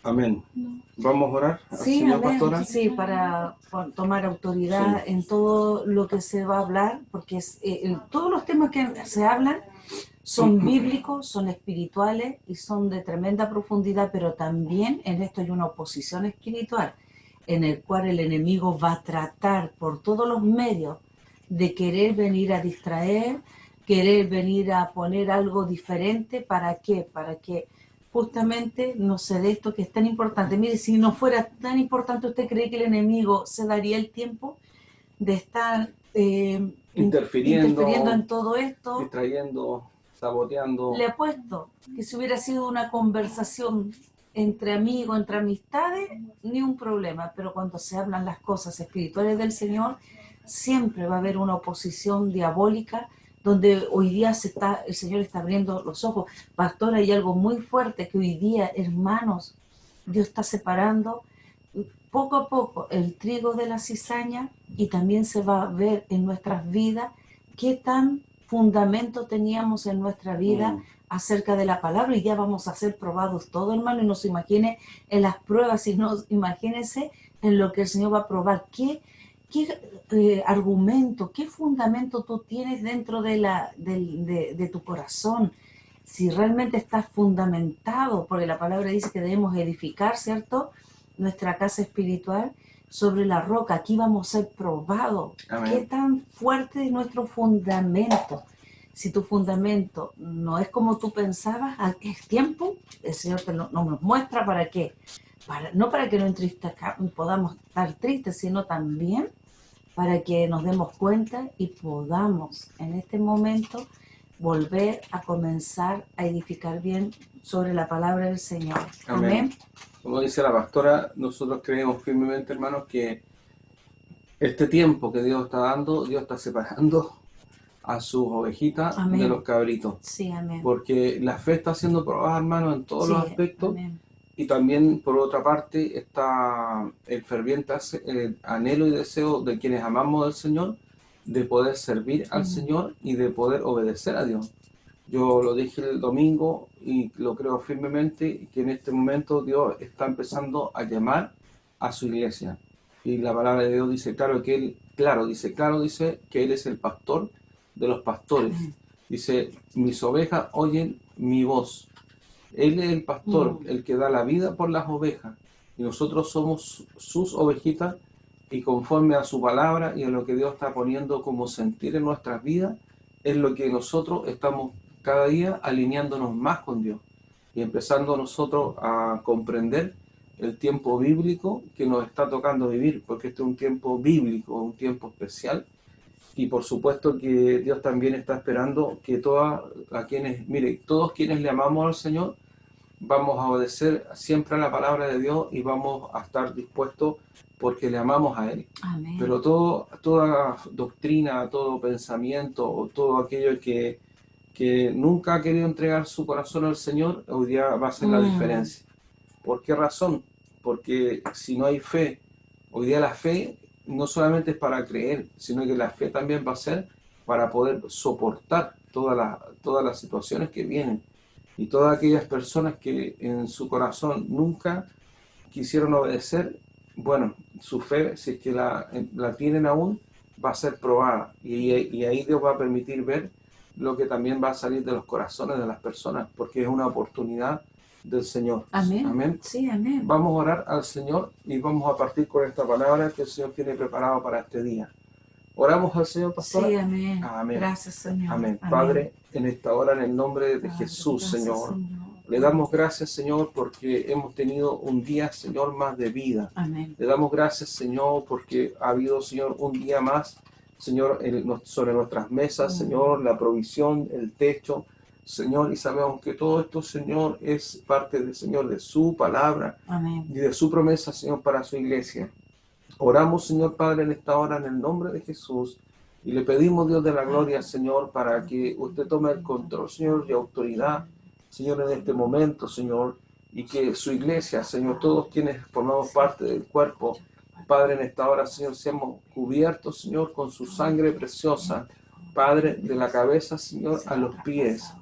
Amén. ¿Vamos a orar al Sí, Señor, amén. pastora? Sí, para tomar autoridad en todo lo que se va a hablar, porque todos los temas que se hablan son bíblicos, son espirituales y son de tremenda profundidad, pero también en esto hay una oposición espiritual en el cual el enemigo va a tratar por todos los medios de querer venir a distraer, querer venir a poner algo diferente. ¿Para qué? Para que justamente no se dé esto que es tan importante. Mire, si no fuera tan importante, ¿usted cree que el enemigo se daría el tiempo de estar interfiriendo en todo esto? Distrayendo, saboteando. Le apuesto que si hubiera sido una conversación entre amigos, entre amistades, ni un problema, pero cuando se hablan las cosas espirituales del Señor, siempre va a haber una oposición diabólica, donde hoy día el Señor está abriendo los ojos. Pastor, hay algo muy fuerte que hoy día, hermanos, Dios está separando poco a poco el trigo de la cizaña, y también se va a ver en nuestras vidas qué tan fundamento teníamos en nuestra vida acerca de la palabra. Y ya vamos a ser probados todo, hermano, y no se imagine en las pruebas, sino imagínense en lo que el Señor va a probar. ¿Qué argumento, qué fundamento tú tienes dentro de tu corazón? Si realmente estás fundamentado, porque la palabra dice que debemos edificar, ¿cierto?, nuestra casa espiritual sobre la roca. Aquí vamos a ser probados. Amén. ¿Qué tan fuerte es nuestro fundamento? Si tu fundamento no es como tú pensabas, es tiempo, el Señor nos muestra para qué. No para que no podamos estar tristes, sino también para que nos demos cuenta y podamos en este momento volver a comenzar a edificar bien sobre la palabra del Señor. Amén. Como dice la pastora, nosotros creemos firmemente, hermanos, que este tiempo que Dios está dando, Dios está separando a sus ovejitas de los cabritos. Sí, amén. Porque la fe está siendo probada, hermanos, en todos los aspectos. Amén. Y también, por otra parte, está el ferviente anhelo y deseo de quienes amamos al Señor, de poder servir al Señor y de poder obedecer a Dios. Yo lo dije el domingo y lo creo firmemente, que en este momento Dios está empezando a llamar a su iglesia. Y la palabra de Dios dice claro que Él, dice que Él es el pastor de los pastores. Dice, mis ovejas oyen mi voz. Él es el pastor, el que da la vida por las ovejas. Y nosotros somos sus ovejitas, y conforme a su palabra y a lo que Dios está poniendo como sentir en nuestras vidas, es lo que nosotros estamos cada día alineándonos más con Dios y empezando nosotros a comprender el tiempo bíblico que nos está tocando vivir, porque este es un tiempo bíblico, un tiempo especial. Y por supuesto que Dios también está esperando que todos quienes le amamos al Señor, vamos a obedecer siempre a la palabra de Dios y vamos a estar dispuestos porque le amamos a Él. Amén. Pero toda doctrina, todo pensamiento o todo aquello que nunca ha querido entregar su corazón al Señor, hoy día va a ser la diferencia. ¿Por qué razón? Porque si no hay fe, hoy día la fe no solamente es para creer, sino que la fe también va a ser para poder soportar todas las situaciones que vienen. Y todas aquellas personas que en su corazón nunca quisieron obedecer, bueno, su fe, si es que la tienen aún, va a ser probada. Y ahí Dios va a permitir ver lo que también va a salir de los corazones de las personas, porque es una oportunidad del Señor. Amén. Amén. Sí, amén. Vamos a orar al Señor y vamos a partir con esta palabra que el Señor tiene preparado para este día. ¿Oramos al Señor, pastor? Sí, amén. Amén. Gracias, Señor. Amén. Amén. Padre, en esta hora, en el nombre de Padre, Jesús, gracias, Señor, le damos gracias, Señor, porque hemos tenido un día, Señor, más de vida. Amén. Le damos gracias, Señor, porque ha habido, Señor, un día más, Señor, sobre nuestras mesas, Señor, la provisión, el techo, Señor, y sabemos que todo esto, Señor, es parte del Señor, de su palabra. Amén. Y de su promesa, Señor, para su iglesia. Oramos, Señor Padre, en esta hora, en el nombre de Jesús, y le pedimos, Dios de la gloria, Señor, para que usted tome el control, Señor, y autoridad, Señor, en este momento, Señor, y que su iglesia, Señor, todos quienes formamos parte del cuerpo, Padre, en esta hora, Señor, seamos cubiertos, Señor, con su sangre preciosa, Padre, de la cabeza, Señor, a los pies.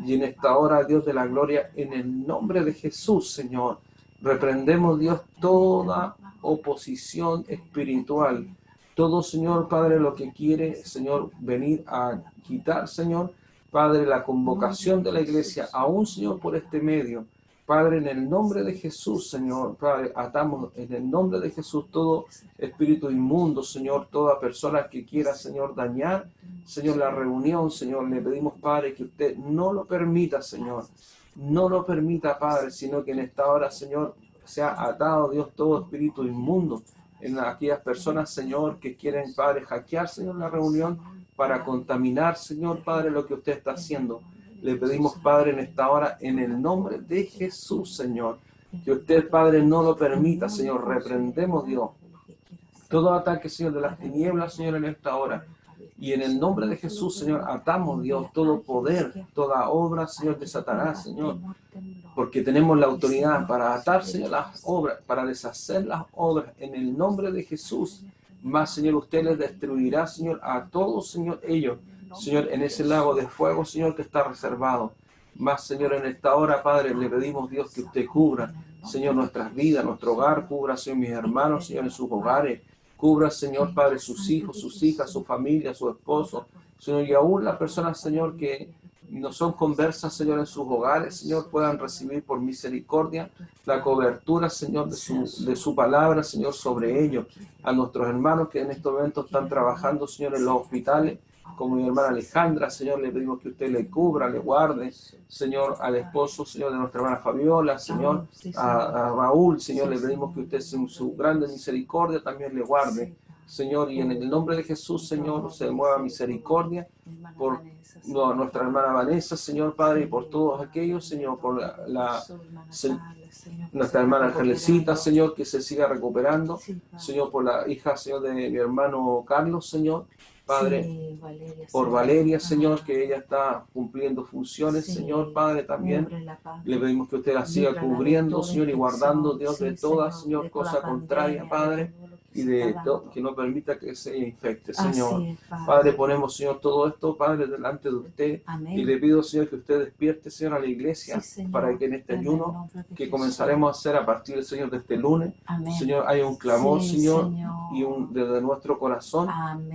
Y en esta hora, Dios de la gloria, en el nombre de Jesús, Señor, Reprendemos, Dios, toda oposición espiritual. Todo, Señor Padre, lo que quiere, Señor, venir a quitar, Señor Padre, la convocación de la iglesia, aún, Señor, por este medio. Padre, en el nombre de Jesús, Señor, Padre, atamos en el nombre de Jesús todo espíritu inmundo, Señor, toda persona que quiera, Señor, dañar, Señor, la reunión, Señor, le pedimos, Padre, que usted no lo permita, Señor, no lo permita, Padre, sino que en esta hora, Señor, sea atado, Dios, todo espíritu inmundo en aquellas personas, Señor, que quieren, Padre, hackear, Señor, la reunión para contaminar, Señor, Padre, lo que usted está haciendo. Le pedimos, Padre, en esta hora, en el nombre de Jesús, Señor, que usted, Padre, no lo permita, Señor. Reprendemos, Dios, todo ataque, Señor, de las tinieblas, Señor, en esta hora. Y en el nombre de Jesús, Señor, atamos, Dios, todo poder, toda obra, Señor, de Satanás, Señor. Porque tenemos la autoridad para atar, Señor, las obras, para deshacer las obras en el nombre de Jesús. Más, Señor, usted les destruirá, Señor, a todos, Señor, ellos. Señor, en ese lago de fuego, Señor, que está reservado. Más, Señor, en esta hora, Padre, le pedimos, Dios, que usted cubra, Señor, nuestras vidas, nuestro hogar, cubra, Señor, mis hermanos, Señor, en sus hogares. Cubra, Señor, Padre, sus hijos, sus hijas, su familia, su esposo. Señor, y aún las personas, Señor, que no son conversas, Señor, en sus hogares, Señor, puedan recibir por misericordia la cobertura, Señor, de su palabra, Señor, sobre ellos. A nuestros hermanos que en estos momentos están trabajando, Señor, en los hospitales, como mi hermana Alejandra, Señor, le pedimos que usted le cubra, le guarde, Señor, al esposo, Señor, de nuestra hermana Fabiola, Señor, a Raúl, Señor, le pedimos que usted, en su grande misericordia, también le guarde, Señor, y en el nombre de Jesús, Señor, se mueva misericordia por nuestra hermana Vanessa, Señor, Padre, y por todos aquellos, Señor, por nuestra hermana Angelecita, Señor, que se siga recuperando, Señor, por la hija, Señor, de mi hermano Carlos, Señor, Padre, por Valeria, Señor, que ella está cumpliendo funciones, Señor, Padre, también le pedimos que usted la siga cubriendo, Señor, y guardando, Dios, de toda, Señor, cosa contraria, Padre, y de que no permita que se infecte, Señor. Padre, ponemos, Señor, todo esto, Padre, delante de usted. Y le pido, Señor, que usted despierte, Señor, a la iglesia, para que en este ayuno que comenzaremos a hacer a partir, Señor, de este lunes, Señor, haya un clamor, Señor, y desde nuestro corazón,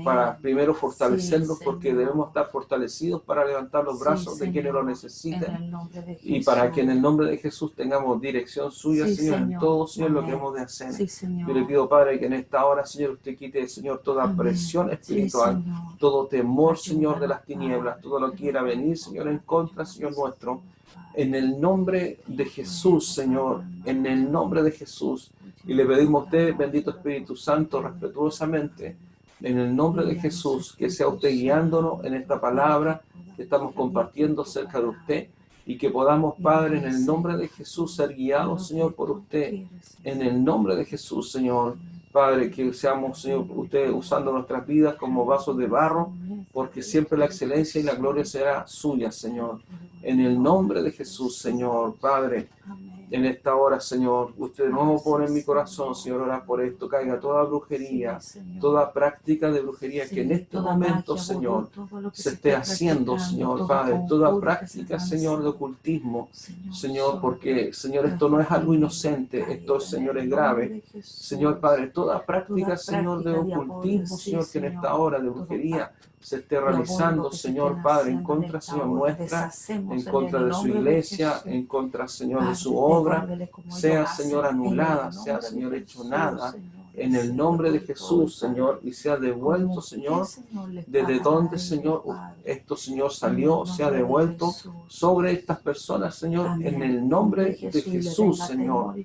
para primero fortalecernos, porque debemos estar fortalecidos para levantar los brazos de quienes lo necesiten, y para que en el nombre de Jesús tengamos dirección suya, Señor, en todo, Señor, lo que hemos de hacer. Yo le pido, Padre, que en esta hora, Señor, usted quite, Señor, toda presión espiritual, todo temor, Señor, de las tinieblas, todo lo que quiera venir, Señor, en contra, Señor nuestro, en el nombre de Jesús, Señor, en el nombre de Jesús. Y le pedimos a usted, bendito Espíritu Santo, respetuosamente, en el nombre de Jesús, que sea usted guiándonos en esta palabra que estamos compartiendo acerca de usted, y que podamos, Padre, en el nombre de Jesús, ser guiados, Señor, por usted, en el nombre de Jesús, Señor. Padre, que seamos, Señor, usted usando nuestras vidas como vasos de barro, porque siempre la excelencia y la gloria será suya, Señor. En el nombre de Jesús, Señor, Padre, en esta hora, Señor, usted de nuevo pone en mi corazón, Señor, orar por esto, caiga toda brujería, toda práctica de brujería que en este momento, Señor, se esté haciendo, Señor, Padre, toda práctica, Señor, de ocultismo, Señor, porque, Señor, esto no es algo inocente, esto, Señor, es grave, Señor, Padre, toda práctica, Señor, de ocultismo, Señor, que en esta hora de brujería se esté realizando, Señor Padre, en contra, Señor, nuestra, en contra de su iglesia, en contra, Señor, de su obra, sea, Señor, anulada, sea, Señor, hecho nada, en el nombre de Jesús, Señor, y sea devuelto, Señor, desde donde, Señor, esto, Señor, salió, sea devuelto sobre estas personas, Señor, en el nombre de Jesús, Señor.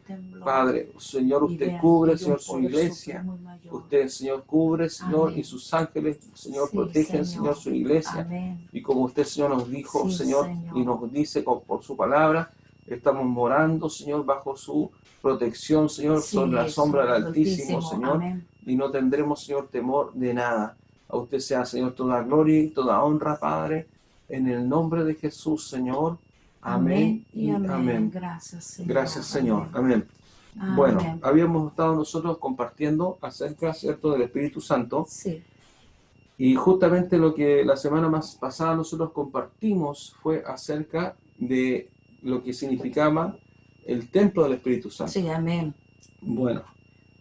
Padre, Señor, usted cubre, Señor, su iglesia, usted, Señor, cubre, Señor, y sus ángeles, Señor, protegen, Señor, su iglesia, y como usted, Señor, nos dijo, Señor, y nos dice por su palabra, estamos morando, Señor, bajo su protección, Señor, sobre la sombra del Altísimo, Señor, y no tendremos, Señor, temor de nada. A usted sea, Señor, toda gloria y toda honra, Padre, en el nombre de Jesús, Señor. Amén y amén. Gracias, Señor. Amén. Bueno, habíamos estado nosotros compartiendo acerca, ¿cierto?, del Espíritu Santo. Sí. Y justamente lo que la semana más pasada nosotros compartimos fue acerca de lo que significaba el templo del Espíritu Santo. Sí, amén. Bueno,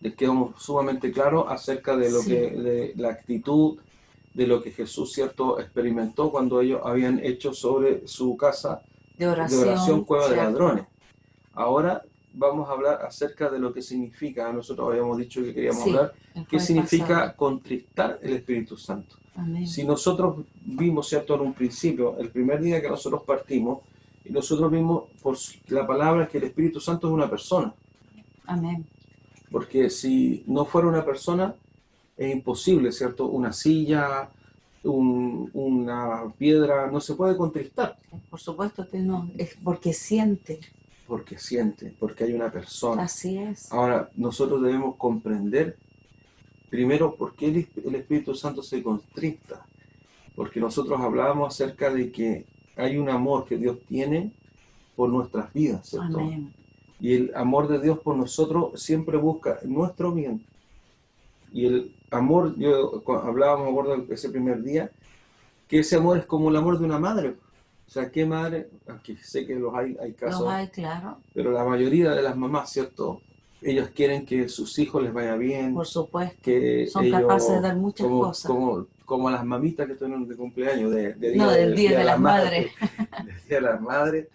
les quedó sumamente claro acerca de lo Sí. de la actitud, de lo que Jesús, cierto, experimentó cuando ellos habían hecho sobre su casa De de oración cueva de ¿cierto? ladrones. Ahora vamos a hablar acerca de lo que significa, nosotros habíamos dicho que queríamos Sí, hablar, el qué jueves significa pasado. contristar el Espíritu Santo. Amén. Si nosotros vimos, ¿cierto?, en un principio, el primer día que nosotros partimos, y nosotros vimos por la palabra que el Espíritu Santo es una persona. Amén. Porque si no fuera una persona, es imposible, ¿cierto? Una silla, una piedra, no se puede contristar. Por supuesto que no, es porque siente. Porque siente, porque hay una persona. Así es. Ahora, nosotros debemos comprender, primero, por qué el Espíritu Santo se contrista. Porque nosotros hablábamos acerca de que hay un amor que Dios tiene por nuestras vidas, ¿cierto? Amén. Y el amor de Dios por nosotros siempre busca nuestro bien. Y el amor, hablábamos, me acuerdo, ese primer día, que ese amor es como el amor de una madre. O sea, ¿qué madre? Aunque sé que hay casos, Los hay, claro. pero la mayoría de las mamás, ¿cierto? Ellos quieren que sus hijos les vaya bien, Por supuesto. que Son ellos, capaces de dar muchas cosas. como las mamitas que tuvieron de cumpleaños, No, del Día de las Madres. Del Día de las Madres,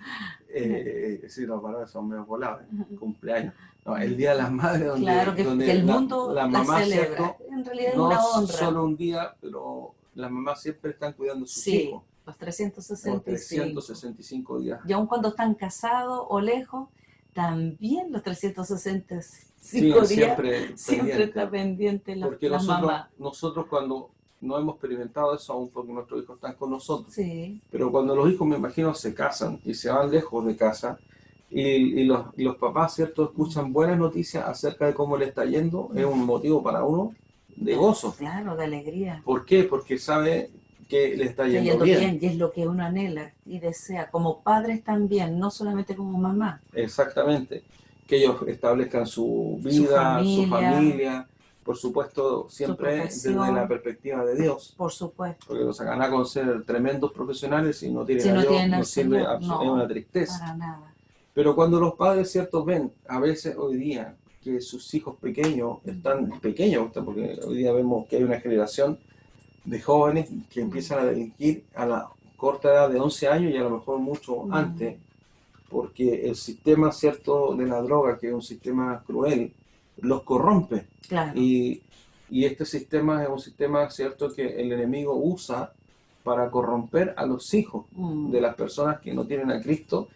sí, los valores son medio volados, cumpleaños. No, el Día de las Madres, donde, Claro, que el mundo la la mamá, celebra. ¿cierto? En realidad es No una honra. solo un día, pero las mamás siempre están cuidando a sus Sí, hijos. los Los 365. 365 días. Y aun cuando están casados o lejos, también los 365 Siguen días siempre pendientes. está pendiente Porque la mamá. nosotros cuando no hemos experimentado eso aún porque nuestros hijos están con nosotros, Sí, pero cuando los hijos, me imagino, se casan y se van lejos de casa y los papás, ¿cierto?, escuchan buenas noticias acerca de cómo le está yendo, es un motivo para uno de gozo. claro, de alegría. ¿Por qué? Porque sabe que le está Está yendo yendo bien. bien y es lo que uno anhela y desea, como padres también, no solamente como mamá. Exactamente. Que ellos establezcan su vida, su familia, por supuesto, siempre desde profesión. la perspectiva de Dios. Por supuesto. Porque los ganan con ser tremendos profesionales y no tienen Si a no Dios, tienen no al sirve, Señor, no, es una tristeza. para nada. Pero cuando los padres, ¿cierto?, ven a veces hoy día que sus hijos pequeños están pequeños, porque hoy día vemos que hay una generación de jóvenes que empiezan a delinquir a la corta edad de 11 años y a lo mejor mucho antes, porque el sistema, ¿cierto?, de la droga, que es un sistema cruel, los corrompe. Claro. Y este sistema es un sistema, ¿cierto?, que el enemigo usa para corromper a los hijos de las personas que no tienen a Cristo.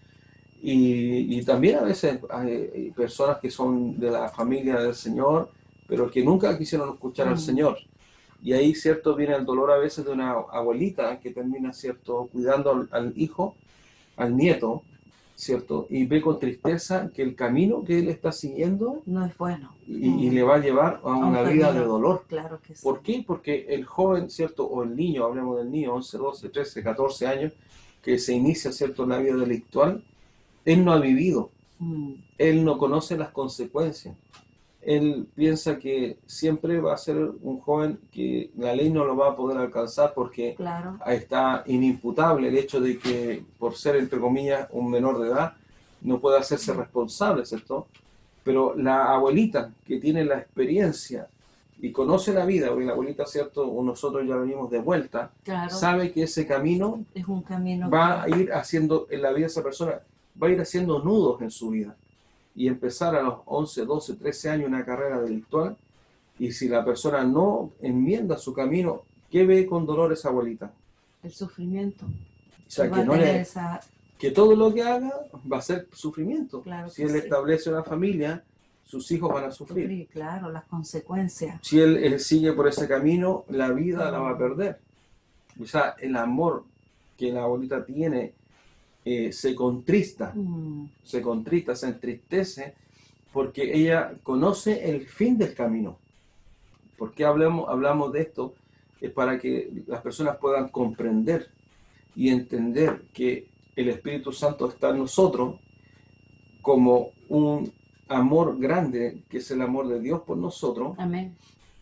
Y también a veces hay personas que son de la familia del Señor, pero que nunca quisieron escuchar al Señor. Y ahí, ¿cierto?, viene el dolor a veces de una abuelita que termina, ¿cierto?, cuidando al hijo, al nieto, ¿cierto? Y ve con tristeza que el camino que él está siguiendo no es bueno. Y le va a llevar a una vida de dolor. Claro que sí. ¿Por qué? Porque el joven, ¿cierto?, o el niño, hablemos del niño, 11, 12, 13, 14 años, que se inicia, ¿cierto?, en la vida delictual, él no ha vivido, él no conoce las consecuencias. Él piensa que siempre va a ser un joven que la ley no lo va a poder alcanzar porque claro, está inimputable el hecho de que por ser, entre comillas, un menor de edad, no puede hacerse responsable, ¿cierto? Pero la abuelita que tiene la experiencia y conoce la vida, porque la abuelita, ¿cierto?, o nosotros ya venimos de vuelta, claro, sabe que ese camino es un camino va a ir haciendo en la vida de esa persona, va a ir haciendo nudos en su vida. Y empezar a los 11, 12, 13 años una carrera delictual, y si la persona no enmienda su camino, ¿qué ve con dolor esa abuelita? El sufrimiento. O sea, que todo lo que haga va a ser sufrimiento. Claro, si él establece una familia, sus hijos van a sufrir. Claro, las consecuencias. Si él sigue por ese camino, la vida la va a perder. O sea, el amor que la abuelita tiene se contrista, se entristece, porque ella conoce el fin del camino. ¿Por qué hablamos de esto? Es para que las personas puedan comprender y entender que el Espíritu Santo está en nosotros como un amor grande, que es el amor de Dios por nosotros. Amén.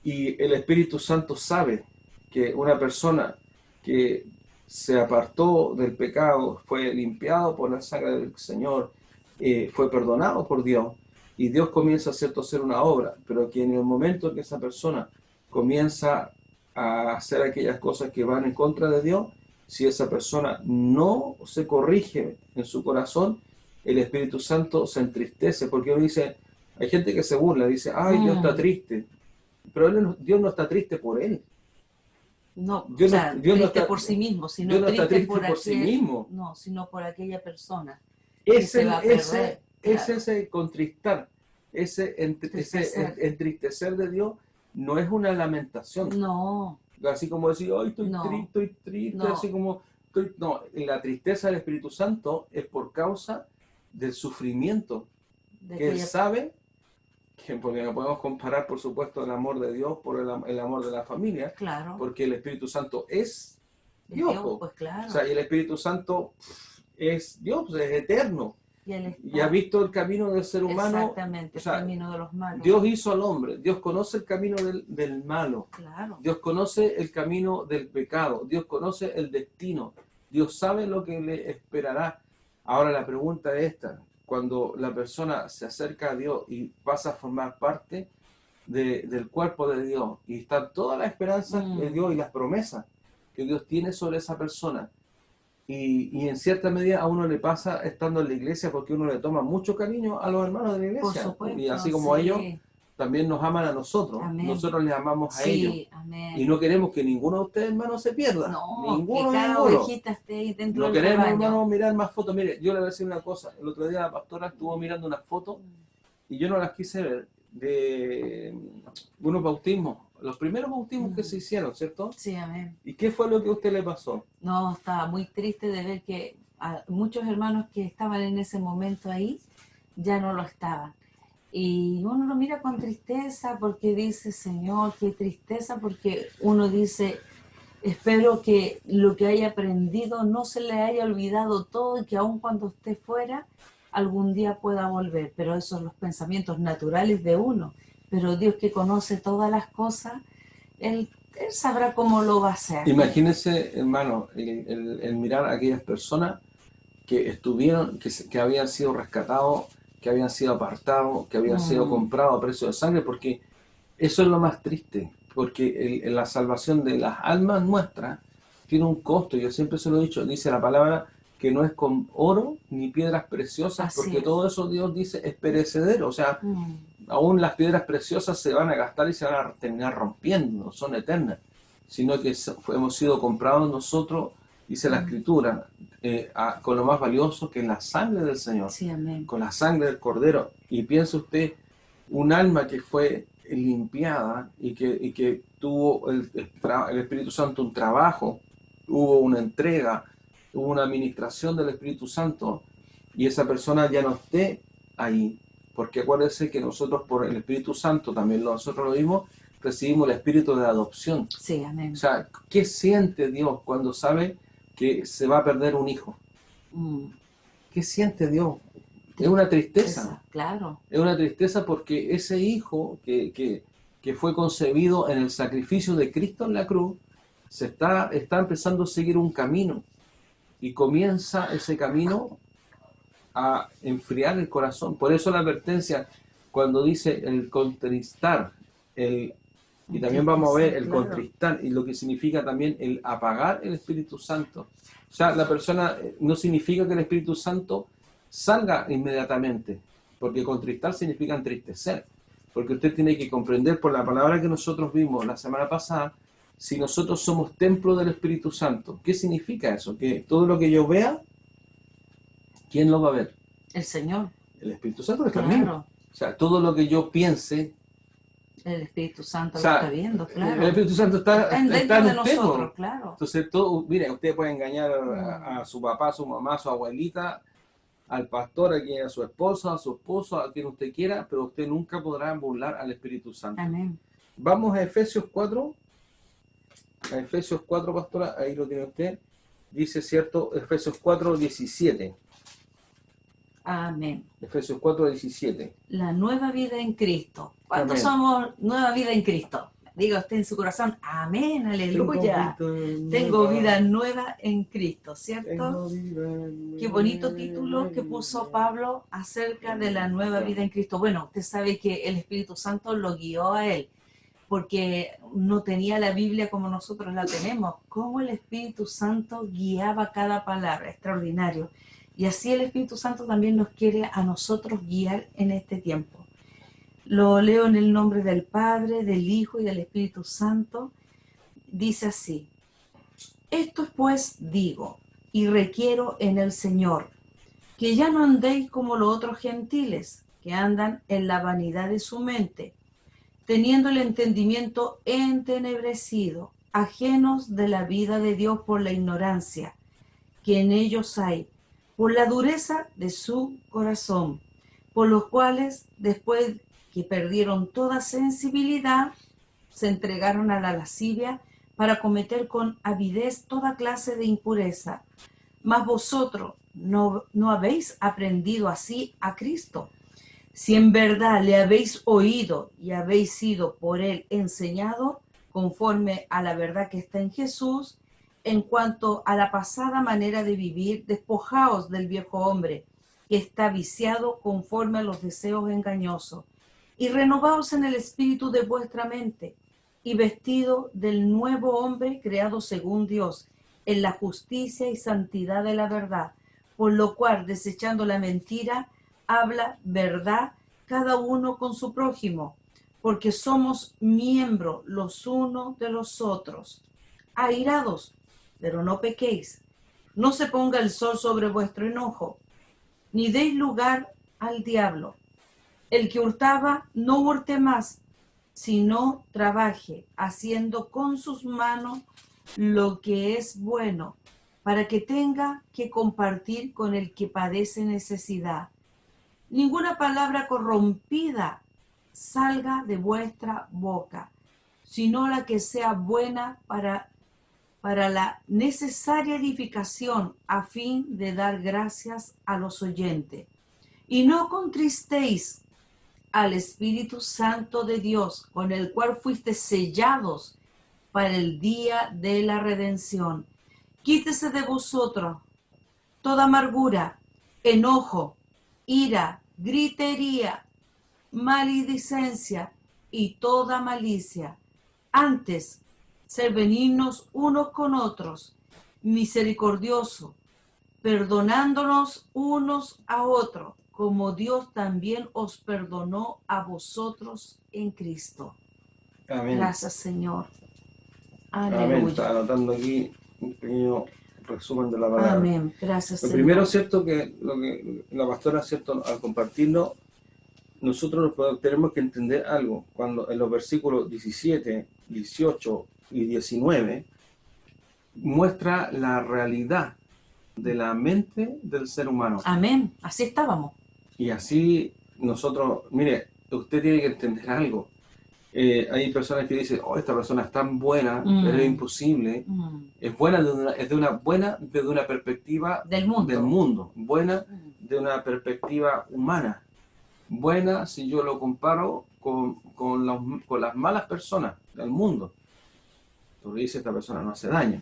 Y el Espíritu Santo sabe que una persona que se apartó del pecado, fue limpiado por la sangre del Señor, fue perdonado por Dios y Dios comienza, ¿cierto?, a hacer una obra, pero que en el momento que esa persona comienza a hacer aquellas cosas que van en contra de Dios, si esa persona no se corrige en su corazón, el Espíritu Santo se entristece, porque uno dice, hay gente que se burla, dice, ay, Dios está triste, pero Dios no está triste por él. No, Dios o sea, Dios triste está, por sí mismo, sino Dios no está triste triste por sí aquel, mismo. no, sino por aquella persona Es que se va a perder. es Claro. ese contristar, ese Entristecer. entristecer de Dios, no es una lamentación. No, Así como decir, ay, no, estoy triste, no, así como, no, la tristeza del Espíritu Santo es por causa del sufrimiento, de que Él aquella, sabe, que, porque no podemos comparar, por supuesto, el amor de Dios por el amor de la familia, claro, porque el Espíritu Santo es es Dios, Dios, po. pues O claro. sea, y el Espíritu Santo es Dios, pues, es eterno. Y Él Y ha está, visto el camino del ser humano. exactamente, O el sea, camino de los malos. Dios hizo al hombre, Dios conoce el camino del malo, Claro, Dios conoce el camino del pecado, Dios conoce el destino, Dios sabe lo que le esperará. Ahora la pregunta es esta, cuando la persona se acerca a Dios y pasa a formar parte del cuerpo de Dios y están todas las esperanzas de Dios y las promesas que Dios tiene sobre esa persona, y en cierta medida a uno le pasa estando en la iglesia, porque uno le toma mucho cariño a los hermanos de la por iglesia, supuesto, y así como sí. ellos también nos aman a nosotros, Amén. nosotros les amamos a ellos, Sí, amén. y no queremos que ninguno de ustedes, hermanos, se pierda. No, Ninguno, que cada ninguno. ovejita esté ahí dentro No del queremos, rebaño. hermanos, mirar más fotos. Mire, yo le voy a decir una cosa. El otro día la pastora estuvo mirando unas fotos y yo no las quise ver, de unos bautismos, los primeros bautismos que se hicieron, ¿cierto? Sí, amén. ¿Y qué fue lo que a usted le pasó? No, estaba muy triste de ver que a muchos hermanos que estaban en ese momento ahí ya no lo estaban. Y uno lo mira con tristeza porque dice, Señor, qué tristeza, porque uno dice, espero que lo que haya aprendido no se le haya olvidado todo y que aun cuando esté fuera, algún día pueda volver. Pero esos son los pensamientos naturales de uno. Pero Dios, que conoce todas las cosas, Él sabrá cómo lo va a hacer. Imagínense, hermano, el mirar a aquellas personas que estuvieron, que habían sido rescatados, que habían sido apartados, que habían sido comprados a precio de sangre, porque eso es lo más triste, porque la salvación de las almas nuestras tiene un costo. Yo siempre se lo he dicho, dice la palabra que no es con oro ni piedras preciosas, Así porque es. todo eso Dios dice es perecedero, o sea, aún las piedras preciosas se van a gastar y se van a terminar rompiendo, no son eternas, sino que hemos sido comprados nosotros, dice la Escritura, con lo más valioso, que es la sangre del Señor, Sí, amén. con la sangre del Cordero. Y piensa usted, un alma que fue limpiada y que tuvo el Espíritu Santo un trabajo, hubo una entrega, hubo una administración del Espíritu Santo, y esa persona ya no esté ahí, porque acuérdense que nosotros por el Espíritu Santo, también nosotros lo vimos, recibimos el espíritu de adopción. Sí, amén. O sea, ¿qué siente Dios cuando sabe que se va a perder un hijo? ¿Qué siente Dios? Es una tristeza. Claro. Es una tristeza porque ese hijo que fue concebido en el sacrificio de Cristo en la cruz, está empezando a seguir un camino, y comienza ese camino a enfriar el corazón. Por eso la advertencia cuando dice el contristar, y también vamos a ver el contristar, y lo que significa también el apagar el Espíritu Santo. O sea, la persona, no significa que el Espíritu Santo salga inmediatamente, porque contristar significa entristecer, porque usted tiene que comprender por la palabra que nosotros vimos la semana pasada, si nosotros somos templo del Espíritu Santo. ¿Qué significa eso? Que todo lo que yo vea, ¿quién lo va a ver? El Señor. El Espíritu Santo está Claro. en mí. O sea, todo lo que yo piense, El Espíritu Santo o sea, lo está viendo, claro. el Espíritu Santo está dentro en de usted, nosotros, ¿no? claro. Entonces, todo, mire, usted puede engañar a su papá, a su mamá, a su abuelita, al pastor, a su esposa, a su esposo, a quien usted quiera, pero usted nunca podrá burlar al Espíritu Santo. Amén. Vamos a Efesios 4. A Efesios 4, pastora, ahí lo tiene usted. Dice, ¿cierto? Efesios 4, 17. Amén. Efesios 4, 17. La nueva vida en Cristo. ¿Cuántos Amén. somos nueva vida en Cristo? Diga usted en su corazón, amén, aleluya. Tengo vida nueva en Cristo, ¿cierto? Qué bonito título que puso Pablo acerca de la nueva vida en Cristo. Bueno, usted sabe que el Espíritu Santo lo guió a él, porque no tenía la Biblia como nosotros la tenemos. Cómo el Espíritu Santo guiaba cada palabra, extraordinario. Y así el Espíritu Santo también nos quiere a nosotros guiar en este tiempo. Lo leo en el nombre del Padre, del Hijo y del Espíritu Santo. Dice así: esto pues digo y requiero en el Señor, que ya no andéis como los otros gentiles, que andan en la vanidad de su mente, teniendo el entendimiento entenebrecido, ajenos de la vida de Dios por la ignorancia que en ellos hay, por la dureza de su corazón, por los cuales, después que perdieron toda sensibilidad, se entregaron a la lascivia para cometer con avidez toda clase de impureza. Mas vosotros no habéis aprendido así a Cristo. Si en verdad le habéis oído y habéis sido por él enseñado, conforme a la verdad que está en Jesús, en cuanto a la pasada manera de vivir, despojaos del viejo hombre, que está viciado conforme a los deseos engañosos, y renovaos en el espíritu de vuestra mente, y vestido del nuevo hombre creado según Dios, en la justicia y santidad de la verdad, por lo cual, desechando la mentira, habla verdad cada uno con su prójimo, porque somos miembros los unos de los otros. Airados, pero no pequéis. No se ponga el sol sobre vuestro enojo, ni deis lugar al diablo. El que hurtaba, no hurte más, sino trabaje, haciendo con sus manos lo que es bueno, para que tenga que compartir con el que padece necesidad. Ninguna palabra corrompida salga de vuestra boca, sino la que sea buena para la necesaria edificación, a fin de dar gracias a los oyentes. Y no contristéis al Espíritu Santo de Dios, con el cual fuiste sellados para el día de la redención. Quítese de vosotros toda amargura, enojo, ira, gritería, maledicencia y toda malicia. Antes, ser benignos unos con otros, misericordiosos, perdonándonos unos a otros, como Dios también os perdonó a vosotros en Cristo. Amén. Gracias, Señor. Amén. Aleluya. Está anotando aquí un pequeño resumen de la palabra. Amén. Gracias, Lo Señor. primero, cierto, que lo que la pastora, cierto, al compartirlo, nosotros tenemos que entender algo. Cuando en los versículos 17, 18 y 19 muestra la realidad de la mente del ser humano. Amén. Así estábamos. Y así nosotros, mire, usted tiene que entender algo. Hay personas que dicen, oh, esta persona es tan buena, pero es imposible. Es buena desde una perspectiva Del mundo. Buena de una perspectiva humana. Buena si yo lo comparo con las malas personas del mundo. Porque dice, esta persona no hace daño.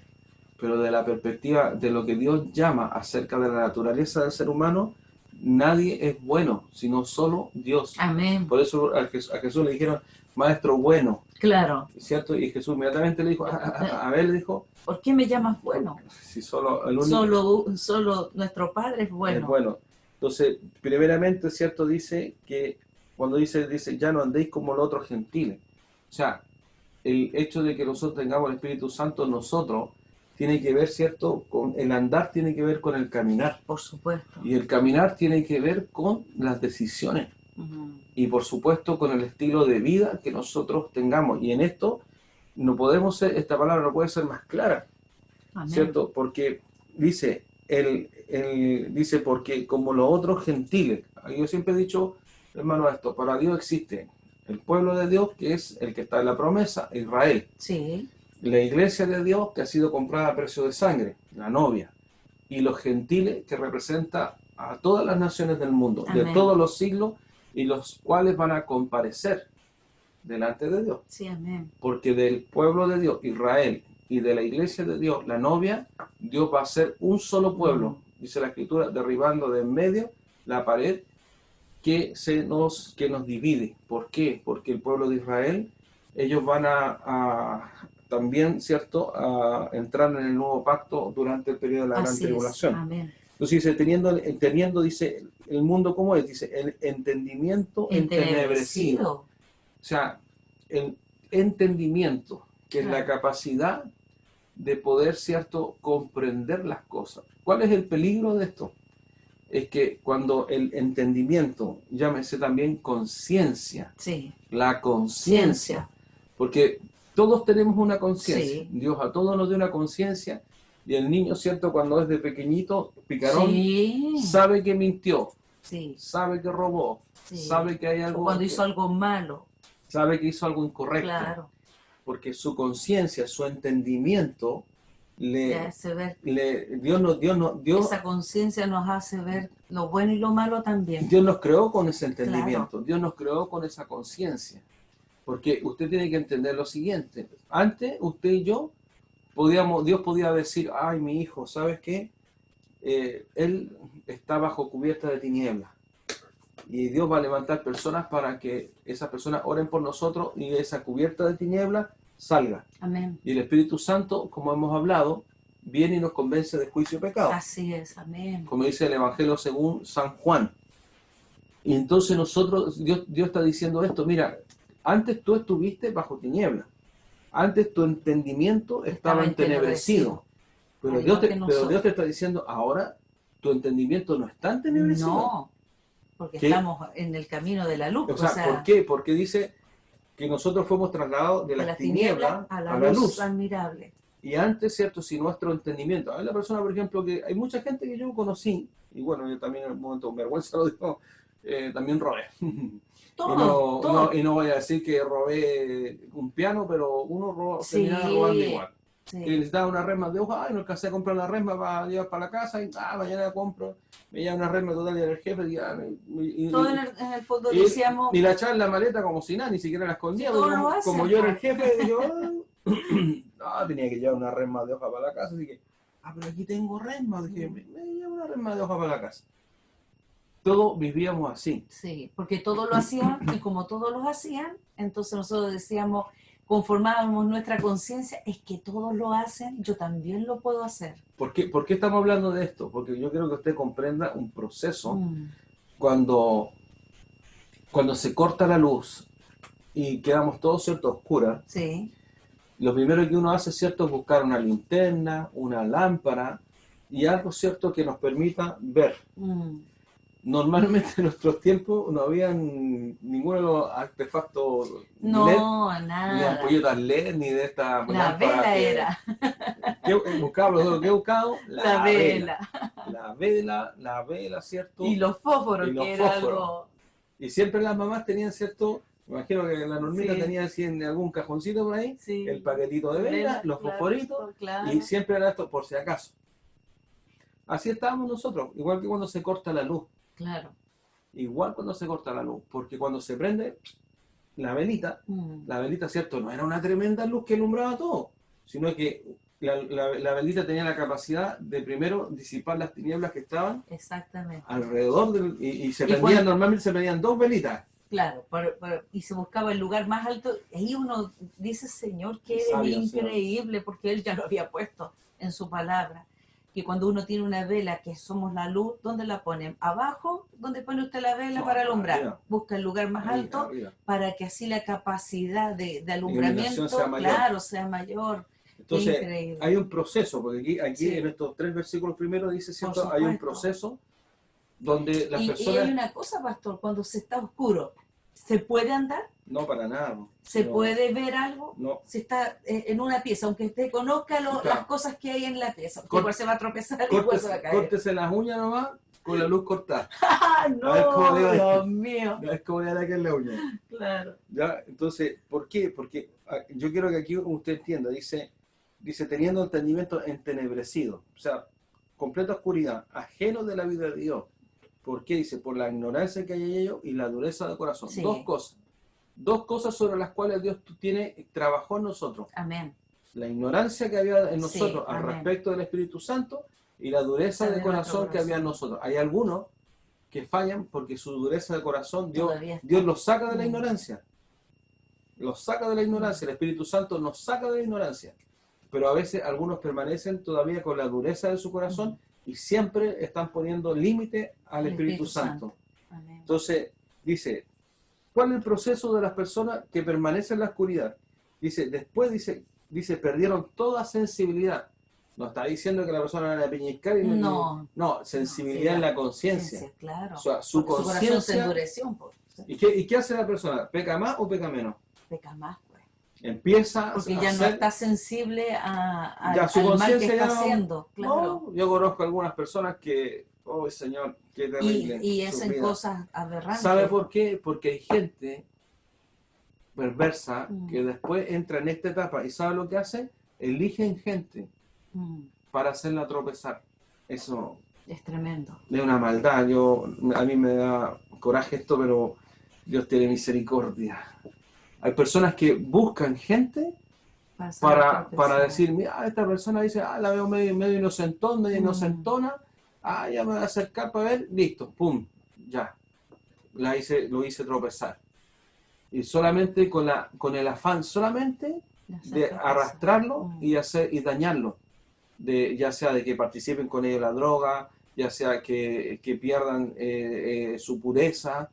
Pero de la perspectiva de lo que Dios llama acerca de la naturaleza del ser humano, nadie es bueno, sino solo Dios. Amén. Por eso a Jesús le dijeron, maestro bueno. Claro. ¿Cierto? Y Jesús inmediatamente le dijo, a ver, le dijo, ¿por qué me llamas bueno? Si solo el único... Solo nuestro Padre es bueno. Es bueno. Entonces, primeramente, ¿cierto? Dice que, cuando dice, ya no andéis como los otros gentiles. O sea, el hecho de que nosotros tengamos el Espíritu Santo en nosotros, tiene que ver, ¿cierto? Con el andar tiene que ver con el caminar. Por supuesto. Y el caminar tiene que ver con las decisiones. Y por supuesto con el estilo de vida que nosotros tengamos. Y en esto no podemos ser, esta palabra no puede ser más clara. Amén. ¿Cierto? Porque dice, dice, porque como los otros gentiles, yo siempre he dicho, hermano, esto, para Dios existe el pueblo de Dios, que es el que está en la promesa, Israel. Sí. La iglesia de Dios, que ha sido comprada a precio de sangre, la novia. Y los gentiles, que representa a todas las naciones del mundo, Amén. De todos los siglos, y los cuales van a comparecer delante de Dios. Sí, amén. Porque del pueblo de Dios, Israel, y de la iglesia de Dios, la novia, Dios va a ser un solo pueblo, dice la Escritura, derribando de en medio la pared que nos divide. ¿Por qué? Porque el pueblo de Israel, ellos van a también, ¿cierto?, a entrar en el nuevo pacto durante el periodo de la gran Así es. tribulación. Amén. Entonces dice, teniendo, dice, el mundo como es, dice, el entendimiento entenebrecido. O sea, el entendimiento, que es la capacidad de poder, ¿cierto?, comprender las cosas. ¿Cuál es el peligro de esto? Es que cuando el entendimiento, llámese también conciencia, Sí. la conciencia, porque todos tenemos una conciencia, Sí. Dios a todos nos dio una conciencia, y el niño, ¿cierto?, cuando es de pequeñito, picarón, Sí. sabe que mintió, Sí. sabe que robó, Sí. sabe que hay algo, o cuando hizo algo malo. sabe que hizo algo incorrecto, Claro. porque su conciencia, su entendimiento, Te hace ver. Dios Esa conciencia nos hace ver lo bueno y lo malo también. Dios nos creó con ese entendimiento, Claro. Dios nos creó con esa conciencia, porque usted tiene que entender lo siguiente. Antes, usted y yo, Dios podía decir, ay, mi hijo, ¿sabes qué? Él está bajo cubierta de tinieblas, y Dios va a levantar personas para que esas personas oren por nosotros y esa cubierta de tinieblas salga. Amén. Y el Espíritu Santo, como hemos hablado, viene y nos convence de juicio y pecado. Así es, amén. Como dice el Evangelio según San Juan. Y entonces Dios está diciendo esto, mira, antes tú estuviste bajo tiniebla, antes tu entendimiento estaba entenebrecido, pero Dios te está diciendo, ahora tu entendimiento no está entenebrecido. No, porque estamos en el camino de la luz. O sea, ¿por qué? Porque dice que nosotros fuimos trasladados de las tinieblas a la luz admirable. Y antes, ¿cierto? Si nuestro entendimiento, hay la persona, por ejemplo, que hay mucha gente que yo conocí, y bueno, yo también en un momento con vergüenza lo digo, también robé. Todo. Y no voy a decir que robé un piano, pero uno terminaba robando igual. Sí. Que necesitaba una resma de hoja, no alcancé a comprar la resma para llevar para la casa, y mañana la compro, me lleva una resma total y era el jefe, todo en el fondo decíamos... Ni la echaba en la maleta como si nada, ni siquiera la escondía, como yo era el jefe, yo tenía que llevar una resma de hoja para la casa, así que, pero aquí tengo resma, dije, me llevo una resma de hoja para la casa. Todos vivíamos así. Sí, porque todos lo hacían, y como todos lo hacían, entonces nosotros decíamos, conformábamos nuestra conciencia, es que todos lo hacen, yo también lo puedo hacer. ¿Por qué estamos hablando de esto? Porque yo quiero que usted comprenda un proceso cuando se corta la luz y quedamos todos, ¿cierto?, oscuras. Sí. Lo primero que uno hace, ¿cierto?, es buscar una linterna, una lámpara y algo, ¿cierto?, que nos permita ver. Normalmente en nuestros tiempos no había ninguno de los artefactos no, LED, nada. ni ampolletas LED, ni de esta la vela era. ¿Qué he buscado? La vela. La vela, ¿cierto? Y los fósforos, que era algo... Y siempre las mamás tenían, ¿cierto? Me imagino que la normita tenía así en algún cajoncito por ahí, el paquetito de vela, los fosforitos, y siempre era esto por si acaso. Así estábamos nosotros, igual que cuando se corta la luz. Claro. Igual cuando se corta la luz, porque cuando se prende la velita, ¿cierto? No era una tremenda luz que alumbraba todo, sino que la velita tenía la capacidad de primero disipar las tinieblas que estaban alrededor y se prendían, normalmente se prendían 2 velitas. Claro, y se buscaba el lugar más alto, y ahí uno dice, Señor, que eres increíble, porque Él ya lo había puesto en su palabra. Que cuando uno tiene una vela, que somos la luz, ¿dónde la ponen? Abajo, ¿dónde pone usted la vela para alumbrar? Arriba. Busca el lugar más alto arriba, para que así la capacidad de alumbramiento sea mayor. Entonces, increíble. Hay un proceso, porque aquí en estos 3 versículos primeros dice, ¿cierto? Hay un proceso donde las personas... Y hay una cosa, pastor, cuando se está oscuro, ¿se puede andar? No, para nada. ¿Se puede ver algo? No. Si está en una pieza, aunque usted conozca las cosas que hay en la pieza, igual se va a tropezar y igual se va a caer. Córtese las uñas nomás con la luz cortada. No, Dios mío. Es como le hará que en la uña. Claro. ¿Ya? Entonces, ¿por qué? Porque yo quiero que aquí usted entienda, dice teniendo entendimiento entenebrecido, o sea, completa oscuridad, ajeno de la vida de Dios. ¿Por qué? Dice, por la ignorancia que hay en ellos y la dureza de corazón. 2 cosas. dos cosas sobre las cuales Dios trabajó en nosotros. Amén. La ignorancia que había en nosotros Sí, al amén. respecto del Espíritu Santo y la dureza de Sabe nuestro corazón que había en corazón. nosotros. Hay algunos que fallan porque su dureza de corazón, Todavía Dios está. los saca de la Mm. ignorancia. Los saca de la ignorancia. El Espíritu Santo nos saca de la ignorancia. Pero a veces algunos permanecen todavía con la dureza de su corazón y siempre están poniendo límite al El Espíritu Espíritu Santo. Amén. Entonces, dice, ¿cuál es el proceso de las personas que permanecen en la oscuridad? Dice, después dice, perdieron toda sensibilidad. No está diciendo que la persona era peñiscar y No, no, sensibilidad sí, en la conciencia. conciencia, claro. O sea, su Porque su corazón se conciencia. endureció un poco. ¿Y qué hace la persona? ¿Peca más o peca menos? Peca más, pues. Empieza Porque a ya no hacer, está sensible ya su al mal que conciencia está ya no. haciendo, claro. No, yo conozco algunas personas que, oh Señor, qué terrible. Y su hacen vida. cosas aberrantes. ¿Sabe por qué? Porque hay gente perversa que después entra en esta etapa y ¿sabe lo que hace? Eligen gente para hacerla tropezar. Eso es tremendo. Es una maldad. A mí me da coraje esto, pero Dios tiene misericordia. Hay personas que buscan gente para decir, mira, esta persona dice, la veo medio inocentón, medio inocentona, ya me voy a acercar para ver, listo, pum, ya. Lo hice tropezar. Y solamente con el afán solamente de arrastrarlo y dañarlo. Ya sea de que participen con ellos la droga, ya sea que pierdan su pureza,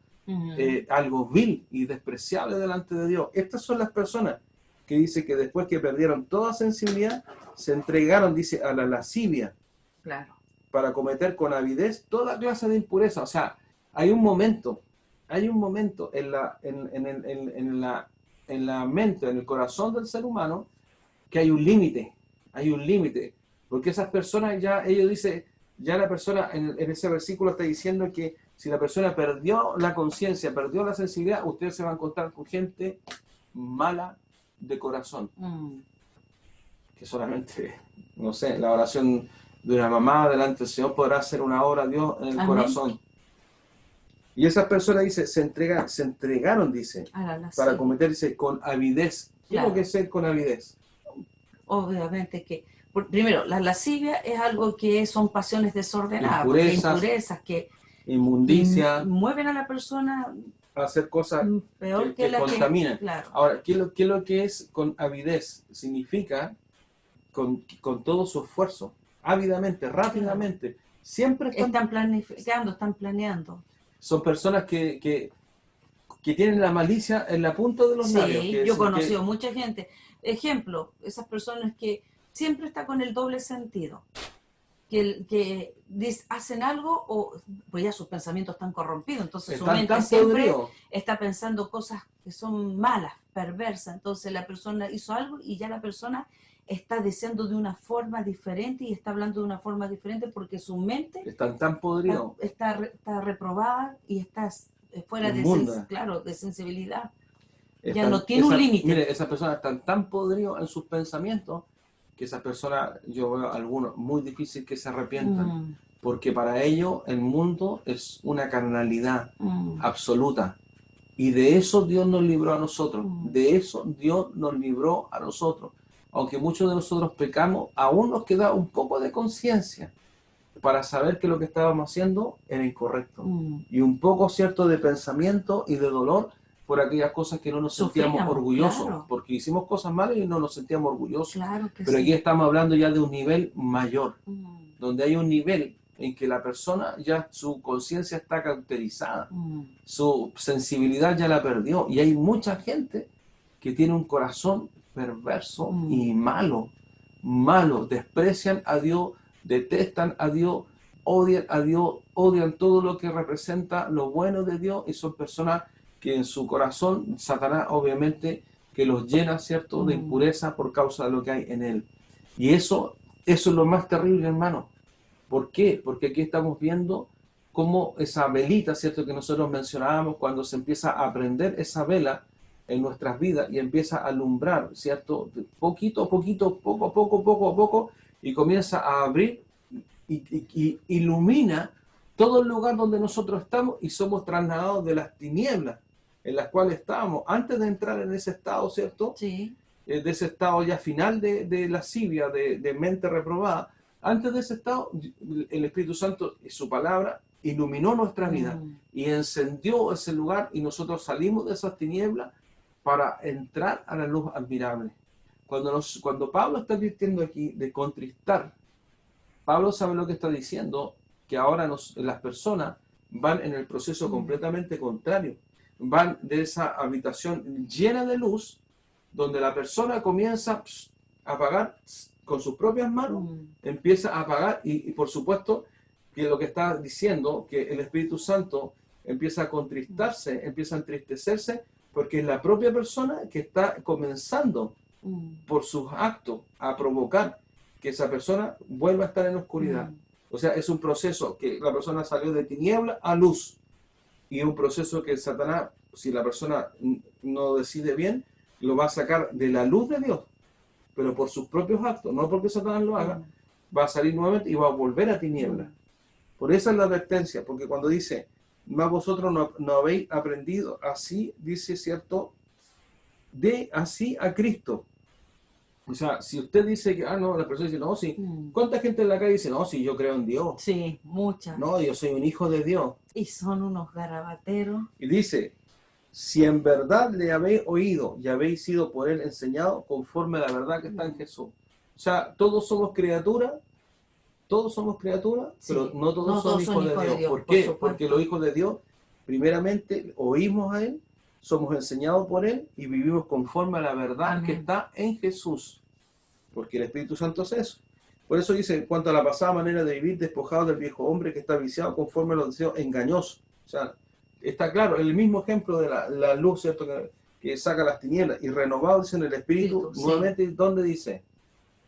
algo vil y despreciable delante de Dios. Estas son las personas que dice que después que perdieron toda sensibilidad, se entregaron, dice, a la lascivia. Claro. Para cometer con avidez toda clase de impureza. O sea, hay un momento en la mente, en el corazón del ser humano, que hay un límite, porque esas personas ellos dicen, ya la persona en ese versículo está diciendo que si la persona perdió la conciencia, perdió la sensibilidad, usted se va a encontrar con gente mala de corazón, que solamente, no sé, la oración de una mamá delante del Señor podrá hacer una obra a Dios en el Amén. corazón. Y esas personas, dice, se entregaron, dice, para cometerse con avidez. ¿Qué es lo que es ser con avidez? Obviamente que, primero, la lascivia es algo que son pasiones desordenadas, impurezas que inmundicia, mueven a la persona a hacer cosas peor que contaminan. Claro. Ahora, ¿qué es lo que es con avidez? Significa con todo su esfuerzo, ávidamente, rápidamente. Claro. Siempre están planificando, están planeando. Son personas que tienen la malicia en la punta de los labios. Sí, yo he conocido mucha gente. Ejemplo, esas personas que siempre está con el doble sentido. Que hacen algo, pues ya sus pensamientos están corrompidos, entonces su mente siempre está pensando cosas que son malas, perversas. Entonces la persona hizo algo y ya la persona está diciendo de una forma diferente y está hablando de una forma diferente porque su mente tan podrido, está reprobada y está fuera de sensibilidad. Ya no tiene un límite. Mire, esas personas están tan podridos en sus pensamientos que esas personas, yo veo algunos muy difícil que se arrepientan, porque para ellos el mundo es una carnalidad absoluta. Y de eso Dios nos libró a nosotros. De eso Dios nos libró a nosotros. Aunque muchos de nosotros pecamos, aún nos queda un poco de conciencia para saber que lo que estábamos haciendo era incorrecto. Y un poco, cierto, de pensamiento y de dolor por aquellas cosas que no nos sentíamos orgullosos, claro. Porque hicimos cosas malas y no nos sentíamos orgullosos. Claro que pero aquí estamos hablando ya de un nivel mayor, donde hay un nivel en que la persona ya su conciencia está cauterizada, su sensibilidad ya la perdió, y hay mucha gente que tiene un corazón perverso y malo, desprecian a Dios, detestan a Dios, odian todo lo que representa lo bueno de Dios, y son personas que en su corazón, Satanás obviamente que los llena, ¿cierto?, de impureza por causa de lo que hay en él. Y eso es lo más terrible, hermano. ¿Por qué? Porque aquí estamos viendo cómo esa velita, ¿cierto?, que nosotros mencionábamos, cuando se empieza a prender esa vela en nuestras vidas y empieza a alumbrar, ¿cierto?, poquito a poquito, poco a poco, y comienza a abrir y ilumina todo el lugar donde nosotros estamos y somos trasladados de las tinieblas en las cuales estábamos antes de entrar en ese estado, ¿cierto? Sí. De ese estado ya final de lascivia, de mente reprobada. Antes de ese estado, el Espíritu Santo y su palabra iluminó nuestra vida y encendió ese lugar, y nosotros salimos de esas tinieblas para entrar a la luz admirable. Cuando Pablo está advirtiendo aquí de contristar, Pablo sabe lo que está diciendo, que ahora las personas van en el proceso completamente contrario. Van de esa habitación llena de luz, donde la persona comienza a apagar con sus propias manos, empieza a apagar, y por supuesto que lo que está diciendo, que el Espíritu Santo empieza a contristarse, empieza a entristecerse, porque es la propia persona que está comenzando por sus actos a provocar que esa persona vuelva a estar en la oscuridad. O sea, es un proceso que la persona salió de tiniebla a luz, y un proceso que Satanás, si la persona no decide bien, lo va a sacar de la luz de Dios, pero por sus propios actos, no porque Satanás lo haga, va a salir nuevamente y va a volver a tinieblas. Por eso es la advertencia, porque cuando dice, más vosotros no habéis aprendido así, dice, ¿cierto? De así a Cristo. O sea, si usted dice que, no, la persona dice, no, sí. ¿Cuánta gente en la calle dice, no, sí, yo creo en Dios? Sí, muchas. No, yo soy un hijo de Dios. Y son unos garabateros. Y dice, si en verdad le habéis oído y habéis sido por él enseñado conforme a la verdad que está en Jesús. O sea, todos somos criaturas, Sí. pero no todos son hijos de Dios. ¿Por qué? Porque los hijos de Dios, primeramente, oímos a él, somos enseñados por él y vivimos conforme a la verdad que está en Jesús. Porque el Espíritu Santo es eso. Por eso dice, en cuanto a la pasada manera de vivir, despojado del viejo hombre que está viciado conforme a los deseos engañosos. O sea, está claro, el mismo ejemplo de la luz, ¿cierto? Que saca las tinieblas, y renovados en el Espíritu, nuevamente, ¿dónde dice?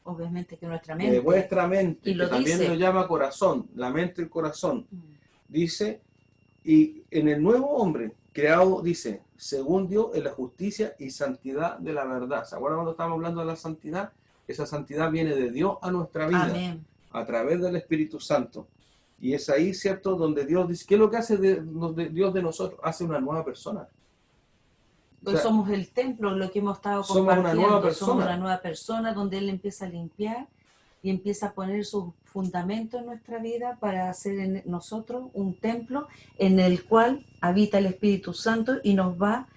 Obviamente que nuestra mente. De vuestra mente, y que también lo llama corazón, la mente y el corazón. Dice, y en el nuevo hombre creado, dice, según Dios, en la justicia y santidad de la verdad. ¿Se acuerdan cuando estamos hablando de la santidad? Esa santidad viene de Dios a nuestra vida, a través del Espíritu Santo. Y es ahí, ¿cierto?, donde Dios dice, ¿qué es lo que hace Dios de nosotros? Hace una nueva persona. Pues o sea, somos el templo, lo que hemos estado compartiendo. Somos una nueva persona donde Él empieza a limpiar y empieza a poner sus fundamentos en nuestra vida para hacer en nosotros un templo en el cual habita el Espíritu Santo y nos va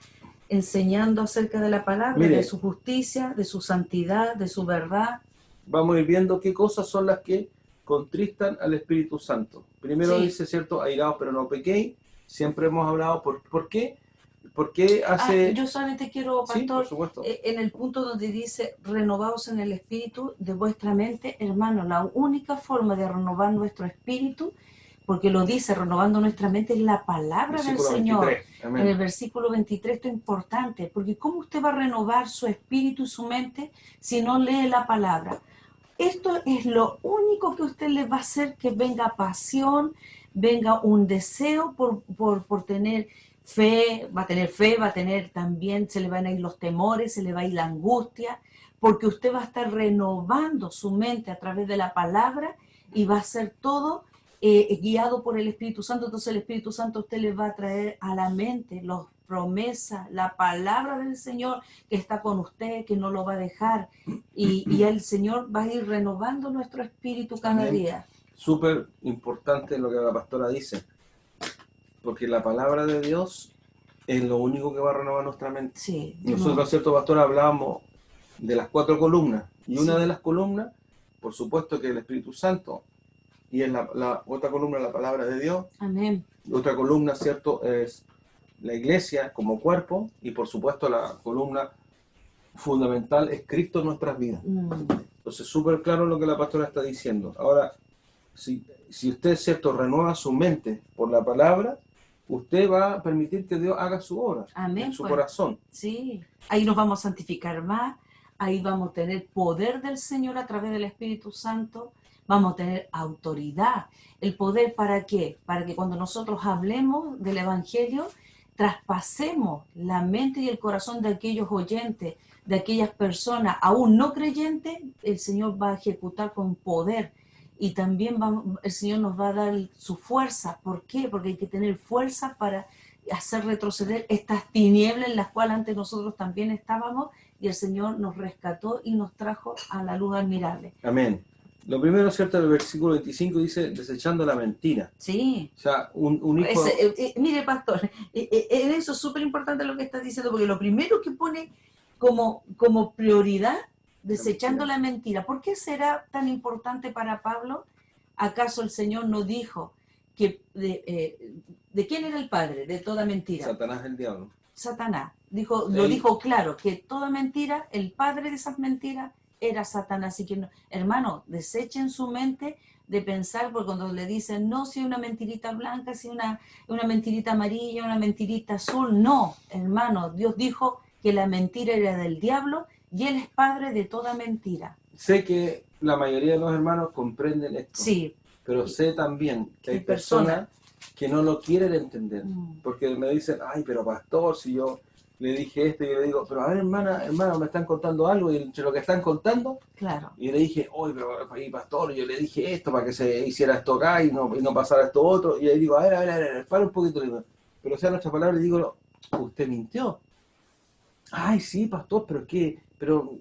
enseñando acerca de la palabra, mire, de su justicia, de su santidad, de su verdad. Vamos a ir viendo qué cosas son las que contristan al Espíritu Santo. Primero dice, ¿cierto? Airaos pero no pequéis. Siempre hemos hablado, ¿por qué? ¿Por qué hace...? Yo solamente quiero, pastor, en el punto donde dice, renovaos en el espíritu de vuestra mente, hermano, la única forma de renovar nuestro espíritu, porque lo dice, renovando nuestra mente, es la palabra del Señor. 23, en el versículo 23, esto es importante, porque ¿cómo usted va a renovar su espíritu y su mente si no lee la palabra? Esto es lo único que usted le va a hacer que venga pasión, venga un deseo por tener fe, va a tener también, se le van a ir los temores, se le va a ir la angustia, porque usted va a estar renovando su mente a través de la palabra y va a ser todo guiado por el Espíritu Santo. Entonces el Espíritu Santo a usted le va a traer a la mente las promesas, la palabra del Señor que está con usted, que no lo va a dejar, y el Señor va a ir renovando nuestro espíritu cada día. Súper importante lo que la pastora dice, porque la palabra de Dios es lo único que va a renovar nuestra mente. Sí, nosotros, ¿cierto, pastor? Hablábamos de las 4 columnas, y una de las columnas, por supuesto, que es el Espíritu Santo, y en la otra columna la palabra de Dios. Amén. Otra columna, ¿cierto?, es la iglesia como cuerpo, y por supuesto la columna fundamental es Cristo en nuestras vidas. Entonces, súper claro lo que la pastora está diciendo. Ahora, si usted, ¿cierto?, renueva su mente por la palabra, usted va a permitir que Dios haga su obra. Amén, en su corazón. Sí, ahí nos vamos a santificar más, ahí vamos a tener poder del Señor a través del Espíritu Santo, vamos a tener autoridad. ¿El poder para qué? Para que cuando nosotros hablemos del Evangelio, traspasemos la mente y el corazón de aquellos oyentes, de aquellas personas aún no creyentes, el Señor va a ejecutar con poder. Y también el Señor nos va a dar su fuerza. ¿Por qué? Porque hay que tener fuerza para hacer retroceder estas tinieblas en las cuales antes nosotros también estábamos, y el Señor nos rescató y nos trajo a la luz admirable. Amén. Lo primero, ¿cierto? El versículo 25 dice, desechando la mentira. Sí. O sea, un hijo... Mire, pastor, en eso es súper importante lo que está diciendo, porque lo primero que pone como prioridad, desechando la mentira. ¿Por qué será tan importante para Pablo? ¿Acaso el Señor no dijo que de quién era el padre de toda mentira? Satanás, el diablo. Satanás. Lo dijo claro, que toda mentira, el padre de esas mentiras era Satanás. Así que, no, hermano, desechen su mente de pensar, porque cuando le dicen, no, si una mentirita blanca, si una mentirita amarilla, una mentirita azul, no, hermano, Dios dijo que la mentira era del diablo y él es padre de toda mentira. Sé que la mayoría de los hermanos comprenden esto, sí, pero sé también que hay personas que no lo quieren entender, porque me dicen, ay, pero pastor, si yo le dije esto, y yo le digo, pero a ver, hermano, me están contando algo, y entre lo que están contando, claro. Y le dije, oye, pero pastor, yo le dije esto para que se hiciera esto acá y no pasara esto otro, y ahí digo, a ver, para un poquito, pero o sea, nuestra palabra, le digo, usted mintió. Ay, sí, pastor, pero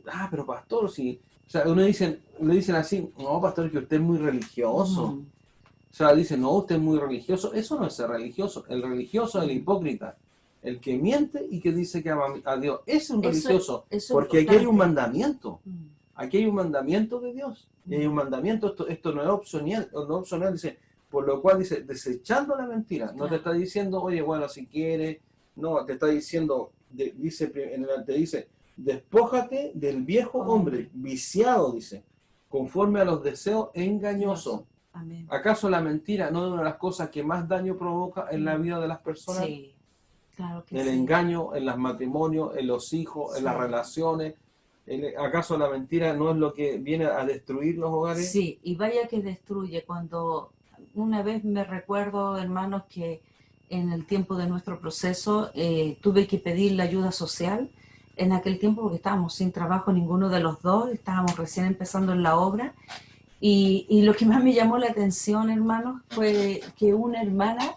pastor, sí. O sea, le dicen así, no, pastor, que usted es muy religioso. O sea, dicen, no, usted es muy religioso. Eso no es ser religioso. El religioso es el hipócrita. El que miente y que dice que ama a Dios. Ese es un religioso. Eso porque aquí hay un mandamiento. Aquí hay un mandamiento de Dios. Y hay un mandamiento, esto no es opcional, dice, por lo cual dice, desechando la mentira. No te está diciendo, oye, bueno, si quieres. No, te está diciendo, te dice, despójate del viejo hombre, viciado, dice, conforme a los deseos engañosos. Amén. ¿Acaso la mentira no es una de las cosas que más daño provoca en la vida de las personas? Sí, claro que el engaño, en los matrimonios, en los hijos, en las relaciones. ¿Acaso la mentira no es lo que viene a destruir los hogares? Sí, y vaya que destruye. Cuando una vez me recuerdo, hermanos, que en el tiempo de nuestro proceso tuve que pedir la ayuda social en aquel tiempo porque estábamos sin trabajo ninguno de los dos, estábamos recién empezando en la obra. Y lo que más me llamó la atención, hermanos, fue que una hermana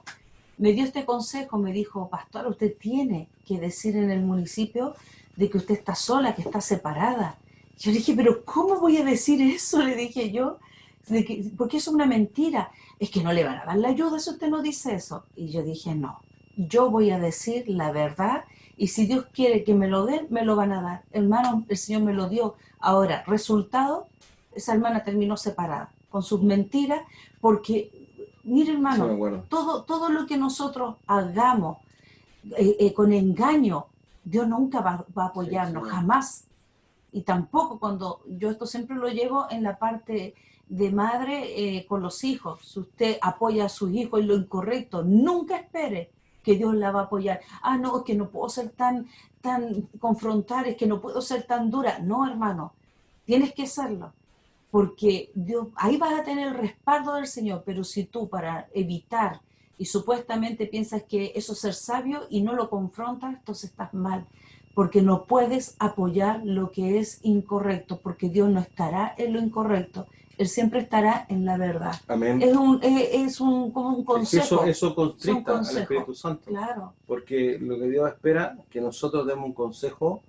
me dio este consejo, me dijo, pastor, usted tiene que decir en el municipio de que usted está sola, que está separada. Yo le dije, pero ¿cómo voy a decir eso? Le dije yo, porque es una mentira. Es que no le van a dar la ayuda si usted no dice eso. Y yo dije, no, yo voy a decir la verdad y si Dios quiere que me lo den, me lo van a dar. Hermano, el Señor me lo dio. Ahora, resultado, esa hermana terminó separada con sus mentiras porque, mire hermano, sí, todo lo que nosotros hagamos con engaño, Dios nunca va a apoyarnos, jamás. Y tampoco cuando, yo esto siempre lo llevo en la parte de madre con los hijos. Si usted apoya a sus hijos en lo incorrecto, nunca espere que Dios la va a apoyar. Ah, no, es que no puedo ser tan confrontar, es que no puedo ser tan dura. No, hermano, tienes que serlo. Porque Dios, ahí vas a tener el respaldo del Señor, pero si tú para evitar y supuestamente piensas que eso es ser sabio y no lo confrontas, entonces estás mal, porque no puedes apoyar lo que es incorrecto, porque Dios no estará en lo incorrecto, Él siempre estará en la verdad. Amén. Es como un consejo. Eso constricta al Espíritu Santo. Claro. Porque lo que Dios espera es que nosotros demos un consejo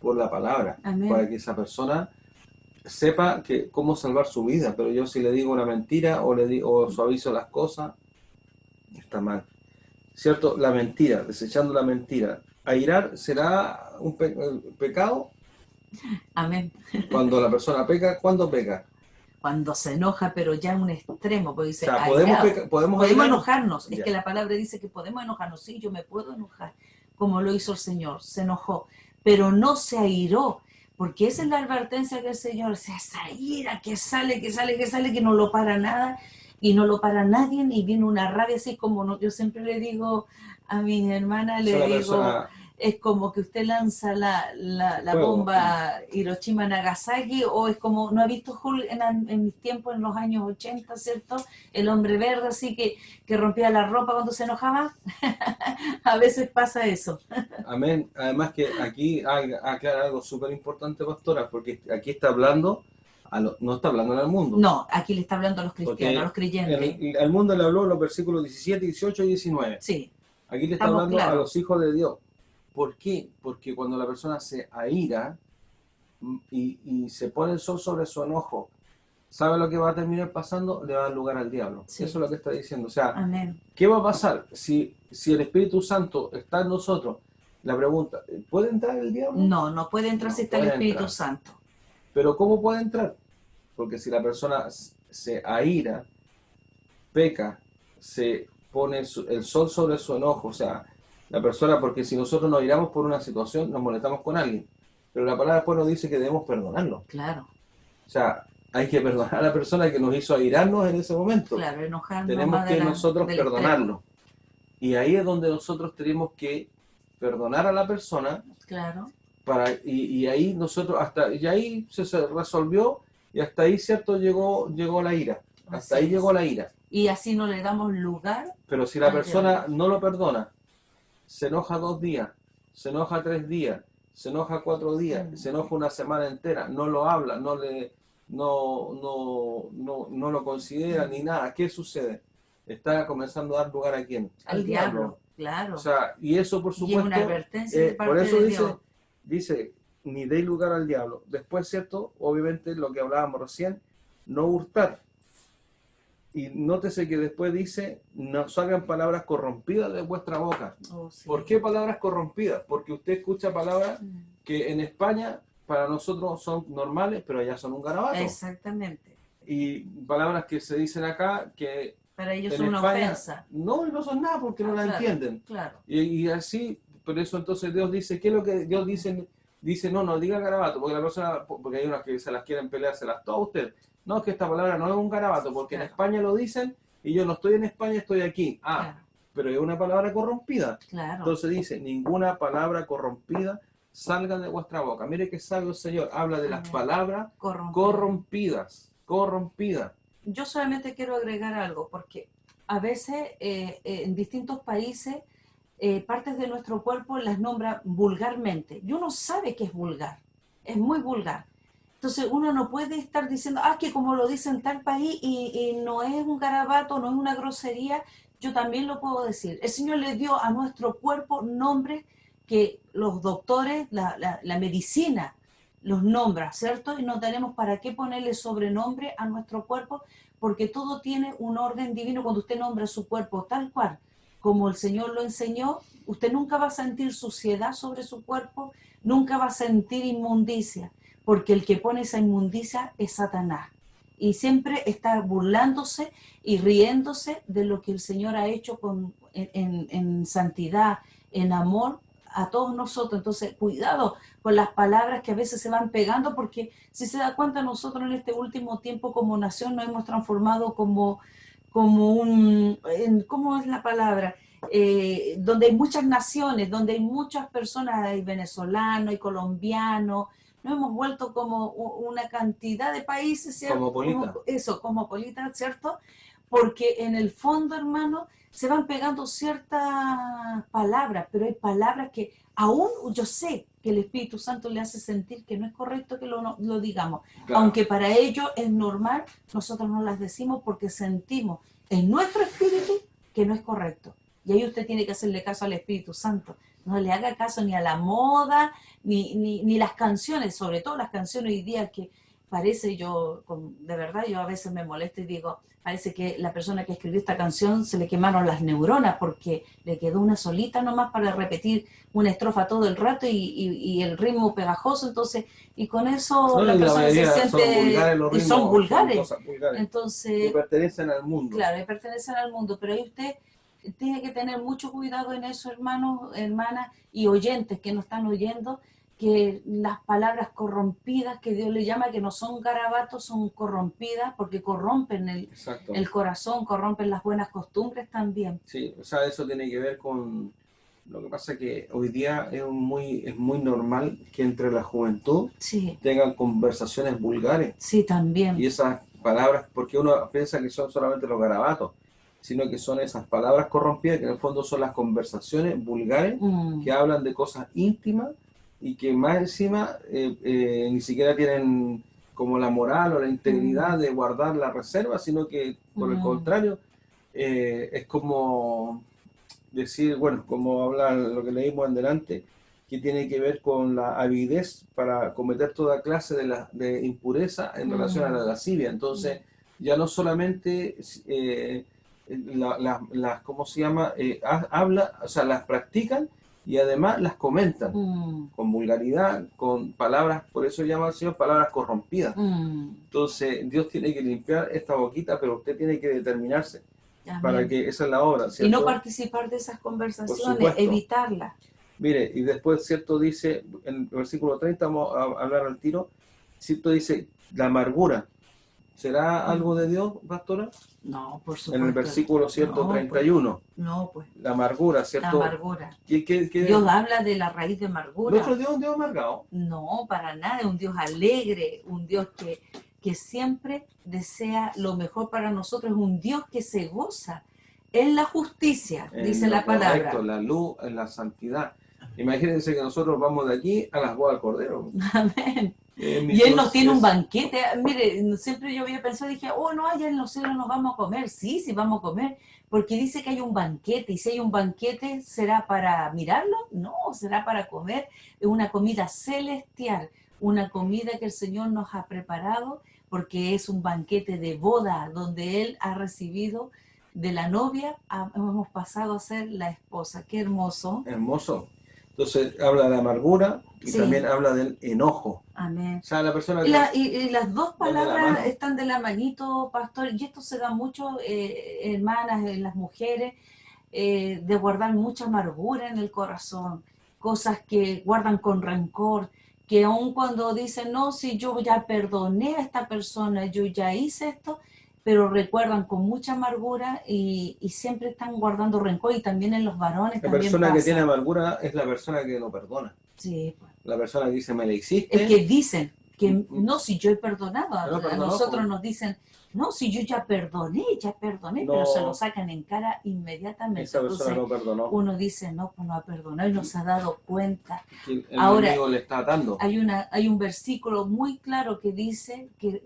por la palabra, Amén. Para que esa persona sepa cómo salvar su vida. Pero yo si le digo una mentira o suavizo las cosas, está mal. ¿Cierto? La mentira, desechando la mentira. ¿Airar será un pecado? Amén. Cuando la persona peca, ¿cuándo peca? Cuando se enoja, pero ya a un extremo, porque dice, o sea, podemos enojarnos. Es que la palabra dice que podemos enojarnos. Sí, yo me puedo enojar, como lo hizo el Señor, se enojó, pero no se airó, porque esa es la advertencia que el Señor, esa ira que sale, que no lo para nada, y no lo para nadie, y viene una rabia así como, yo siempre le digo a mis hermanas, es como que usted lanza la bomba Hiroshima Nagasaki, o es como, ¿no ha visto Hulk en mis tiempos, en los años 80, ¿cierto? El hombre verde así que rompía la ropa cuando se enojaba. A veces pasa eso. Amén. Además que aquí aclara algo súper importante, pastora, porque aquí está hablando, no está hablando al mundo. No, aquí le está hablando a los cristianos, a los creyentes. Al mundo le habló los versículos 17, 18 y 19. Sí. Aquí le está Estamos hablando a claros. los hijos de Dios. ¿Por qué? Porque cuando la persona se aira y se pone el sol sobre su enojo, ¿sabe lo que va a terminar pasando? Le va a dar lugar al diablo. Sí. Eso es lo que está diciendo. O sea, Amén. ¿qué va a pasar si el Espíritu Santo está en nosotros? La pregunta, ¿puede entrar el diablo? No, no puede entrar No si está el puede Espíritu entrar. Santo. Pero ¿cómo puede entrar? Porque si la persona se aira, peca, se pone el sol sobre su enojo, o sea, la persona, porque si nosotros nos airamos por una situación, nos molestamos con alguien, pero la palabra después nos dice que debemos perdonarlo. Claro, O sea, hay que perdonar a la persona que nos hizo airarnos en ese momento. claro, enojarnos Tenemos más que nosotros del perdonarlo. Y ahí es donde nosotros tenemos que perdonar a la persona Claro. y ahí nosotros y ahí se resolvió y hasta ahí, ¿cierto? Llegó la ira. Hasta ahí llegó la ira. Y así no le damos lugar. Pero si la persona no lo perdona, se enoja 2 días, se enoja 3 días, se enoja 4 días, se enoja una semana entera, no lo habla, no lo considera ni nada, ¿qué sucede? Está comenzando a dar lugar a quién? Al diablo, claro. O sea, y eso por supuesto, y es una advertencia de parte por eso de Dios. dice, ni deis lugar al diablo. Después, ¿cierto? Obviamente lo que hablábamos recién, no hurtar. Y nótese que después dice, no salgan palabras corrompidas de vuestra boca. Oh, sí. ¿Por qué palabras corrompidas? Porque usted escucha palabras que en España para nosotros son normales, pero allá son un garabato. Exactamente. Y palabras que se dicen acá que para ellos en son una España, ofensa. No son nada porque no la entienden. Claro. Y así, por eso entonces Dios dice, ¿qué es lo que Dios dice? Dice, no diga garabato, porque la persona, porque hay unas que se las quieren pelear, se las toda usted. No, es que esta palabra no es un garabato, porque en España lo dicen y yo no estoy en España, estoy aquí. Pero es una palabra corrompida. Claro. Entonces dice, ninguna palabra corrompida salga de vuestra boca. Mire que sabio el Señor, habla de las palabras corrompidas. Yo solamente quiero agregar algo, porque a veces en distintos países partes de nuestro cuerpo las nombra vulgarmente. Y uno sabe que es vulgar, es muy vulgar. Entonces uno no puede estar diciendo, que como lo dice en tal país y no es un garabato, no es una grosería, yo también lo puedo decir. El Señor le dio a nuestro cuerpo nombres que los doctores, la medicina los nombra, ¿cierto? Y no tenemos para qué ponerle sobrenombre a nuestro cuerpo, porque todo tiene un orden divino. Cuando usted nombra su cuerpo tal cual, como el Señor lo enseñó, usted nunca va a sentir suciedad sobre su cuerpo, nunca va a sentir inmundicia, porque el que pone esa inmundicia es Satanás. Y siempre está burlándose y riéndose de lo que el Señor ha hecho en santidad, en amor a todos nosotros. Entonces, cuidado con las palabras que a veces se van pegando, porque si se da cuenta, nosotros en este último tiempo como nación nos hemos transformado como ¿cómo es la palabra? Donde hay muchas naciones, donde hay muchas personas, hay venezolanos, hay colombianos, nos hemos vuelto como una cantidad de países, ¿cierto? Cosmopolita, ¿cierto? Porque en el fondo, hermano, se van pegando ciertas palabras, pero hay palabras que aún yo sé que el Espíritu Santo le hace sentir que no es correcto que lo digamos. Claro. Aunque para ellos es normal, nosotros no las decimos porque sentimos en nuestro espíritu que no es correcto. Y ahí usted tiene que hacerle caso al Espíritu Santo. No le haga caso ni a la moda, ni las canciones, sobre todo las canciones hoy día que parece, de verdad, yo a veces me molesto y digo, parece que la persona que escribió esta canción se le quemaron las neuronas porque le quedó una solita nomás para repetir una estrofa todo el rato y el ritmo pegajoso, entonces, y con eso la persona se siente... Son vulgares. Entonces, y pertenecen al mundo. Claro, y pertenecen al mundo, pero ahí usted tiene que tener mucho cuidado en eso, hermanos, hermanas y oyentes que nos están oyendo, que las palabras corrompidas que Dios le llama, que no son garabatos, son corrompidas porque corrompen el corazón, corrompen las buenas costumbres también. Sí, o sea, eso tiene que ver con... Lo que pasa es que hoy día es muy normal que entre la juventud tengan conversaciones vulgares. Sí, también. Y esas palabras, porque uno piensa que son solamente los garabatos, sino que son esas palabras corrompidas que en el fondo son las conversaciones vulgares que hablan de cosas íntimas y que más encima ni siquiera tienen como la moral o la integridad de guardar la reserva, sino que por el contrario es como decir, bueno, como habla lo que leímos en delante, que tiene que ver con la avidez para cometer toda clase de impureza en relación a la lascivia. Entonces, ya no solamente ¿cómo se llama? Habla, o sea, las practican y además las comentan con vulgaridad, con palabras, por eso llama al Señor palabras corrompidas. Entonces, Dios tiene que limpiar esta boquita, pero usted tiene que determinarse para Amén. que esa es la obra, Y ¿cierto? no participar de esas Por conversaciones, supuesto. evitarlas. Mire, y después, ¿cierto? Dice, en el versículo 30, vamos a hablar al tiro, ¿cierto? Dice, la amargura. ¿Será algo de Dios, pastora? No, por supuesto. En el versículo, ¿cierto? No, 31. No, pues. La amargura, La ¿cierto? amargura. ¿Qué? Dios habla de la raíz de amargura. ¿Nuestro Dios es un Dios amargado? No, para nada. Es un Dios alegre, un Dios que siempre desea lo mejor para nosotros. Es un Dios que se goza en la justicia, dice En lo la palabra. correcto, la luz, en la santidad. Imagínense que nosotros vamos de aquí a las bodas del Cordero. Amén. Mi Y Él Dios nos tiene un es- banquete. Mire, siempre yo había pensado, dije, oh, no, allá en los cielos nos vamos a comer. Sí, sí, vamos a comer. Porque dice que hay un banquete. Y si hay un banquete, ¿será para mirarlo? No, será para comer. Es una comida celestial. Una comida que el Señor nos ha preparado porque es un banquete de boda donde Él ha recibido de la novia, hemos pasado a ser la esposa. Qué hermoso. Hermoso. Entonces habla de amargura y Sí. también habla del enojo. Amén. O sea, la persona Y, que... y las dos van de la palabras mano. están de la manito, pastor, y esto se da mucho, hermanas, en las mujeres, de guardar mucha amargura en el corazón, cosas que guardan con rencor, que aun cuando dicen, no, si yo ya perdoné a esta persona, yo ya hice esto, pero recuerdan con mucha amargura y siempre están guardando rencor, y también en los varones La también persona que pasa. tiene amargura es la persona que no perdona. Sí, pues. La persona que dice, me la hiciste. Es que dicen que no, si yo he perdonado, Pero a perdonó, nosotros pues. nos dicen, no, si yo ya perdoné, No, pero se lo sacan en cara inmediatamente. esa persona Entonces no perdonó. uno dice, no, pues no ha perdonado y no se ha dado cuenta. Que el Ahora, enemigo le está atando. hay un versículo muy claro que dice que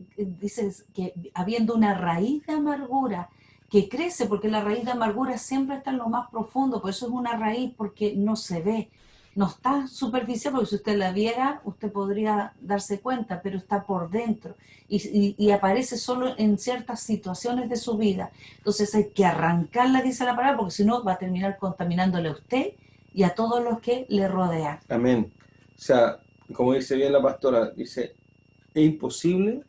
habiendo una raíz de amargura que crece, porque la raíz de amargura siempre está en lo más profundo, por eso es una raíz, porque no se ve, no está superficial, porque si usted la viera, usted podría darse cuenta, pero está por dentro y aparece solo en ciertas situaciones de su vida. Entonces hay que arrancarla, dice la palabra, porque si no va a terminar contaminándole a usted y a todos los que le rodean. Amén. O sea, como dice bien la pastora, dice, es imposible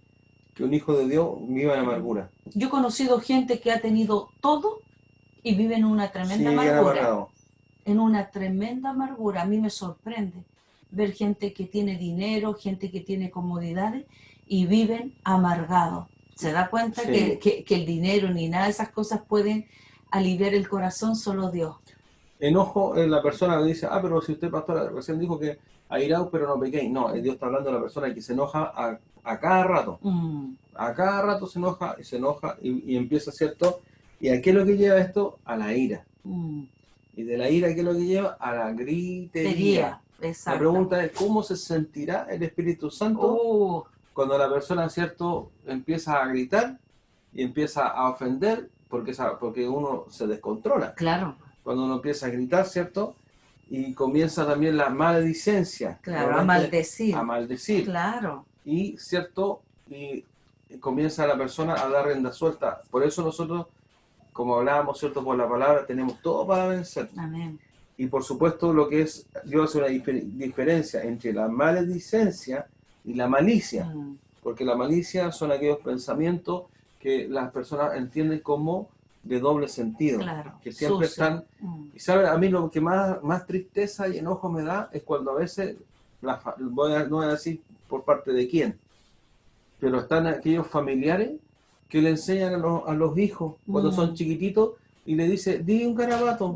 que un hijo de Dios viva en amargura. Yo he conocido gente que ha tenido todo y vive en una tremenda amargura. Amargado. En una tremenda amargura. A mí me sorprende ver gente que tiene dinero, gente que tiene comodidades y viven amargados. ¿Se da cuenta que el dinero ni nada de esas cosas pueden aliviar el corazón? Solo Dios. Enojo es la persona que dice, pero si usted, pastora, recién dijo que airaos pero no pequéis. No, Dios está hablando de la persona que se enoja a cada rato. A cada rato se enoja y empieza, ¿cierto? ¿Y a qué es lo que lleva esto? A la ira. Y de la ira, ¿qué es lo que lleva? A la gritería. La pregunta es, ¿cómo se sentirá el Espíritu Santo cuando la persona, ¿cierto?, empieza a gritar y empieza a ofender porque uno se descontrola? Claro. Cuando uno empieza a gritar, ¿cierto? Y comienza también la maledicencia. Claro, a maldecir. A maldecir. Claro. Y, ¿cierto? Y comienza la persona a dar rienda suelta. Por eso nosotros, como hablábamos, ¿cierto?, por la palabra, tenemos todo para vencer. Amén. Y por supuesto lo que es, Dios hace una diferencia entre la maledicencia y la malicia. Porque la malicia son aquellos pensamientos que las personas entienden como de doble sentido. Claro, que siempre sucio. están... Y sabe, a mí lo que más tristeza y enojo me da es cuando a veces, no voy a decir por parte de quién, pero están aquellos familiares que le enseñan a los hijos cuando son chiquititos y le dice, di un garabato,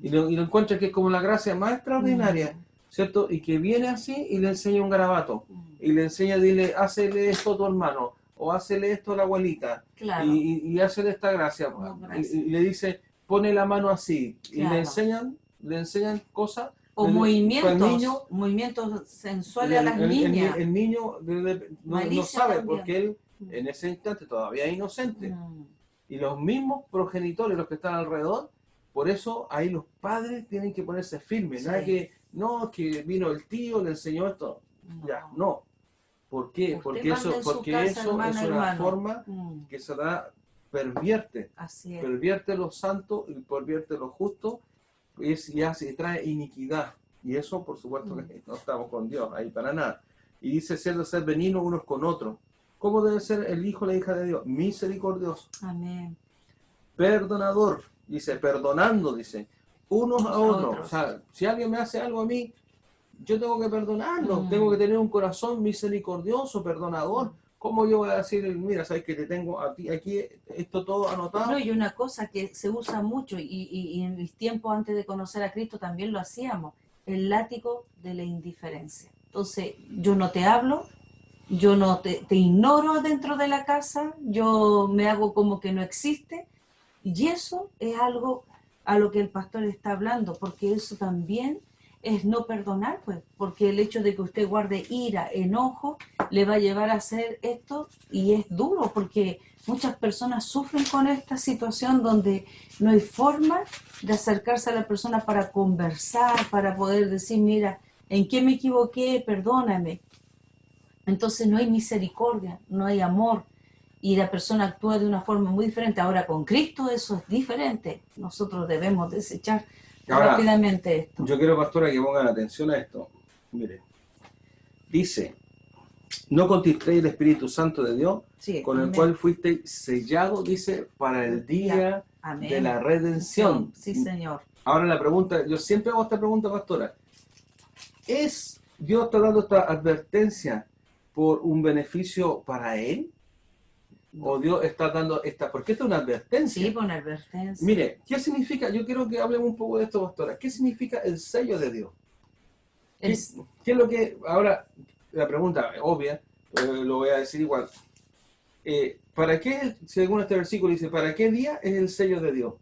y lo encuentra que es como la gracia más extraordinaria, ¿cierto? Y que viene así y le enseña un garabato, y le enseña, dile, hácele esto a tu hermano, o hácele esto a la abuelita, Claro. y hácele esta gracia, y le dice, pone la mano así, Claro. y le enseñan cosas. O movimientos sensuales a las niñas. El niño no sabe, también. Porque él en ese instante todavía es inocente. Y los mismos progenitores, los que están alrededor, por eso ahí los padres tienen que ponerse firmes. Nada Sí. que, no, que vino el tío, le enseñó esto. Ya, no. ¿Por qué? Usted Porque manda eso, en su porque casa, eso hermano, es una hermano. forma que se da, pervierte. Así es. Pervierte lo santo y pervierte lo justo y hace, y trae iniquidad. Y eso, por supuesto, que no estamos con Dios ahí para nada. Y dice ser benignos unos con otros. ¿Cómo debe ser el hijo o la hija de Dios? Misericordioso, Amén. perdonador, dice, perdonando, dice, unos a otros. otros. O sea, si alguien me hace algo a mí, yo tengo que perdonarlo, Mm. tengo que tener un corazón misericordioso, perdonador. ¿Cómo yo voy a decir, mira, sabes que te tengo a ti aquí esto todo anotado? No, y una cosa que se usa mucho, y en mis tiempos antes de conocer a Cristo también lo hacíamos, el látigo de la indiferencia. Entonces, yo no te hablo, yo no te ignoro dentro de la casa, yo me hago como que no existe, y eso es algo a lo que el pastor está hablando, porque eso también es no perdonar, pues, porque el hecho de que usted guarde ira, enojo, le va a llevar a hacer esto, y es duro, porque muchas personas sufren con esta situación donde no hay forma de acercarse a la persona para conversar, para poder decir, mira, ¿en qué me equivoqué? Perdóname. Entonces no hay misericordia, no hay amor, y la persona actúa de una forma muy diferente. Ahora con Cristo eso es diferente. Nosotros debemos desechar Ahora, rápidamente esto. yo quiero, pastora, que pongan atención a esto. Mire, dice, no contristéis el Espíritu Santo de Dios, Sí, con el amén. cual fuisteis sellados, dice, para el día Amén. de la redención. Sí, Señor. Ahora la pregunta, yo siempre hago esta pregunta, pastora. ¿Es Dios está dando esta advertencia por un beneficio para Él? ¿O Dios está dando esta, porque esta es una advertencia? Sí, por una advertencia. Mire, ¿qué significa? Yo quiero que hablemos un poco de esto, pastora. ¿Qué significa el sello de Dios? ¿Qué, El- qué es lo que, ahora, la pregunta obvia, lo voy a decir igual. ¿Para qué, según este versículo dice, para qué día es el sello de Dios?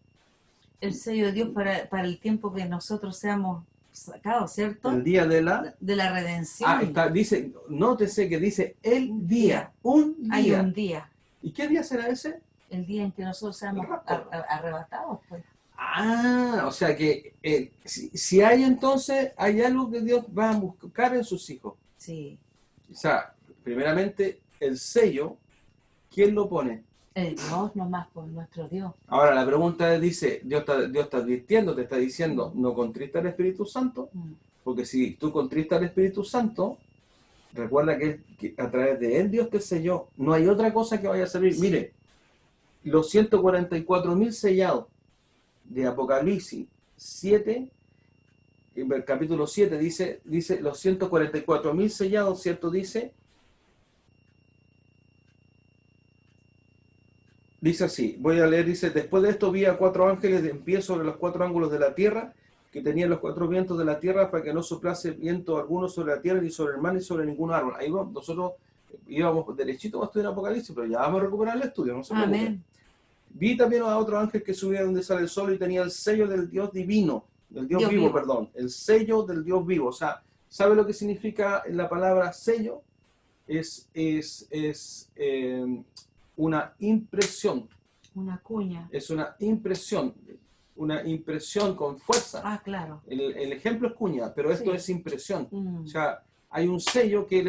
el sello de Dios para el tiempo que nosotros seamos sacados, ¿cierto? El día de la... De la redención. Ah, está, dice, nótese que dice el día, un día. Hay un día, ¿Y qué día será ese? el día en que nosotros seamos El rapto. arrebatados, pues. Ah, o sea que si hay entonces, hay algo que Dios va a buscar en sus hijos. Sí. O sea, primeramente, el sello, ¿quién lo pone? El Dios nomás, por nuestro Dios. Ahora, la pregunta es, dice, Dios está advirtiendo, te está diciendo, no contrista al Espíritu Santo, porque si tú contristas al Espíritu Santo, recuerda que a través de Él Dios te selló, no hay otra cosa que vaya a servir. Sí. Mire, los 144.000 sellados de Apocalipsis 7, en el capítulo 7, dice los 144.000 sellados, ¿cierto? Dice así, voy a leer, dice, después de esto vi a 4 ángeles en pie sobre los 4 ángulos de la tierra, que tenían los 4 vientos de la tierra para que no soplase viento alguno sobre la tierra, ni sobre el mar, ni sobre ningún árbol. Ahí nosotros íbamos derechito a estudiar Apocalipsis, pero ya vamos a recuperar el estudio, no se preocupen. Amén. Vi también a otro ángel que subía donde sale el sol y tenía el sello del Dios divino, del Dios Dios vivo, vivo. perdón, el sello del Dios vivo. O sea, ¿sabe lo que significa la palabra sello? Es una impresión, Una cuña. es una impresión con fuerza. Ah, claro. El ejemplo es cuña, pero esto Sí. es impresión. Mm. O sea, hay un sello que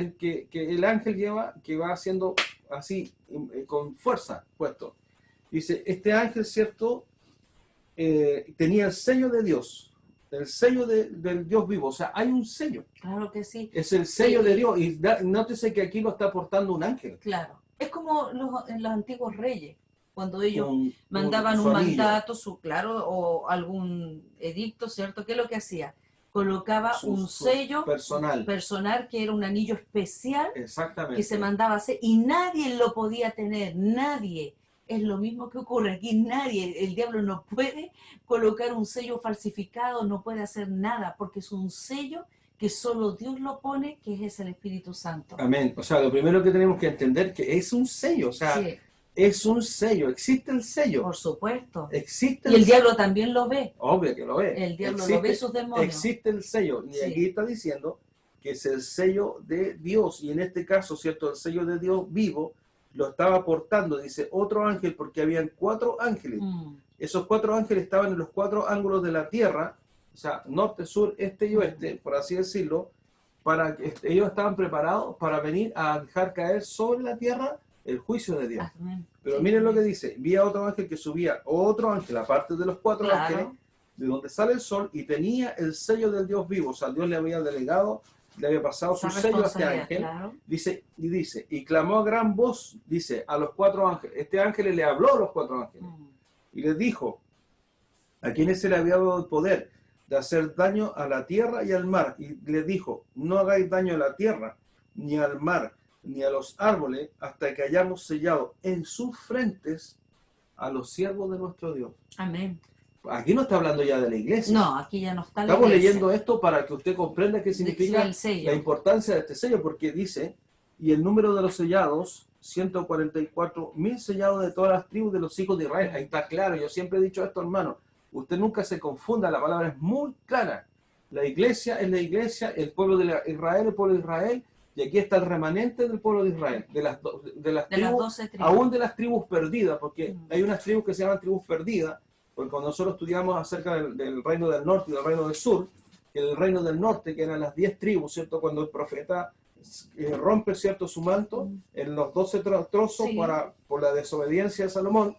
el ángel lleva, que va haciendo así, con fuerza puesto. Dice, este ángel, ¿cierto? Tenía el sello de Dios, el sello del Dios vivo. O sea, hay un sello. Claro que sí. Es el sello Sí. de Dios. Y nótese que aquí lo está portando un ángel. Claro. Es como en los antiguos reyes, cuando ellos Un mandaban un anillo, mandato, claro, o algún edicto, ¿cierto? ¿Qué es lo que hacía? Colocaba un su sello personal. que era un anillo especial Exactamente. que se mandaba a hacer y nadie lo podía tener, nadie. Es lo mismo que ocurre aquí, nadie, el diablo no puede colocar un sello falsificado, no puede hacer nada, porque es un sello que solo Dios lo pone, que es el Espíritu Santo. Amén. O sea, lo primero que tenemos que entender que es un sello, o sea, Sí, es un sello, existe el sello. por supuesto. Existe Y el sello. diablo también lo ve. Obvio que lo ve. El diablo lo ve sus demonios. Existe el sello. Y Sí. aquí está diciendo que es el sello de Dios. Y en este caso, ¿cierto? El sello de Dios vivo lo estaba portando, dice, otro ángel, porque habían 4 ángeles. Esos 4 ángeles estaban en los 4 ángulos de la tierra, o sea, norte, sur, este y oeste, por así decirlo, para que ellos estaban preparados para venir a dejar caer sobre la tierra el juicio de Dios. Amén. Pero Sí. miren lo que dice, vi a otro ángel que subía, otro ángel, aparte de los 4 Claro. ángeles, de donde sale el sol, y tenía el sello del Dios vivo, o sea, Dios le había delegado, le había pasado su Esa sello a este responsabilidad, ángel, claro. dice, y clamó a gran voz, dice, a los 4 ángeles, este ángel le habló a los 4 ángeles, y les dijo, a quienes se le había dado el poder de hacer daño a la tierra y al mar, y les dijo, no hagáis daño a la tierra, ni al mar, ni a los árboles, hasta que hayamos sellado en sus frentes a los siervos de nuestro Dios. Amén. Aquí no está hablando ya de la iglesia. No, aquí ya no está la Estamos iglesia. leyendo esto para que usted comprenda qué significa el sello. la importancia de este sello, porque dice, y el número de los sellados, 144.000 sellados de todas las tribus de los hijos de Israel. Ahí está claro, yo siempre he dicho esto, hermano, usted nunca se confunda, la palabra es muy clara. La iglesia es la iglesia, el pueblo de Israel, el pueblo de Israel, y aquí está el remanente del pueblo de Israel, de las las tribus, 12 tribus. aún de las tribus perdidas, porque hay unas tribus que se llaman tribus perdidas, porque cuando nosotros estudiamos acerca del reino del norte y del reino del sur, el reino del norte, que eran las 10 tribus, ¿cierto? Cuando el profeta rompe, ¿cierto?, su manto en los 12 trozos Sí. por la desobediencia de Salomón,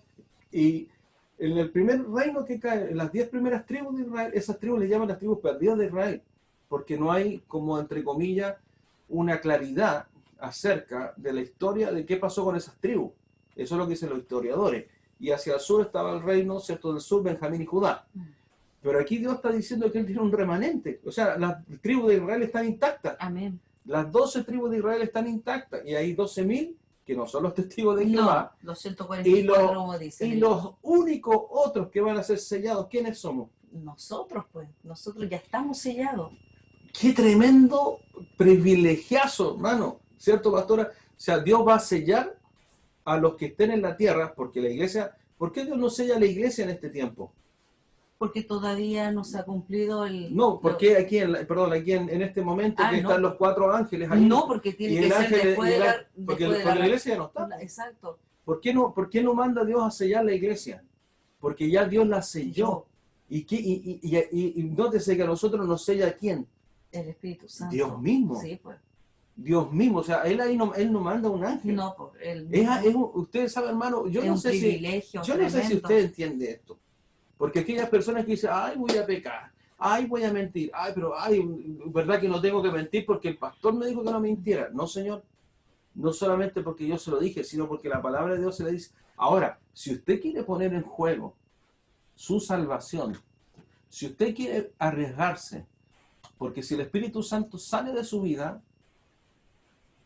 y en el primer reino que cae, en las 10 primeras tribus de Israel, esas tribus le llaman las tribus perdidas de Israel, porque no hay, como entre comillas, una claridad acerca de la historia de qué pasó con esas tribus. Eso es lo que dicen los historiadores. Y hacia el sur estaba el reino, ¿cierto?, del sur, Benjamín y Judá. Pero aquí Dios está diciendo que Él tiene un remanente. O sea, las tribus de Israel están intactas. Amén. Las 12 tribus de Israel están intactas. Y hay 12.000 que no son los testigos de Jehová. No, los 144, como dicen. Y los únicos otros que van a ser sellados, ¿quiénes somos? Nosotros, pues, nosotros ya estamos sellados. ¡Qué tremendo privilegiazo, hermano! ¿Cierto, pastora? O sea, Dios va a sellar a los que estén en la tierra, porque la iglesia... ¿Por qué Dios no sella a la iglesia en este tiempo? Porque todavía no se ha cumplido el... No, porque aquí, en este momento que están los 4 ángeles ahí. No, porque tiene que ser después de la... Porque la iglesia ya no está. Exacto. ¿Por qué no manda Dios a sellar la iglesia? Porque ya Dios la selló. Y nótese que a nosotros nos sella ¿quién? El Espíritu Santo. Dios mismo. Sí, pues. Dios mismo, o sea, Él no manda un ángel. No, pues. Ustedes saben, hermano, yo no sé si usted entiende esto. Porque aquellas personas que dicen, ay, voy a pecar, ay, voy a mentir, ay, pero, ay, verdad que no tengo que mentir porque el pastor me dijo que no mintiera. No, Señor, no solamente porque yo se lo dije, sino porque la palabra de Dios se le dice. Ahora, si usted quiere poner en juego su salvación, si usted quiere arriesgarse, porque si el Espíritu Santo sale de su vida,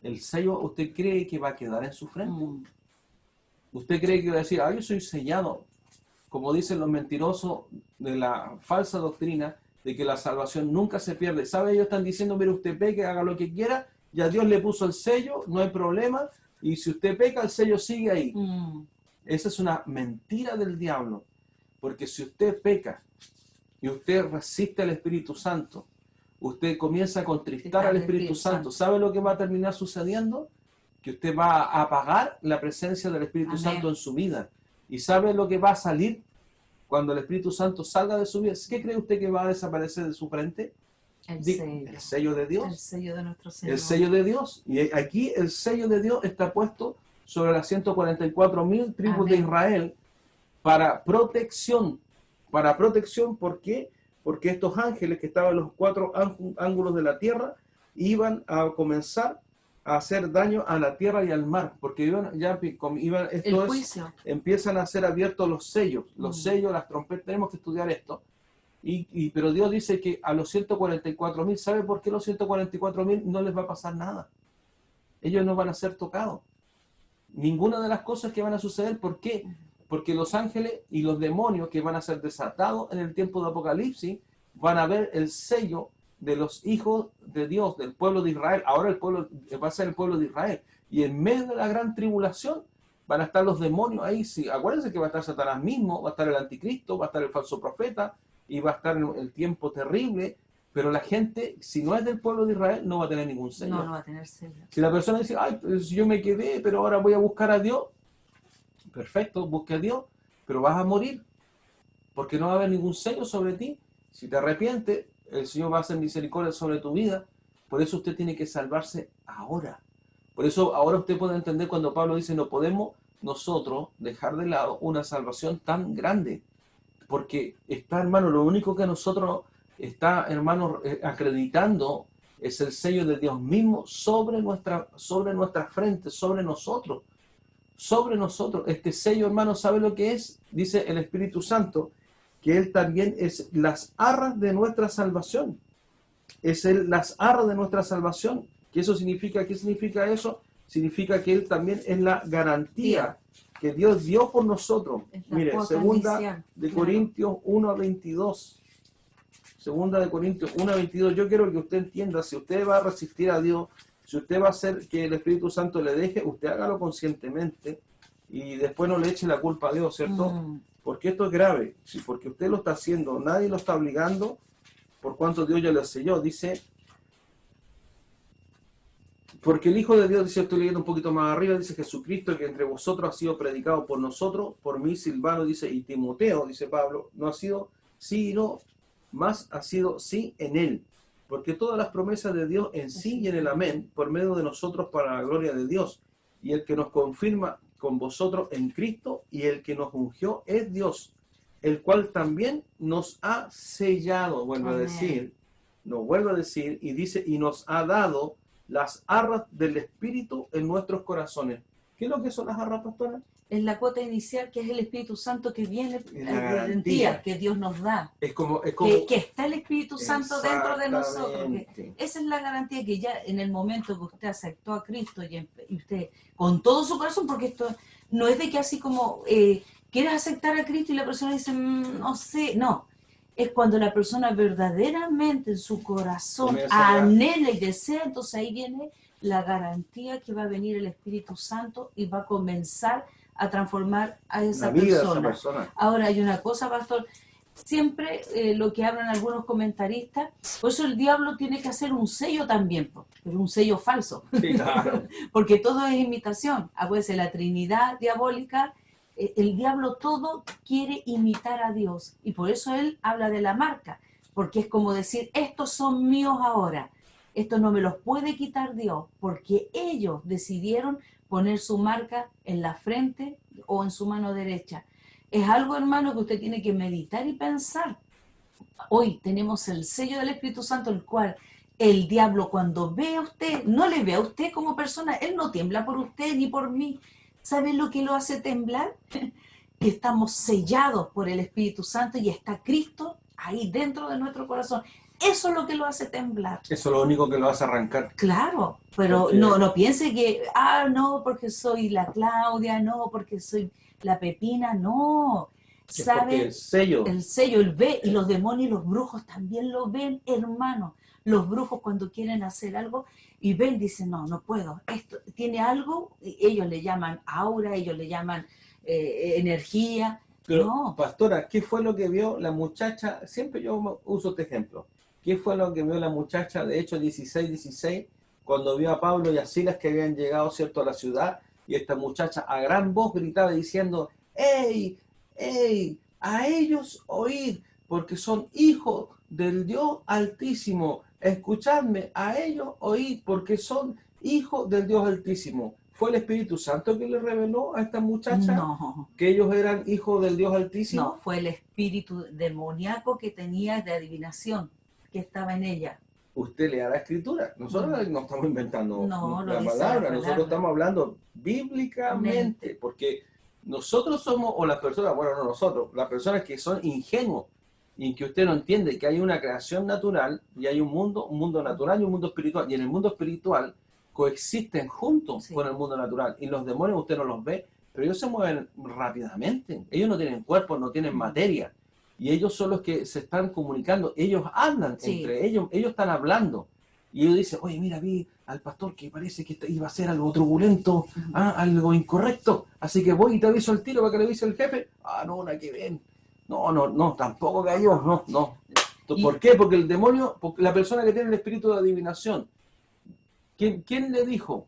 el sello, ¿usted cree que va a quedar en su frente? ¿Usted cree que va a decir, yo soy sellado? Como dicen los mentirosos de la falsa doctrina, de que la salvación nunca se pierde. ¿Sabe? Ellos están diciendo, mire, usted peque, haga lo que quiera, ya Dios le puso el sello, no hay problema, y si usted peca, el sello sigue ahí. Esa es una mentira del diablo, porque si usted peca y usted resiste al Espíritu Santo, usted comienza a contristar al Espíritu Santo, ¿sabe lo que va a terminar sucediendo? Que usted va a apagar la presencia del Espíritu Santo en su vida. ¿Y sabe lo que va a salir cuando el Espíritu Santo salga de su vida? ¿Qué cree usted que va a desaparecer de su frente? El sello de Dios. El sello de nuestro Señor. El sello de Dios. Y aquí el sello de Dios está puesto sobre las 144.000 tribus de Israel para protección. Para protección, ¿por qué? Porque estos ángeles que estaban en los 4 ángulos de la tierra iban a comenzar a hacer daño a la tierra y al mar, porque empiezan a ser abiertos los sellos, las trompetas, tenemos que estudiar esto, pero Dios dice que a los 144.000, ¿sabe por qué los 144.000 no les va a pasar nada? Ellos no van a ser tocados. Ninguna de las cosas que van a suceder, ¿por qué? Porque los ángeles y los demonios que van a ser desatados en el tiempo de Apocalipsis van a ver el sello de los hijos de Dios, del pueblo de Israel. Ahora el pueblo va a ser el pueblo de Israel. Y en medio de la gran tribulación van a estar los demonios ahí. Sí, acuérdense que va a estar Satanás mismo, va a estar el anticristo, va a estar el falso profeta y va a estar el tiempo terrible. Pero la gente, si no es del pueblo de Israel, no va a tener ningún sello. No va a tener sello. Si la persona dice, pues yo me quedé, pero ahora voy a buscar a Dios. Perfecto, busque a Dios, pero vas a morir. porque no va a haber ningún sello sobre ti. Si te arrepientes, el Señor va a hacer misericordia sobre tu vida. Por eso usted tiene que salvarse ahora. Por eso ahora usted puede entender cuando Pablo dice, no podemos nosotros dejar de lado una salvación tan grande. Porque está, hermano, lo único que nosotros está, hermano, acreditando es el sello de Dios mismo sobre nuestra frente, sobre nosotros. Sobre nosotros. Este sello, hermano, ¿sabe lo que es? Dice el Espíritu Santo, que Él también es las arras de nuestra salvación. Es Él las arras de nuestra salvación. ¿Qué eso significa? ¿Qué significa eso? Significa que Él también es la garantía que Dios dio por nosotros. Mire, segunda de Corintios 1:22. Segunda de Corintios 1:22. Yo quiero que usted entienda, si usted va a resistir a Dios, si usted va a hacer que el Espíritu Santo le deje, usted hágalo conscientemente y después no le eche la culpa a Dios, ¿cierto? Porque esto es grave, sí, porque usted lo está haciendo, nadie lo está obligando, por cuanto Dios ya lo selló. Dice, porque el Hijo de Dios, dice, estoy leyendo un poquito más arriba, dice Jesucristo, que entre vosotros ha sido predicado por nosotros, por mí, Silvano, dice, y Timoteo, dice Pablo, no ha sido sí y no, más ha sido sí en él. Porque todas las promesas de Dios en sí y en el amén, por medio de nosotros para la gloria de Dios. Y el que nos confirma con vosotros en Cristo, y el que nos ungió es Dios, el cual también nos ha sellado, vuelve a decir, y dice, y nos ha dado las arras del Espíritu en nuestros corazones. ¿Qué es lo que son las arras, pastora? Es la cuota inicial, que es el Espíritu Santo que viene, la garantía que Dios nos da. Es como que está el Espíritu Santo dentro de nosotros. Esa es la garantía, que ya en el momento que usted aceptó a Cristo y usted con todo su corazón, porque esto no es de que así como quieres aceptar a Cristo y la persona dice, no sé, no. Es cuando la persona verdaderamente en su corazón anhela y desea, entonces ahí viene la garantía que va a venir el Espíritu Santo y va a comenzar a transformar a esa persona. Ahora hay una cosa, pastor, siempre lo que hablan algunos comentaristas, por eso el diablo tiene que hacer un sello también, pero un sello falso, sí, claro. Porque todo es imitación. Acuérdense, la Trinidad diabólica, el diablo todo quiere imitar a Dios, y por eso él habla de la marca, porque es como decir, estos son míos ahora, esto no me los puede quitar Dios, porque ellos decidieron poner su marca en la frente o en su mano derecha. Es algo, hermano, que usted tiene que meditar y pensar. Hoy tenemos el sello del Espíritu Santo, el cual el diablo, cuando ve a usted, no le ve a usted como persona, él no tiembla por usted ni por mí. ¿Sabe lo que lo hace temblar? Que estamos sellados por el Espíritu Santo y está Cristo ahí dentro de nuestro corazón. Eso es lo que lo hace temblar. Eso es lo único que lo hace arrancar. Claro, pero porque no piense que, no, porque soy la Claudia, no, porque soy la Pepina, no. ¿Sabe? El sello, él ve, y los demonios y los brujos también lo ven, hermano. Los brujos cuando quieren hacer algo y ven, dicen, no puedo, esto tiene algo, ellos le llaman aura, ellos le llaman energía. Pero, no. Pastora, ¿qué fue lo que vio la muchacha? Siempre yo uso este ejemplo. ¿Qué fue lo que vio la muchacha de Hechos 16:16 cuando vio a Pablo y a Silas que habían llegado, cierto, a la ciudad? Y esta muchacha a gran voz gritaba diciendo, ¡Ey! A ellos oíd, porque son hijos del Dios Altísimo. Escuchadme, a ellos oíd, porque son hijos del Dios Altísimo. ¿Fue el Espíritu Santo que le reveló a esta muchacha que ellos eran hijos del Dios Altísimo? No, fue el espíritu demoníaco que tenía de adivinación, que estaba en ella. Usted lea la Escritura. Nosotros no estamos inventando la palabra. Nosotros estamos hablando bíblicamente, porque nosotros somos, o las personas, bueno, no nosotros, las personas que son ingenuos y que usted no entiende que hay una creación natural y hay un mundo natural y un mundo espiritual. Y en el mundo espiritual coexisten juntos con el mundo natural. Y los demonios usted no los ve, pero ellos se mueven rápidamente. Ellos no tienen cuerpo, no tienen materia. Y ellos son los que se están comunicando. Ellos hablan entre ellos. Ellos están hablando. Y ellos dicen, oye, mira, vi al pastor que parece que iba a hacer algo turbulento, algo incorrecto. Así que voy y te aviso al tiro para que le avise el jefe. No, nada que ver. No, tampoco cayó. No. ¿Por qué? Porque el demonio, porque la persona que tiene el espíritu de adivinación, ¿quién le dijo?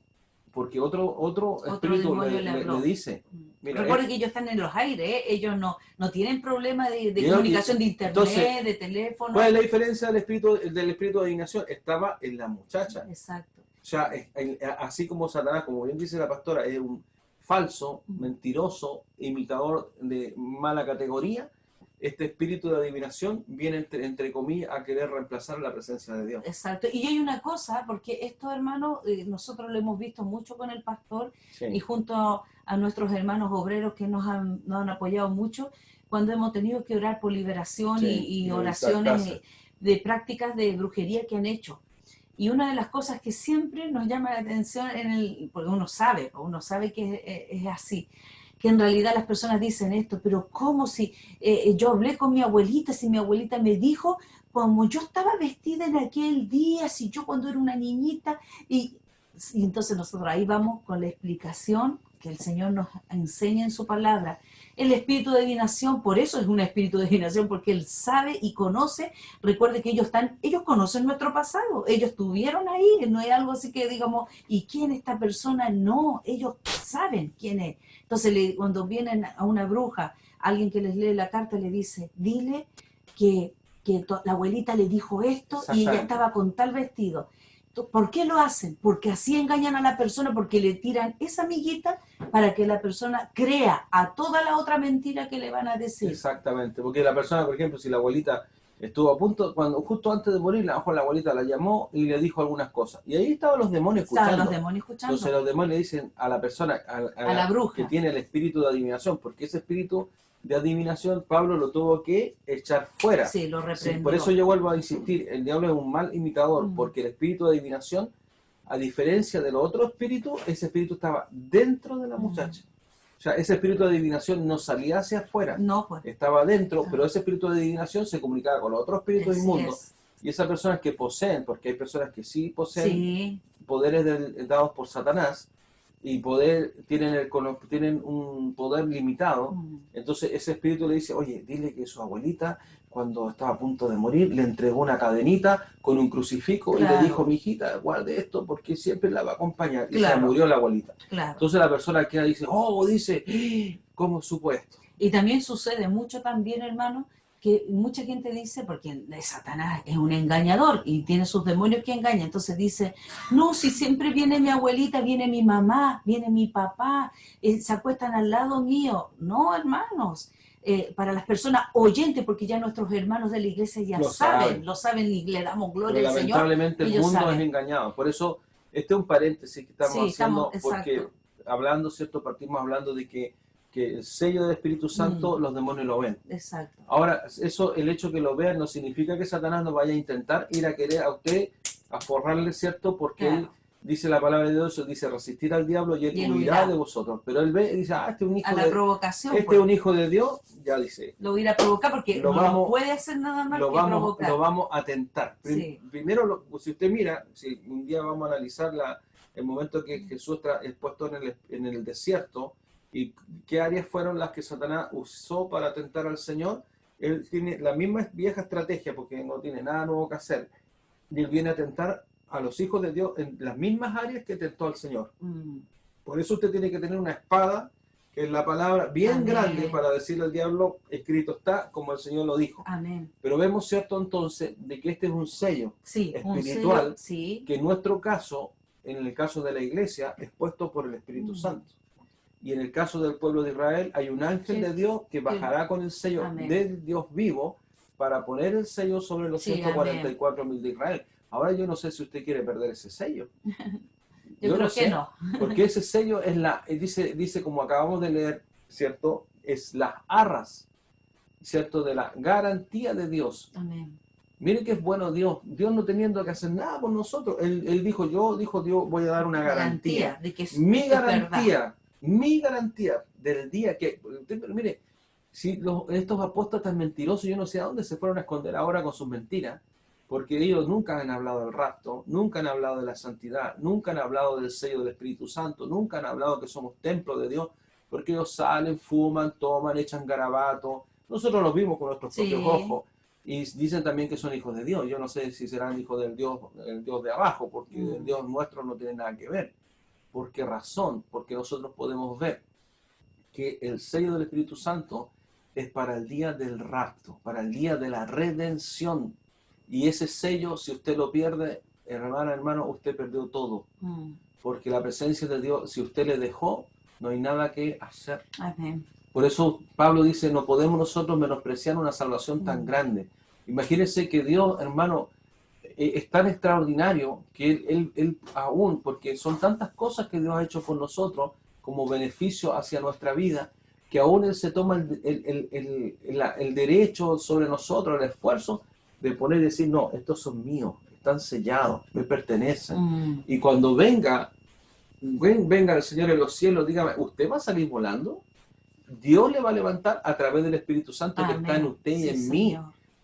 Porque otro espíritu le dice, Mira, Recuerden que ellos están en los aires, ¿eh? Ellos no tienen problema de y- comunicación de internet, entonces, de teléfono. ¿cuál es la diferencia del espíritu de adivinación? Estaba en la muchacha. Exacto. O sea, así como Satanás, como bien dice la pastora, es un falso, mentiroso, imitador de mala categoría, este espíritu de adivinación viene, entre comillas, a querer reemplazar la presencia de Dios. Exacto. Y hay una cosa, porque esto, hermano, nosotros lo hemos visto mucho con el pastor Sí. y junto a nuestros hermanos obreros que nos han apoyado mucho, cuando hemos tenido que orar por liberación Sí, y y oraciones exaltarse. de prácticas de brujería que han hecho. Y una de las cosas que siempre nos llama la atención, porque uno sabe que es así, que en realidad las personas dicen esto, pero ¿cómo si yo hablé con mi abuelita, si mi abuelita me dijo, como yo estaba vestida en aquel día, si yo cuando era una niñita, y entonces nosotros ahí vamos con la explicación que el Señor nos enseña en su palabra. El espíritu de adivinación, por eso es un espíritu de adivinación, porque Él sabe y conoce. Recuerde que ellos conocen nuestro pasado, ellos estuvieron ahí, no es algo así que digamos, ¿y quién es esta persona? No, ellos saben quién es. Entonces cuando vienen a una bruja, alguien que les lee la carta le dice, dile que la abuelita le dijo esto y ella estaba con tal vestido. ¿Por qué lo hacen? Porque así engañan a la persona, porque le tiran esa amiguita para que la persona crea a toda la otra mentira que le van a decir. Exactamente, porque la persona, por ejemplo, si la abuelita estuvo a punto, cuando justo antes de morir, a lo mejor la abuelita la llamó y le dijo algunas cosas. Y ahí estaban los demonios escuchando. Estaban los demonios escuchando. Entonces los demonios le dicen a la persona, a la bruja, que tiene el espíritu de adivinación, porque ese espíritu de adivinación Pablo lo tuvo que echar fuera. Sí, lo reprendió. Sí, por eso yo vuelvo a insistir, el diablo es un mal imitador, porque el espíritu de adivinación, a diferencia de los otros espíritus, ese espíritu estaba dentro de la muchacha. O sea, ese espíritu de adivinación no salía hacia afuera, no, pues, estaba dentro, pero ese espíritu de adivinación se comunicaba con los otros espíritus inmundos. Y esas personas que poseen, porque hay personas que sí poseen poderes dados por Satanás, y tienen un poder limitado, entonces ese espíritu le dice, oye, dile que su abuelita, cuando estaba a punto de morir, le entregó una cadenita con un crucifijo y le dijo, mi hijita, guarde esto porque siempre la va a acompañar. Y se murió la abuelita. Entonces la persona que dice, ¿cómo supo esto? Y también sucede mucho también, hermano, que mucha gente dice, porque Satanás es un engañador y tiene sus demonios que engañan, entonces dice, no, si siempre viene mi abuelita, viene mi mamá, viene mi papá, se acuestan al lado mío. No, hermanos, para las personas oyentes, porque ya nuestros hermanos de la iglesia ya lo saben y le damos gloria al Señor. Lamentablemente el mundo es engañado, por eso este es un paréntesis que estamos haciendo, porque hablando, ¿cierto? Partimos hablando de que el sello del Espíritu Santo los demonios lo ven. Exacto. Ahora, el hecho que lo vean no significa que Satanás no vaya a intentar ir a querer a usted, a forrarle, ¿cierto? Porque él dice la palabra de Dios, dice resistir al diablo y él huirá de vosotros. Pero él ve y dice, este es un hijo provocación. Este es un hijo de Dios, ya dice. Lo irá a provocar porque no puede hacer nada más que provocar. Lo vamos a tentar. Primero, si usted mira, si un día vamos a analizar el momento que Jesús es puesto en el desierto, y qué áreas fueron las que Satanás usó para tentar al Señor. Él tiene la misma vieja estrategia porque no tiene nada nuevo que hacer. Y él viene a tentar a los hijos de Dios en las mismas áreas que tentó al Señor. Por eso usted tiene que tener una espada, que es la palabra bien grande para decirle al diablo, escrito está, como el Señor lo dijo. Amén. Pero vemos, ¿cierto? Entonces, de que este es un sello espiritual, un sello, que en nuestro caso, en el caso de la iglesia, es puesto por el Espíritu Santo. Y en el caso del pueblo de Israel hay un ángel de Dios que bajará con el sello del Dios vivo para poner el sello sobre los 144.000 de Israel. Ahora yo no sé si usted quiere perder ese sello. Yo creo que no. Porque ese sello es dice como acabamos de leer, ¿cierto? Es las arras, ¿cierto? De la garantía de Dios. Amén. Miren que es bueno Dios no teniendo que hacer nada por nosotros. Él dijo Dios, voy a dar una garantía. De que Mi garantía del día que, mire, si estos apóstatas mentirosos, yo no sé a dónde se fueron a esconder ahora con sus mentiras, porque ellos nunca han hablado del rapto, nunca han hablado de la santidad, nunca han hablado del sello del Espíritu Santo, nunca han hablado que somos templo de Dios, porque ellos salen, fuman, toman, echan garabato. Nosotros los vimos con nuestros propios ojos. Y dicen también que son hijos de Dios. Yo no sé si serán hijos del Dios de abajo, porque el Dios nuestro no tiene nada que ver. ¿Por qué razón? Porque nosotros podemos ver que el sello del Espíritu Santo es para el día del rapto, para el día de la redención. Y ese sello, si usted lo pierde, hermana, hermano, usted perdió todo. Porque la presencia de Dios, si usted le dejó, no hay nada que hacer. Amén. Por eso Pablo dice, no podemos nosotros menospreciar una salvación tan grande. Imagínense que Dios, hermano, es tan extraordinario que él aún, porque son tantas cosas que Dios ha hecho por nosotros como beneficio hacia nuestra vida, que aún Él se toma el derecho sobre nosotros, el esfuerzo de poner y decir, no, estos son míos, están sellados, me pertenecen. Y cuando venga el Señor en los cielos, dígame, ¿usted va a salir volando? Dios le va a levantar a través del Espíritu Santo que está en usted y en mí.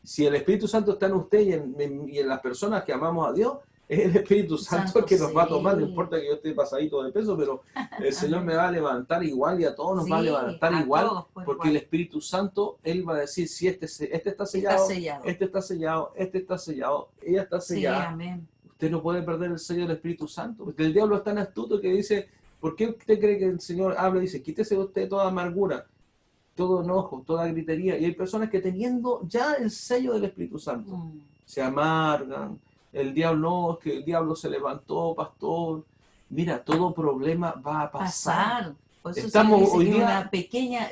Si el Espíritu Santo está en usted y en las personas que amamos a Dios, es el Espíritu Santo que nos va a tomar. No importa que yo esté pasadito de peso, pero el Señor me va a levantar igual y a todos nos va a levantar igual, porque el Espíritu Santo, Él va a decir, si este está sellado, este está sellado, este está sellado, ella está sellada. Amén. Usted no puede perder el sello del Espíritu Santo, porque el diablo es tan astuto que dice, ¿por qué usted cree que el Señor habla y dice, quítese usted toda amargura, todo enojo, toda gritería? Y hay personas que teniendo ya el sello del Espíritu Santo, se amargan. El diablo no, que el diablo se levantó, pastor. Mira, todo problema va a pasar. Por eso estamos hoy día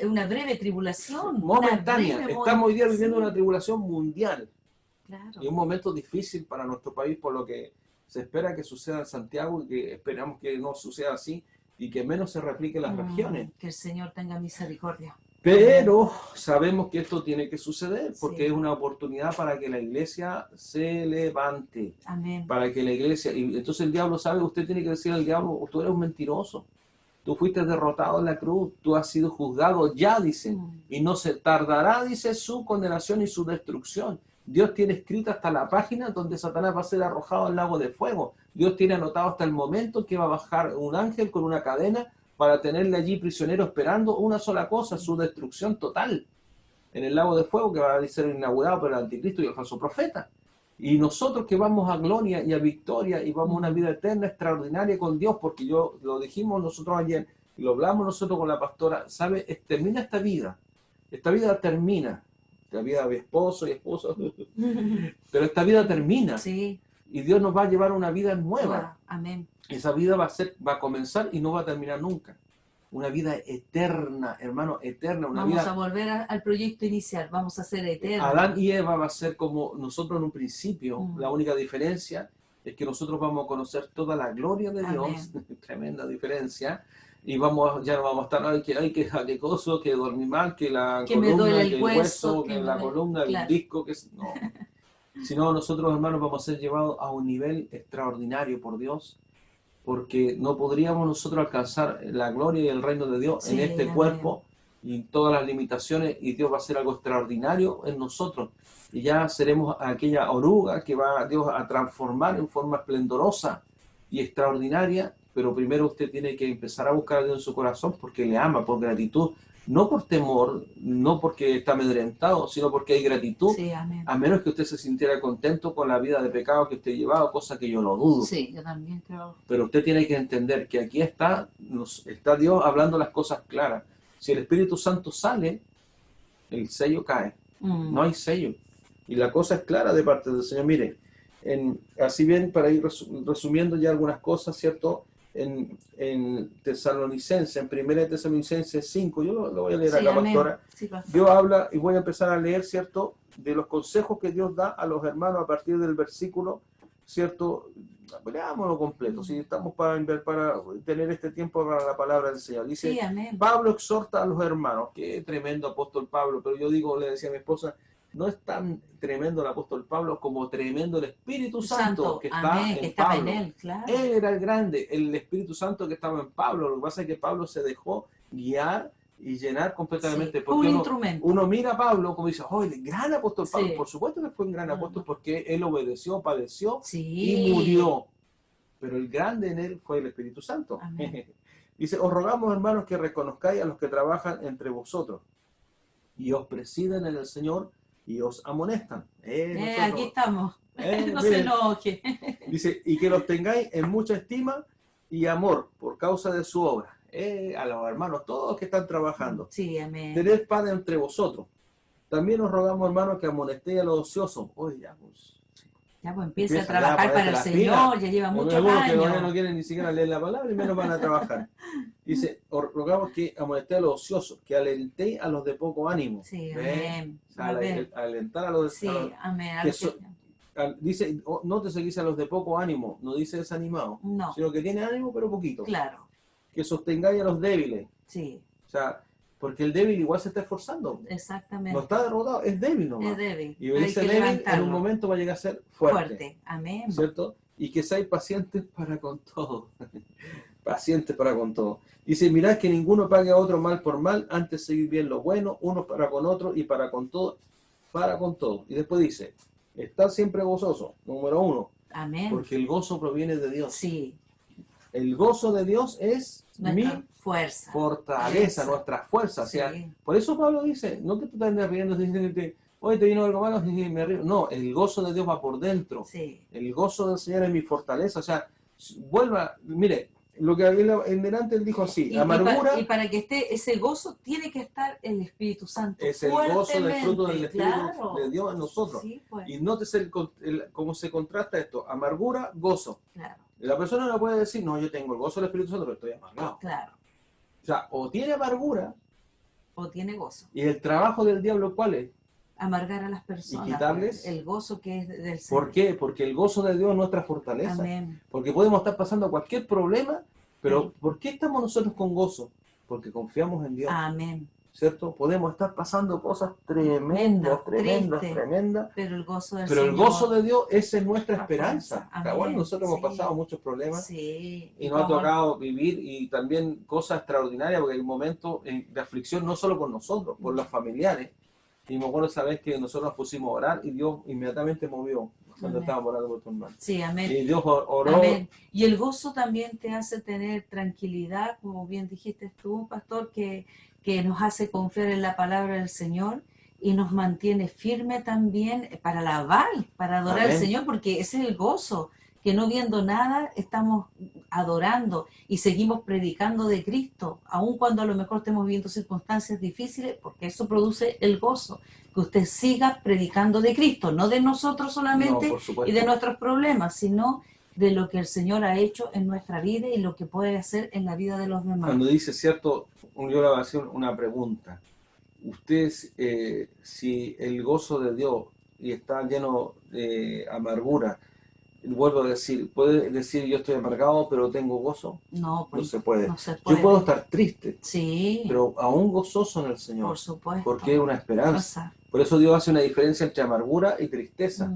una breve tribulación. Momentánea. Estamos hoy día viviendo una tribulación mundial. Claro. Y un momento difícil para nuestro país, por lo que se espera que suceda en Santiago y que esperamos que no suceda así y que menos se replique en las regiones. Que el Señor tenga misericordia. Pero sabemos que esto tiene que suceder porque es una oportunidad para que la iglesia se levante. Amén. Para que la iglesia... Y entonces el diablo sabe, usted tiene que decir al diablo, tú eres un mentiroso. Tú fuiste derrotado en la cruz, tú has sido juzgado ya, dice. Y no se tardará, dice, su condenación y su destrucción. Dios tiene escrita hasta la página donde Satanás va a ser arrojado al lago de fuego. Dios tiene anotado hasta el momento que va a bajar un ángel con una cadena para tenerle allí prisionero esperando una sola cosa, su destrucción total en el lago de fuego que va a ser inaugurado por el anticristo y el falso profeta. Y nosotros que vamos a gloria y a victoria y vamos a una vida eterna extraordinaria con Dios, porque yo lo dijimos nosotros ayer y lo hablamos nosotros con la pastora, ¿sabe? Termina esta vida termina, la vida de esposo y esposa, pero esta vida termina. Sí. Y Dios nos va a llevar a una vida nueva. Amén. Esa vida va a comenzar y no va a terminar nunca. Una vida eterna, hermano, eterna. Vamos a volver al proyecto inicial, vamos a ser eternos. Adán y Eva va a ser como nosotros en un principio. La única diferencia es que nosotros vamos a conocer toda la gloria de Dios. Tremenda diferencia. Y ya no vamos a estar, ay, que cosa, que dormí mal, que la que columna, me duele que el hueso, que la columna, el disco, que no. Sino nosotros, hermanos, vamos a ser llevados a un nivel extraordinario por Dios, porque no podríamos nosotros alcanzar la gloria y el reino de Dios en este cuerpo y todas las limitaciones, y Dios va a hacer algo extraordinario en nosotros. Y ya seremos aquella oruga que va Dios a transformar en forma esplendorosa y extraordinaria, pero primero usted tiene que empezar a buscar a Dios en su corazón porque le ama, por gratitud. No por temor, no porque está amedrentado, sino porque hay gratitud. Sí, amén. A menos que usted se sintiera contento con la vida de pecado que usted llevaba, cosa que yo no dudo. Sí, yo también creo. Pero usted tiene que entender que aquí está Dios hablando las cosas claras. Si el Espíritu Santo sale, el sello cae. No hay sello. Y la cosa es clara de parte del Señor. Mire, así bien, para ir resumiendo ya algunas cosas, ¿cierto? En Tesalonicenses, en 1 Tesalonicenses 5, yo lo voy a leer acá, pastora. Sí, Dios habla, y voy a empezar a leer, ¿cierto?, de los consejos que Dios da a los hermanos a partir del versículo, ¿cierto? Leámoslo completo, si estamos para tener este tiempo para la palabra del Señor. Dice, Pablo exhorta a los hermanos, qué tremendo apóstol Pablo, pero yo digo, le decía a mi esposa, no es tan tremendo el apóstol Pablo como tremendo el Espíritu Santo que está en Pablo. En él, claro. Él era el grande, el Espíritu Santo que estaba en Pablo. Lo que pasa es que Pablo se dejó guiar y llenar completamente. Sí, porque uno mira a Pablo como dice, oh, el gran apóstol Pablo. Sí. Por supuesto que fue un gran apóstol porque él obedeció, padeció sí. y murió. Pero el grande en él fue el Espíritu Santo. Dice, os rogamos, hermanos, que reconozcáis a los que trabajan entre vosotros y os presiden en el Señor y os amonestan. Aquí estamos. No se enoje. Dice, y que los tengáis en mucha estima y amor por causa de su obra. a los hermanos, todos que están trabajando. Sí, amén. Tened paz entre vosotros. También os rogamos, hermanos, que amonestéis a los ociosos. Oye, ya, pues. Ya pues empieza a Empieza ya a trabajar para ponerte el las Señor, pilas. ya lleva Hay muchos algunos que todavía no años. quieren ni siquiera leer la palabra y menos van a trabajar. Dice, os rogamos que amonestéis a los ociosos, que alentéis a los de poco ánimo. Sí, ¿Ve? amén. O sea, A ver. alentar a los, Sí, amén. A que los so- dice, no te seguís a los de poco ánimo, no dice desanimado, No, sino que tiene ánimo pero poquito. claro, Que sostengáis a los débiles. sí, O sea, porque el débil igual se está esforzando. exactamente. No está derrotado, es débil Es nomás. débil. Y Hay ese que débil en levantarlo. un momento va a llegar a ser fuerte. Fuerte. Amén. ¿Cierto? Y que seáis pacientes para con todo. Pacientes para con todo. Dice, mirad que ninguno pague a otro mal por mal, antes seguir bien lo bueno, uno para con otro y para con todo, para con todo. Y después dice, estad siempre gozoso, número 1, Amén. porque el gozo proviene de Dios. Sí, El gozo de Dios es nuestra mi fuerza. fortaleza, Esa. nuestra fuerza. O sea, Sí. por eso Pablo dice, no te estés riendo, oye, te vino algo malo, y me río. No, el gozo de Dios va por dentro. Sí, El gozo del Señor es mi fortaleza. O sea, vuelva, mire, lo que en delante él dijo así, amargura y para que esté ese gozo, tiene que estar el Espíritu Santo. es el gozo del fruto del Espíritu Claro. de Dios en nosotros. Sí, pues, Y nótese cómo se contrasta esto, amargura, gozo. claro, La persona no puede decir, no, yo tengo el gozo del Espíritu Santo, pero estoy amargado. claro. O sea, o tiene amargura, O tiene gozo. y el trabajo del diablo, ¿cuál es? Amargar a las personas. Y quitarles. Pues, el gozo que es del Señor. ¿Por qué? Porque el gozo de Dios es nuestra fortaleza. Amén. Porque podemos estar pasando cualquier problema, pero Sí. ¿por qué estamos nosotros con gozo? Porque confiamos en Dios, Amén. ¿cierto? Podemos estar pasando cosas tremendas, Triste. tremendas, Pero el gozo del pero Señor. el gozo de Dios, esa es nuestra La esperanza. fuerza. Está bueno, Amén. nosotros hemos Sí. pasado muchos problemas Sí. y nos ha como- tocado vivir y también cosas extraordinarias, porque hay momentos de aflicción no solo por nosotros, por los familiares. Y me acuerdo esa vez que nosotros nos pusimos a orar y Dios inmediatamente movió cuando Amén. estábamos orando por tu hermano. Sí, amén. Y Dios oró. Amén. Y el gozo también te hace tener tranquilidad, como bien dijiste tú, pastor, que nos hace confiar en la palabra del Señor y nos mantiene firme también para alabar, para adorar Amén. al Señor, porque ese es el gozo, que no viendo nada estamos adorando y seguimos predicando de Cristo, aun cuando a lo mejor estemos viviendo circunstancias difíciles, porque eso produce el gozo, que usted siga predicando de Cristo, no de nosotros solamente No, por supuesto. y de nuestros problemas, sino de lo que el Señor ha hecho en nuestra vida y lo que puede hacer en la vida de los demás. Cuando dice, cierto, yo le voy a hacer una pregunta. Usted, si el gozo de Dios y está lleno de amargura, vuelvo a decir, ¿puede decir yo estoy amargado pero tengo gozo? No, pues, No se puede. no se puede. Yo puedo estar triste, Sí, pero aún gozoso en el Señor, por supuesto. porque es una esperanza. O sea, Por eso Dios hace una diferencia entre amargura y tristeza.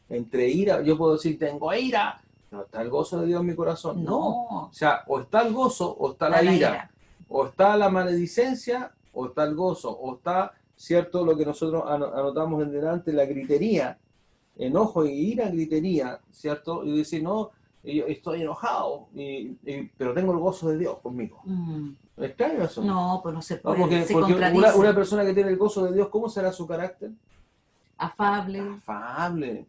Entre ira, yo puedo decir, tengo ira, no está el gozo de Dios en mi corazón. No. no, O sea, o está el gozo o está la ira. O está la maledicencia o está el gozo. O está, cierto, lo que nosotros anotamos en delante, la gritería. Enojo y ira, gritería, ¿cierto? Y decir, no, yo estoy enojado, pero tengo el gozo de Dios conmigo. ¿Es extraño eso? No, pues no se No, puede. porque se contradice. una persona que tiene el gozo de Dios, ¿cómo será su carácter? Afable, Afable,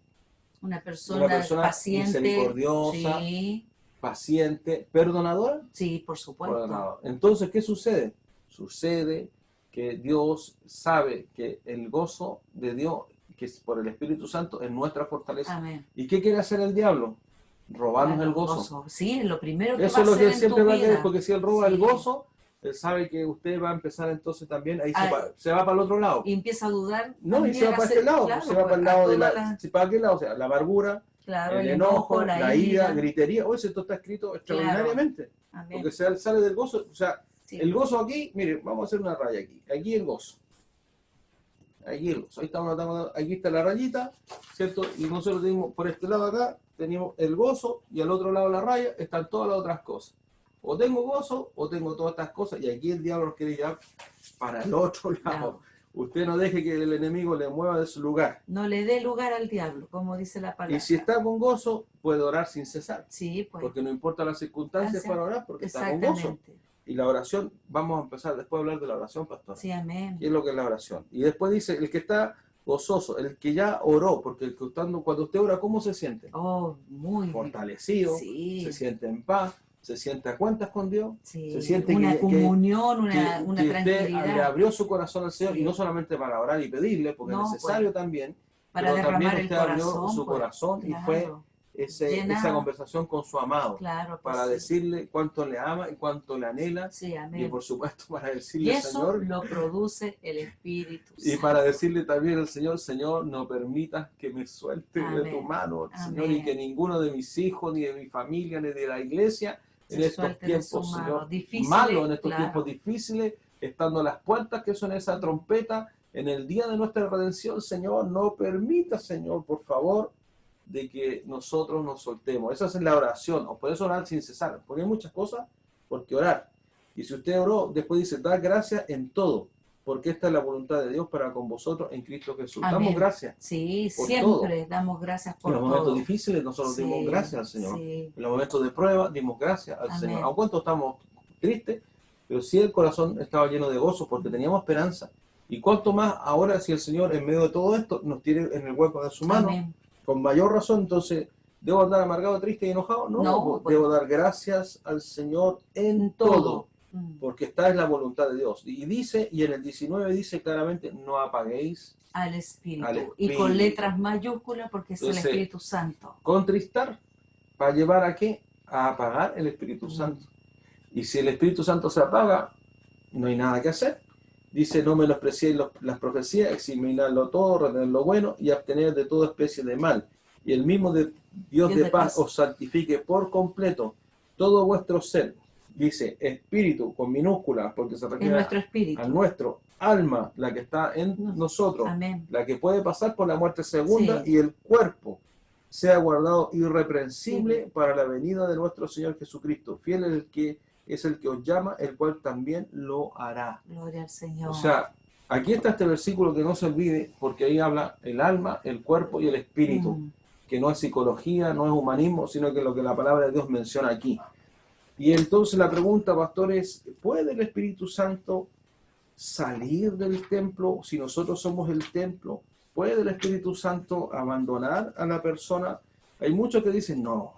una persona paciente, misericordiosa, sí, paciente, perdonadora. sí, por supuesto. Perdonador. Entonces, ¿qué sucede? Sucede que Dios sabe que el gozo de Dios, que es por el Espíritu Santo, es nuestra fortaleza. Amén. ¿Y qué quiere hacer el diablo? Robarnos Claro, el gozo. Sí, es lo primero que Eso va es a lo que hacer él en siempre tu va a querer, vida. porque si él roba el Sí. gozo, él sabe que usted va a empezar entonces también, ahí Ah, se va para el otro lado. Y empieza a dudar. No, y también se va para hacer- este lado, claro, se va para el pues, lado de toda la, ¿para qué lado? O sea, la amargura, claro, el enojo, la ira, ira. gritería. Oye, esto está escrito extraordinariamente, Amén. porque sale del gozo. O sea, Sí. el gozo aquí, mire, vamos a hacer una raya aquí. Aquí el gozo. Aquí el gozo. Ahí aquí está la rayita, ¿cierto? Y nosotros tenemos, por este lado acá, tenemos el gozo y al otro lado la raya están todas las otras cosas. O tengo gozo o tengo todas estas cosas y aquí el diablo nos quiere llevar para el otro lado. Claro. Usted no deje que el enemigo le mueva de su lugar. No le dé lugar al diablo, como dice la palabra. Y si está con gozo, puede orar sin cesar. Sí, pues. Porque no importa las circunstancias para orar, porque está con gozo. Exactamente. Y la oración, vamos a empezar después a hablar de la oración, pastor. Sí, amén. ¿Qué es lo que es la oración? Y después dice, el que está gozoso, el que ya oró, porque cuando usted ora, ¿cómo se siente? Oh, muy Fortalecido, Sí. se siente en paz, se siente a cuentas con Dios, Sí, se siente una comunión, que una usted le tranquilidad. abrió su corazón al Señor, Sí. y no solamente para orar y pedirle, porque es No, necesario pues, también, para pero también derramar el usted abrió corazón, su pues, corazón y fue claro. esa Llena, conversación con su amado, claro que para sí. decirle cuánto le ama y cuánto le anhela, Sí, y amén. por supuesto para Y decirle, eso Señor, lo produce el Espíritu y para Santo. decirle también al Señor, Señor, no permitas que me suelte de tu Amén. mano, Señor, y que Amén. ninguno de mis hijos, ni de mi familia, ni de la iglesia, en Se estos suelte de su tiempos, mano. Señor, malos, Difíciles, en estos tiempos claro. difíciles, estando a las puertas que son esa trompeta, en el día de nuestra redención, Señor, no permita, Señor, por favor, de que nosotros nos soltemos. Esa es la oración. O puedes orar sin cesar, porque hay muchas cosas por qué orar. Y si usted oró, después dice, da gracias en todo, porque esta es la voluntad de Dios para con vosotros en Cristo Jesús. Damos Amén. gracias Sí, por todo. siempre damos gracias En por los momentos todo. difíciles nosotros dimos Sí, gracias al Señor. sí. En los momentos de prueba dimos gracias al Señor. Amén. Aun cuando estamos tristes, pero sí el corazón estaba lleno de gozo porque teníamos esperanza. Y cuanto más ahora si el Señor en medio de todo esto nos tiene en el hueco de su mano, Amén. con mayor razón, entonces, ¿debo andar amargado, triste y enojado? No, No, pues, debo dar gracias al Señor en en todo, todo. porque esta es la voluntad de Dios. Y dice, y en el 19 dice claramente, no apaguéis Al Espíritu. al Y con Espíritu. letras mayúsculas porque es el Entonces, Espíritu Santo. contristar va a llevar a qué? A apagar el Espíritu Santo. Y si el Espíritu Santo se apaga, no hay nada que hacer. Dice, no menospreciéis las profecías, examinadlo todo, retener lo bueno y abstener de toda especie de mal. Y el mismo Dios Dios de de paz paz. os santifique por completo todo vuestro ser. Dice, espíritu con minúsculas, porque se En refiere nuestro espíritu. a nuestro alma, la que está en nosotros, Amén. la que puede pasar por la muerte segunda, Sí. y el cuerpo sea guardado irreprensible para la venida de nuestro Señor Jesucristo. Fiel es el que os llama, el cual también lo hará. Gloria al Señor. O sea, aquí está este versículo que no se olvide, porque ahí habla el alma, el cuerpo y el espíritu, que no es psicología, no es humanismo, sino que lo que la palabra de Dios menciona aquí. Y entonces la pregunta, pastor, es, ¿puede el Espíritu Santo salir del templo si nosotros somos el templo? ¿Puede el Espíritu Santo abandonar a la persona? Hay muchos que dicen, no,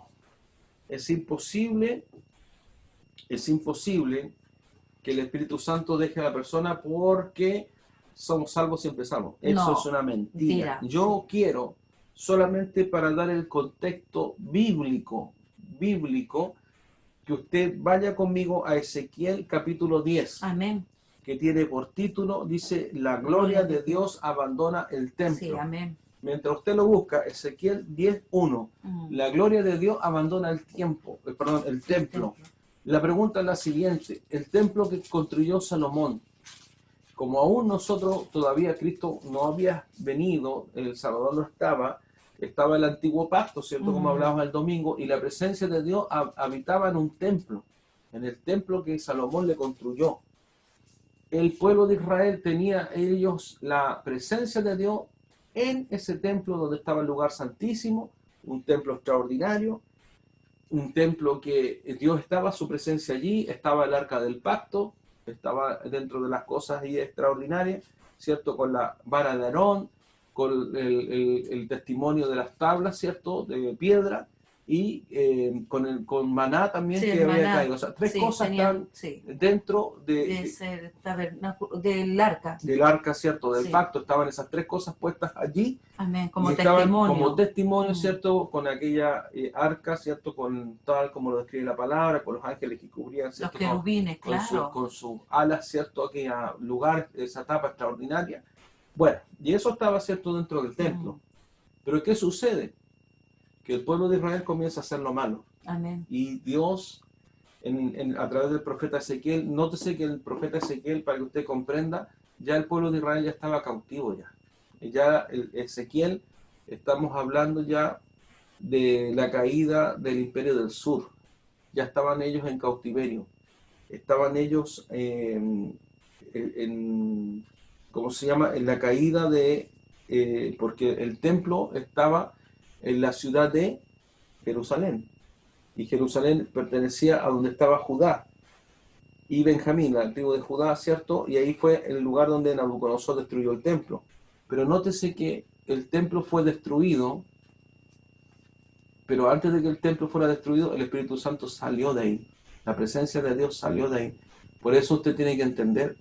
es imposible que el Espíritu Santo deje a la persona porque somos salvos siempre salvos. Eso No, es una mentira. mentira, Yo sí. quiero, solamente para dar el contexto bíblico, que usted vaya conmigo a Ezequiel capítulo 10, Amén. que tiene por título, dice, la gloria de Dios abandona el templo. Sí, amén. Mientras usted lo busca, Ezequiel 10:1, la gloria de Dios abandona el templo. La pregunta es la siguiente, el templo que construyó Salomón, como aún nosotros, todavía Cristo no había venido, el Salvador no estaba el antiguo pacto, ¿cierto? Como hablábamos el domingo, y la presencia de Dios habitaba en un templo, en el templo que Salomón le construyó. El pueblo de Israel tenía ellos la presencia de Dios en ese templo donde estaba el lugar santísimo, un templo extraordinario, un templo que Dios estaba, su presencia allí, estaba el arca del pacto, estaba dentro de las cosas ahí extraordinarias, ¿cierto? Con la vara de Aarón, con el testimonio de las tablas, ¿cierto? De piedra, y con maná también, Sí, que el había maná. caído. O sea, tres Sí, cosas tenían, están dentro de ese tabernáculo, del arca. del arca, ¿cierto? Del Sí. pacto, estaban esas tres cosas puestas allí. Amén, como Y estaban testimonio. como testimonio, ¿cierto? Con aquella arca, ¿cierto? Con tal como lo describe la palabra, con los ángeles que cubrían, Los ¿cierto? querubines, con claro. con sus alas, ¿cierto? Aquella lugar, esa tapa extraordinaria. Bueno, y eso estaba, ¿cierto? Dentro del templo. Pero ¿qué sucede? Que el pueblo de Israel comienza a hacer lo malo. Amén. Y Dios, a través del profeta Ezequiel, nótese que el profeta Ezequiel, para que usted comprenda, ya el pueblo de Israel ya estaba cautivo ya. Ya Ezequiel, estamos hablando ya de la caída del Imperio del Sur. Ya estaban ellos en cautiverio. Estaban ellos ¿cómo se llama? En la caída porque el templo estaba en la ciudad de Jerusalén. Y Jerusalén pertenecía a donde estaba Judá y Benjamín, la tribu de Judá, ¿cierto? Y ahí fue el lugar donde Nabucodonosor destruyó el templo. Pero nótese que el templo fue destruido, pero antes de que el templo fuera destruido, el Espíritu Santo salió de ahí. La presencia de Dios salió de ahí. Por eso usted tiene que entender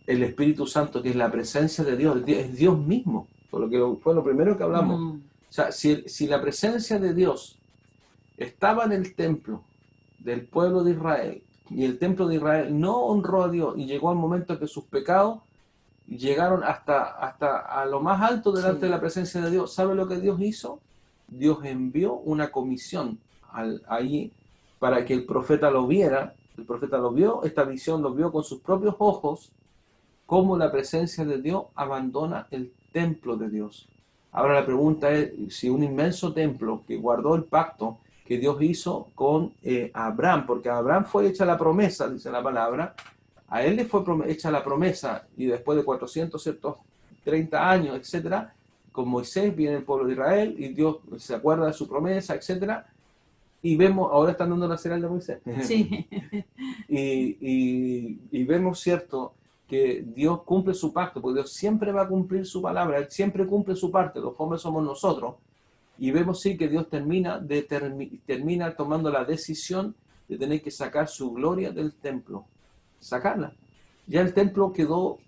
el Espíritu Santo, que es la presencia de Dios, es Dios mismo. Por lo que fue lo primero que hablamos. O sea, si la presencia de Dios estaba en el templo del pueblo de Israel, y el templo de Israel no honró a Dios, y llegó el momento que sus pecados llegaron hasta a lo más alto delante de la presencia de Dios, ¿sabe lo que Dios hizo? Dios envió una comisión ahí para que el profeta lo viera. El profeta lo vio, esta visión lo vio con sus propios ojos, cómo la presencia de Dios abandona el templo de Dios. Ahora la pregunta es, si un inmenso templo que guardó el pacto que Dios hizo con Abraham, porque a Abraham fue hecha la promesa, dice la palabra, a él le fue hecha la promesa, y después de 430 años, etcétera, con Moisés viene el pueblo de Israel, y Dios se acuerda de su promesa, etcétera, y vemos, ahora están dando la señal de Moisés. Sí. y vemos, cierto, que Dios cumple su pacto, porque Dios siempre va a cumplir su palabra, Él siempre cumple su parte, los hombres somos nosotros, y vemos sí que Dios termina tomando la decisión de tener que sacar su gloria del templo, sacarla. Ya el templo quedó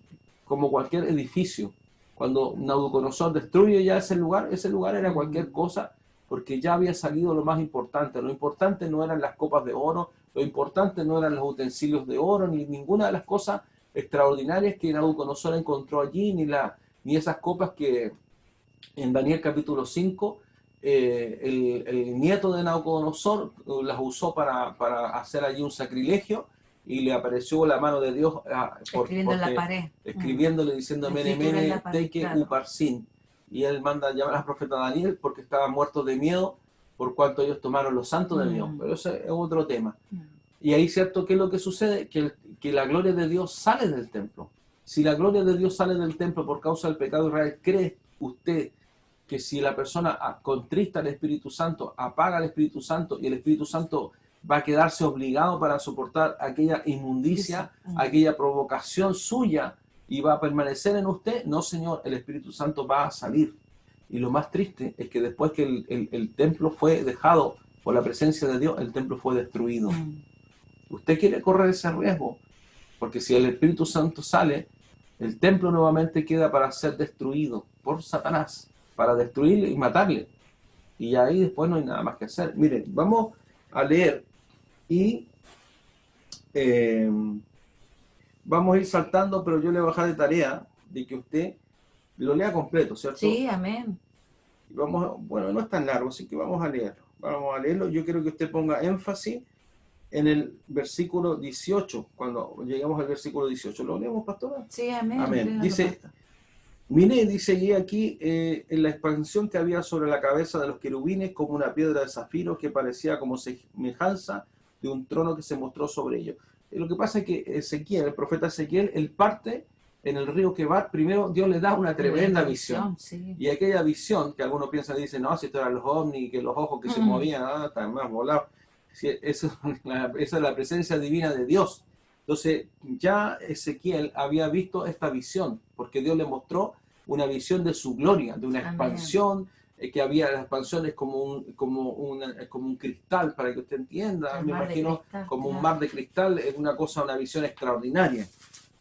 como cualquier edificio. Cuando Nabucodonosor destruye ya ese lugar era cualquier cosa, porque ya había salido lo más importante. Lo importante no eran las copas de oro, lo importante no eran los utensilios de oro, ni ninguna de las cosas extraordinarias que Nabucodonosor encontró allí, ni esas copas que en Daniel capítulo 5 el nieto de Nabucodonosor las usó para hacer allí un sacrilegio, y le apareció la mano de Dios escribiendo en la pared, escribiéndole, diciendo Mene Mene Tekel Uparsin, y él manda a llamar al profeta Daniel porque estaba muerto de miedo por cuanto ellos tomaron los santos de Dios. Pero ese es otro tema. Y ahí, cierto, ¿qué es lo que sucede? Que la gloria de Dios sale del templo. Si la gloria de Dios sale del templo por causa del pecado de Israel, ¿cree usted que si la persona contrista al Espíritu Santo, apaga al Espíritu Santo, y el Espíritu Santo va a quedarse obligado para soportar aquella inmundicia, aquella provocación suya, y va a permanecer en usted? No, Señor, el Espíritu Santo va a salir. Y lo más triste es que después que el templo fue dejado por la presencia de Dios, el templo fue destruido. Usted quiere correr ese riesgo, porque si el Espíritu Santo sale, el templo nuevamente queda para ser destruido por Satanás, para destruirle y matarle. Y ahí después no hay nada más que hacer. Miren, vamos a leer y vamos a ir saltando, pero yo le voy a dejar de tarea de que usted lo lea completo, ¿cierto? Sí, amén. Y bueno, no es tan largo, así que vamos a leerlo. Vamos a leerlo. Yo quiero que usted ponga énfasis en el versículo 18, cuando llegamos al versículo 18. ¿Lo leemos, pastora? Sí, amén. Amén. Dice, miré, dice, y aquí en la expansión que había sobre la cabeza de los querubines, como una piedra de zafiro que parecía como semejanza de un trono que se mostró sobre ellos. Lo que pasa es que Ezequiel, el profeta Ezequiel, él parte en el río Quebar. Primero Dios le da una tremenda visión. Sí. Y aquella visión, que algunos piensan y dicen, no, si esto eran los ovnis, que los ojos que se movían, están más volados. Si esa es la presencia divina de Dios. Entonces ya Ezequiel había visto esta visión, porque Dios le mostró una visión de su gloria, de una expansión, que había, la expansión es como un cristal, para que usted entienda, me imagino, cristal, como un mar de cristal, es una cosa, una visión extraordinaria.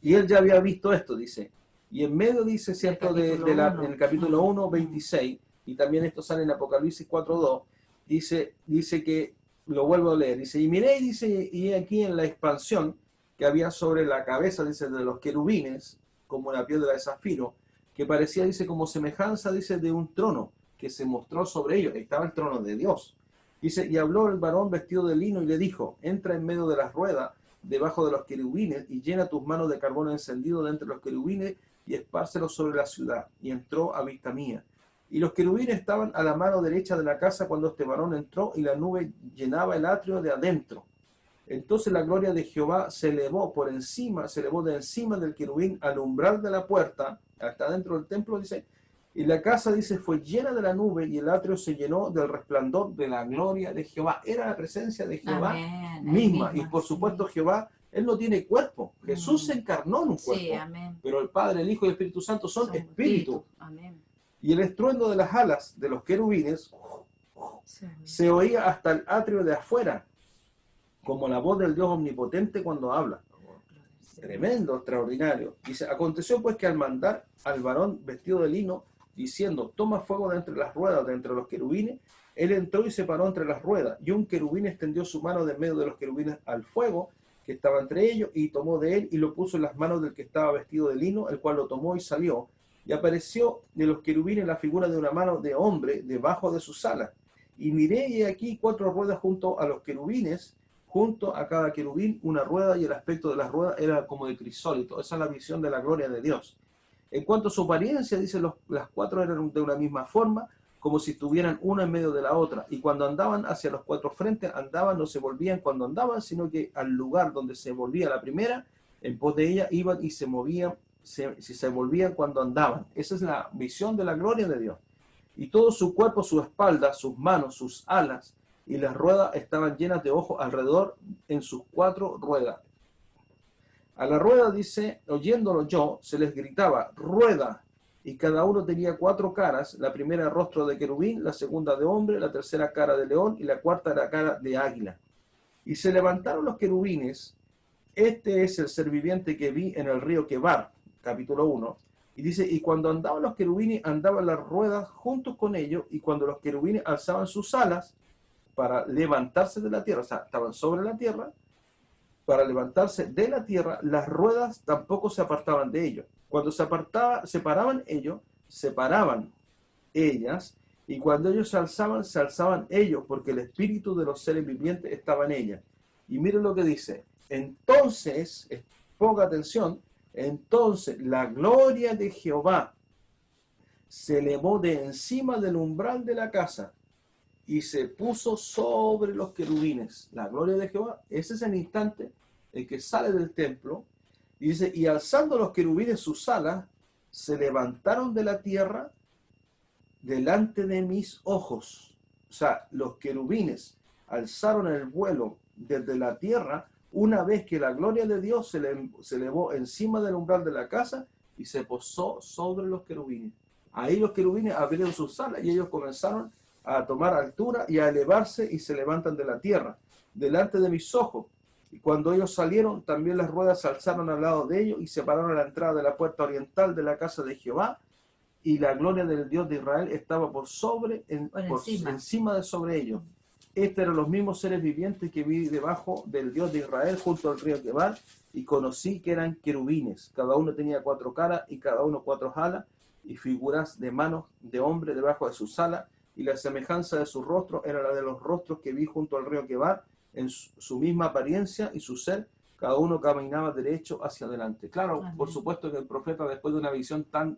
Y él ya había visto esto, dice. Y en medio, dice, ¿cierto?, en el capítulo 1, 26, y también esto sale en Apocalipsis 4.2, dice que, lo vuelvo a leer, dice, y miré, dice, y aquí en la expansión que había sobre la cabeza, dice, de los querubines, como una piedra de zafiro, que parecía, dice, como semejanza, dice, de un trono que se mostró sobre ellos. Estaba el trono de Dios. Dice, y habló el varón vestido de lino y le dijo, entra en medio de las ruedas, debajo de los querubines, y llena tus manos de carbón encendido de entre los querubines, y espárcelos sobre la ciudad. Y entró a vista mía. Y los querubines estaban a la mano derecha de la casa cuando este varón entró, y la nube llenaba el atrio de adentro. Entonces la gloria de Jehová se elevó de encima del querubín al umbral de la puerta, hasta dentro del templo, dice, y la casa, dice, fue llena de la nube, y el atrio se llenó del resplandor de la gloria de Jehová. Era la presencia de Jehová misma. Y por supuesto Jehová, él no tiene cuerpo. Jesús se encarnó en un cuerpo. Sí, pero el Padre, el Hijo y el Espíritu Santo son espíritu. Y el estruendo de las alas de los querubines se oía hasta el atrio de afuera. como la voz del Dios omnipotente cuando habla. Tremendo, extraordinario. Dice, aconteció pues que al mandar al varón vestido de lino, diciendo, toma fuego de entre las ruedas, de entre los querubines, él entró y se paró entre las ruedas, y un querubín extendió su mano de en medio de los querubines al fuego, que estaba entre ellos, y tomó de él, y lo puso en las manos del que estaba vestido de lino, el cual lo tomó y salió, y apareció de los querubines la figura de una mano de hombre debajo de sus alas. Y miré, y aquí 4 ruedas junto a los querubines, junto a cada querubín una rueda, y el aspecto de las ruedas era como de crisólito. Esa es la visión de la gloria de Dios. En cuanto a su apariencia, dice, las 4 eran de una misma forma, como si estuvieran una en medio de la otra. Y cuando andaban hacia los 4 frentes, andaban, no se volvían cuando andaban, sino que al lugar donde se volvía la primera, en pos de ella iban y se movían, se volvían cuando andaban. Esa es la visión de la gloria de Dios. Y todo su cuerpo, su espalda, sus manos, sus alas y las ruedas estaban llenas de ojos alrededor en sus 4 ruedas. A la rueda, dice, oyéndolo yo, se les gritaba, rueda, y cada uno tenía 4 caras, la primera rostro de querubín, la segunda de hombre, la tercera cara de león, y la cuarta era cara de águila. Y se levantaron los querubines, este es el ser viviente que vi en el río Quebar, capítulo 1, y dice, y cuando andaban los querubines, andaban las ruedas juntos con ellos, y cuando los querubines alzaban sus alas para levantarse de la tierra, o sea, estaban sobre la tierra, para levantarse de la tierra, las ruedas tampoco se apartaban de ellos. Cuando se paraban ellos, se paraban ellas, y cuando ellos se alzaban ellos, porque el espíritu de los seres vivientes estaba en ellas. Y miren lo que dice, entonces, ponga atención, entonces la gloria de Jehová se elevó de encima del umbral de la casa, y se puso sobre los querubines. La gloria de Jehová, ese es el instante en que sale del templo, y dice, y alzando los querubines sus alas, se levantaron de la tierra delante de mis ojos. O sea, los querubines alzaron el vuelo desde la tierra una vez que la gloria de Dios se elevó encima del umbral de la casa y se posó sobre los querubines. Ahí los querubines abrieron sus alas y ellos comenzaron a tomar altura y a elevarse, y se levantan de la tierra delante de mis ojos. Y cuando ellos salieron, también las ruedas se alzaron al lado de ellos y se pararon a la entrada de la puerta oriental de la casa de Jehová, y la gloria del Dios de Israel estaba por encima de sobre ellos. Estos eran los mismos seres vivientes que vi debajo del Dios de Israel junto al río Quebar, y conocí que eran querubines. Cada uno tenía 4 caras y cada uno 4 alas, y figuras de manos de hombre debajo de sus alas, y la semejanza de su rostro era la de los rostros que vi junto al río Quebar, en su misma apariencia y su ser, cada uno caminaba derecho hacia adelante. Claro, amén. Por supuesto que el profeta, después de una visión tan,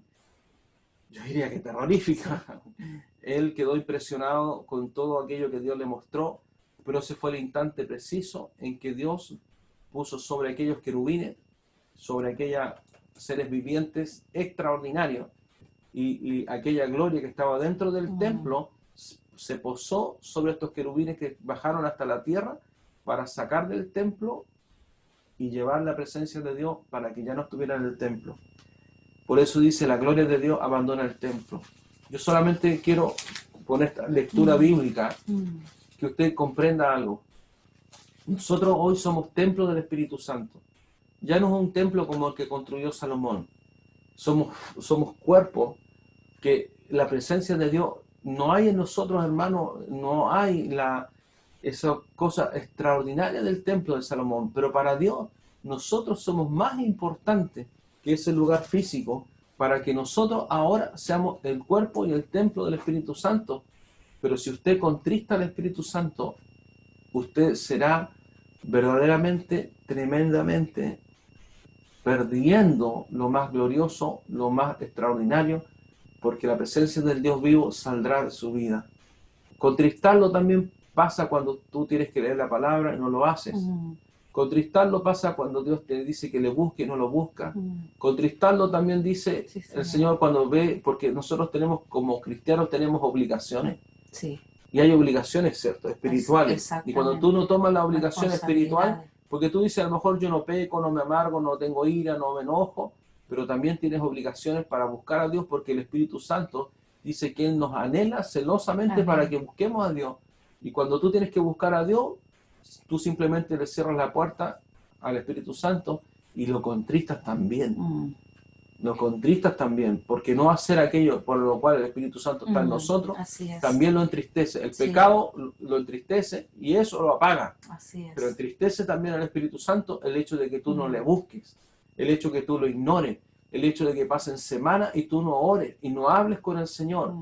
yo diría que terrorífica, él quedó impresionado con todo aquello que Dios le mostró, pero ese fue el instante preciso en que Dios puso sobre aquellos querubines, sobre aquellos seres vivientes extraordinarios, y aquella gloria que estaba dentro del templo se posó sobre estos querubines que bajaron hasta la tierra para sacar del templo y llevar la presencia de Dios para que ya no estuviera en el templo. Por eso dice, la gloria de Dios abandona el templo. Yo solamente quiero, con esta lectura bíblica, que usted comprenda algo. Nosotros hoy somos templo del Espíritu Santo. Ya no es un templo como el que construyó Salomón. Somos cuerpos que la presencia de Dios no hay en nosotros, hermanos, no hay esa cosa extraordinaria del templo de Salomón, pero para Dios nosotros somos más importantes que ese lugar físico, para que nosotros ahora seamos el cuerpo y el templo del Espíritu Santo. Pero si usted contrista al Espíritu Santo, usted será verdaderamente, tremendamente, perdiendo lo más glorioso, lo más extraordinario, porque la presencia del Dios vivo saldrá de su vida. Contristarlo también pasa cuando tú tienes que leer la palabra y no lo haces. Contristarlo pasa cuando Dios te dice que le busque y no lo busca. Contristarlo también dice el Señor cuando ve, porque nosotros tenemos, como cristianos, tenemos obligaciones. Sí. Y hay obligaciones, ¿cierto? Espirituales. Y cuando tú no tomas la obligación espiritual, porque tú dices, a lo mejor yo no peco, no me amargo, no tengo ira, no me enojo, pero también tienes obligaciones para buscar a Dios, porque el Espíritu Santo dice que Él nos anhela celosamente para que busquemos a Dios. Y cuando tú tienes que buscar a Dios, tú simplemente le cierras la puerta al Espíritu Santo y lo contristas también. Lo contristas también, porque no hacer aquello por lo cual el Espíritu Santo está en nosotros, Así es. también lo entristece. El Sí. pecado lo entristece y eso lo apaga. Así es. Pero entristece también al Espíritu Santo el hecho de que tú no le busques, el hecho de que tú lo ignores, el hecho de que pasen semanas y tú no ores y no hables con el Señor.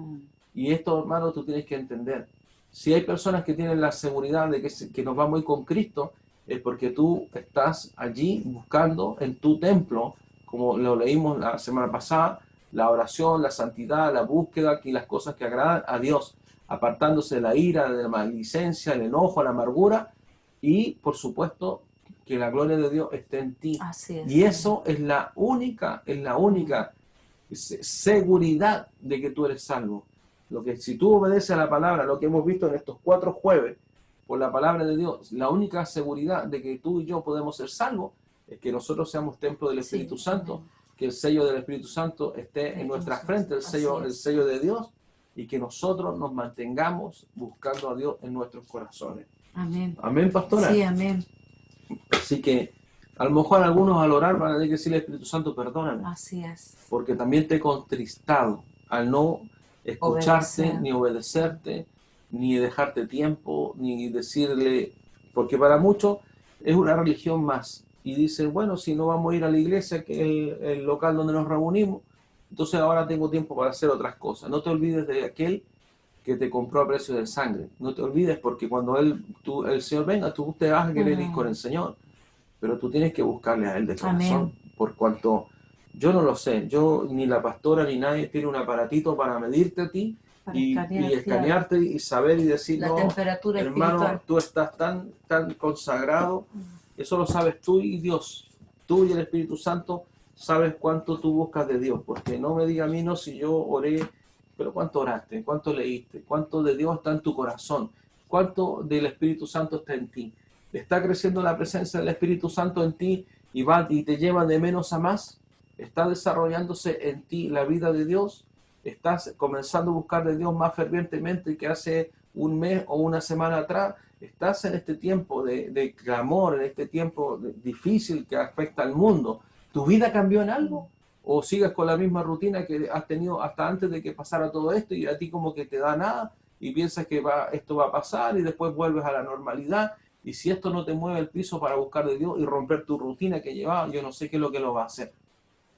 Y esto, hermano, tú tienes que entender. Si hay personas que tienen la seguridad de que nos vamos a ir con Cristo, es porque tú estás allí buscando en tu templo, como lo leímos la semana pasada, la oración, la santidad, la búsqueda y las cosas que agradan a Dios, apartándose de la ira, de la maldicencia, el enojo, la amargura, y por supuesto que la gloria de Dios esté en ti. Así es. Y eso es la única seguridad de que tú eres salvo. Lo que si tú obedeces a la palabra, lo que hemos visto en estos 4 jueves, por la palabra de Dios, la única seguridad de que tú y yo podemos ser salvos es que nosotros seamos templo del Espíritu Santo, que el sello del Espíritu Santo esté en nuestra frente, el sello de Dios, y que nosotros nos mantengamos buscando a Dios en nuestros corazones. Amén. Amén, pastora. Sí, amén. Así que a lo mejor algunos al orar van a tener que decirle al Espíritu Santo, perdóname. Así es. Porque también te he contristado al no escucharte, ni obedecerte, ni dejarte tiempo, ni decirle, porque para muchos es una religión más. Y dicen, bueno, si no vamos a ir a la iglesia, que es el local donde nos reunimos, entonces ahora tengo tiempo para hacer otras cosas. No te olvides de aquel que te compró a precio de sangre. No te olvides, porque cuando el Señor venga, tú te vas a querer ir con el Señor. Pero tú tienes que buscarle a Él de corazón. Amén. Por cuanto yo no lo sé, yo ni la pastora ni nadie tiene un aparatito para medirte a ti y escanearte y saber y decir, la no, temperatura hermano, espiritual. tú estás tan consagrado. Eso lo sabes tú y Dios. Tú y el Espíritu Santo sabes cuánto tú buscas de Dios. Porque no me diga a mí, no, si yo oré, pero cuánto oraste, cuánto leíste, cuánto de Dios está en tu corazón, cuánto del Espíritu Santo está en ti. ¿Está creciendo la presencia del Espíritu Santo en ti y te lleva de menos a más? ¿Está desarrollándose en ti la vida de Dios? ¿Estás comenzando a buscar de Dios más fervientemente que hace un mes o una semana atrás? ¿Estás en este tiempo de clamor, en este tiempo difícil que afecta al mundo? ¿Tu vida cambió en algo? ¿O sigues con la misma rutina que has tenido hasta antes de que pasara todo esto y a ti como que te da nada y piensas que esto va a pasar y después vuelves a la normalidad? Y si esto no te mueve el piso para buscar de Dios y romper tu rutina que llevabas, yo no sé qué es lo que lo va a hacer.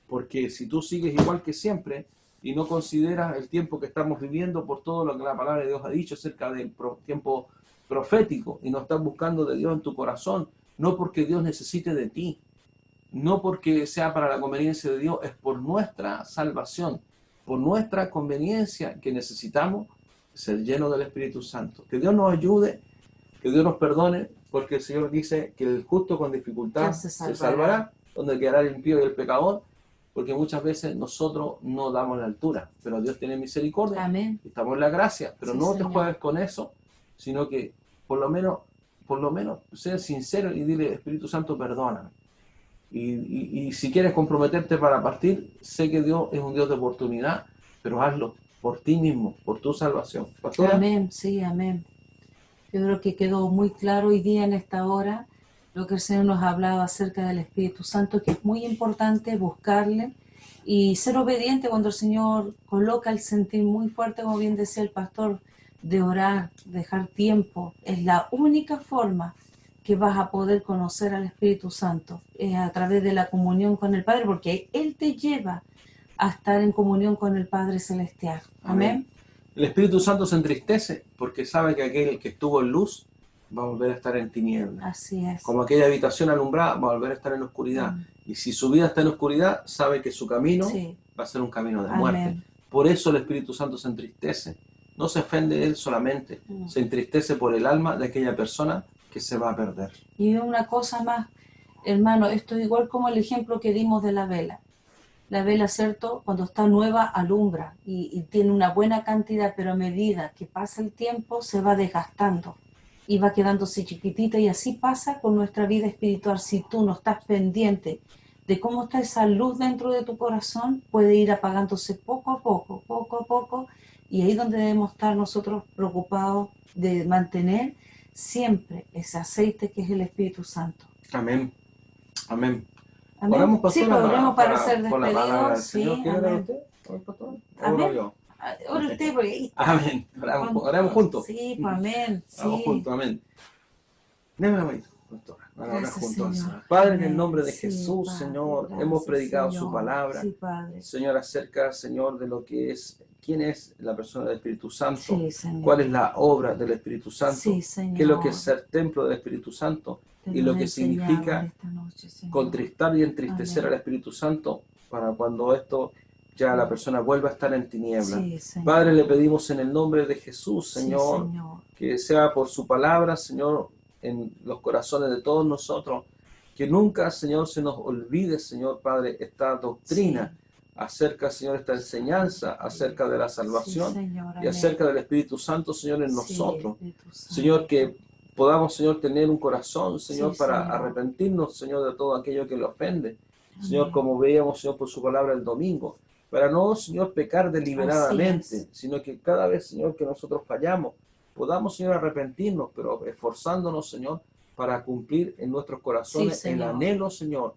Porque si tú sigues igual que siempre y no consideras el tiempo que estamos viviendo por todo lo que la palabra de Dios ha dicho acerca del tiempo profético y no estás buscando de Dios en tu corazón, no porque Dios necesite de ti, no porque sea para la conveniencia de Dios, es por nuestra salvación, por nuestra conveniencia que necesitamos ser llenos del Espíritu Santo. Que Dios nos ayude, que Dios nos perdone, porque el Señor dice que el justo con dificultad se salvará, donde quedará el impío y el pecador, porque muchas veces nosotros no damos la altura, pero Dios tiene misericordia. Amén. Estamos en la gracia, pero Sí, no Señor. te juegues con eso, sino que por lo menos sé sincero y dile, Espíritu Santo, perdóname. Y si quieres comprometerte para partir, sé que Dios es un Dios de oportunidad, pero hazlo por ti mismo, por tu salvación. ¿Pastora? Amén, sí, amén. Yo creo que quedó muy claro hoy día en esta hora lo que el Señor nos ha hablado acerca del Espíritu Santo, que es muy importante buscarle y ser obediente cuando el Señor coloca el sentir muy fuerte, como bien decía el pastor, de orar, dejar tiempo. Es la única forma que vas a poder conocer al Espíritu Santo, es a través de la comunión con el Padre, porque Él te lleva a estar en comunión con el Padre Celestial. Amén. El Espíritu Santo se entristece porque sabe que aquel que estuvo en luz va a volver a estar en tinieblas. Así es. Como aquella habitación alumbrada va a volver a estar en oscuridad. Y si su vida está en oscuridad, sabe que su camino va a ser un camino de muerte. Por eso el Espíritu Santo se entristece. No se ofende Él solamente, se entristece por el alma de aquella persona que se va a perder. Y una cosa más, hermano, esto es igual como el ejemplo que dimos de la vela. La vela, ¿cierto? Cuando está nueva, alumbra y tiene una buena cantidad, pero a medida que pasa el tiempo se va desgastando y va quedándose chiquitita, y así pasa con nuestra vida espiritual. Si tú no estás pendiente de cómo está esa luz dentro de tu corazón, puede ir apagándose poco a poco, y ahí es donde debemos estar nosotros preocupados de mantener siempre ese aceite que es el Espíritu Santo. Amén. Amén. Amén. Oramos, Sí, pastora, pues oremos para ser por la palabra del despedidos. Señor. Sí, ¿Quiere orar amén. usted? ¿Ora, pastor? ¿O Amén. oro yo? Ora usted porque ahí está. Amén. Oramos juntos. Sí, pues amén. Oramos Sí. juntos. Amén. Déjame oír, pastora. Ahora Gracias, juntos al Señor. Señor. Padre, en el Amén. nombre de Sí, Jesús, Padre, Señor, gracias, hemos predicado su Señor. palabra. Sí, Padre. Señor, acerca, Señor, de lo que es, quién es la persona del Espíritu Santo, Sí, Señor. cuál es la obra del Espíritu Santo, Sí, Señor. qué es lo que es ser templo del Espíritu Santo Te y lo lo que enseñamos significa esta noche, Señor. contristar y entristecer Amén. al Espíritu Santo para cuando esto ya la persona vuelva a estar en tinieblas. Sí, Señor. Padre, le pedimos en el nombre de Jesús, Señor, Sí, Señor. que sea por su palabra, Señor, en los corazones de todos nosotros, que nunca, Señor, se nos olvide, Señor Padre, esta doctrina acerca, Señor, esta enseñanza acerca de la salvación Sí, Señor. y Amén. acerca del Espíritu Santo, Señor, en Sí, nosotros. Espíritu Santo. Señor, que podamos, Señor, tener un corazón, Señor, Sí, para Señor. arrepentirnos, Señor, de todo aquello que le ofende. Señor, Amén. como veíamos, Señor, por su palabra el domingo, para no, Señor, pecar deliberadamente, Así es. sino que cada vez, Señor, que nosotros fallamos, podamos, Señor, arrepentirnos, pero esforzándonos, Señor, para cumplir en nuestros corazones Sí, el Señor. anhelo, Señor,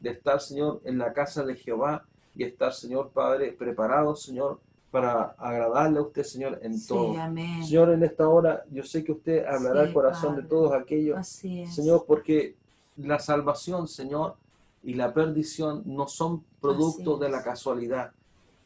de estar, Señor, en la casa de Jehová y estar, Señor, Padre, preparados, Señor, para agradarle a usted, Señor, en Sí, todo. amén. Señor, en esta hora, yo sé que usted hablará Sí, al corazón de Padre. todos aquellos, Así es. Señor, porque la salvación, Señor, y la perdición no son producto Así de es. la casualidad.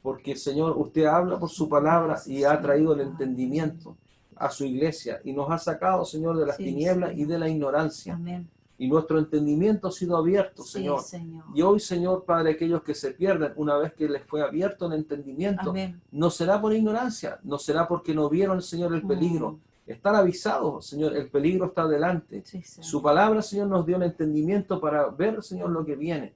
Porque, Señor, usted habla por su palabra y ha traído el entendimiento a su iglesia y nos ha sacado, Señor, de las Sí, tinieblas y Señor. de la ignorancia. Amén. Y nuestro entendimiento ha sido abierto, Sí, Señor. Señor. Y hoy, Señor, Padre, aquellos que se pierden, una vez que les fue abierto el entendimiento, Amén. no será por ignorancia, no será porque no vieron, Señor, el peligro. Están avisados, Señor, el peligro está delante. Sí, Señor. Su palabra, Señor, nos dio el entendimiento para ver, Señor, lo que viene.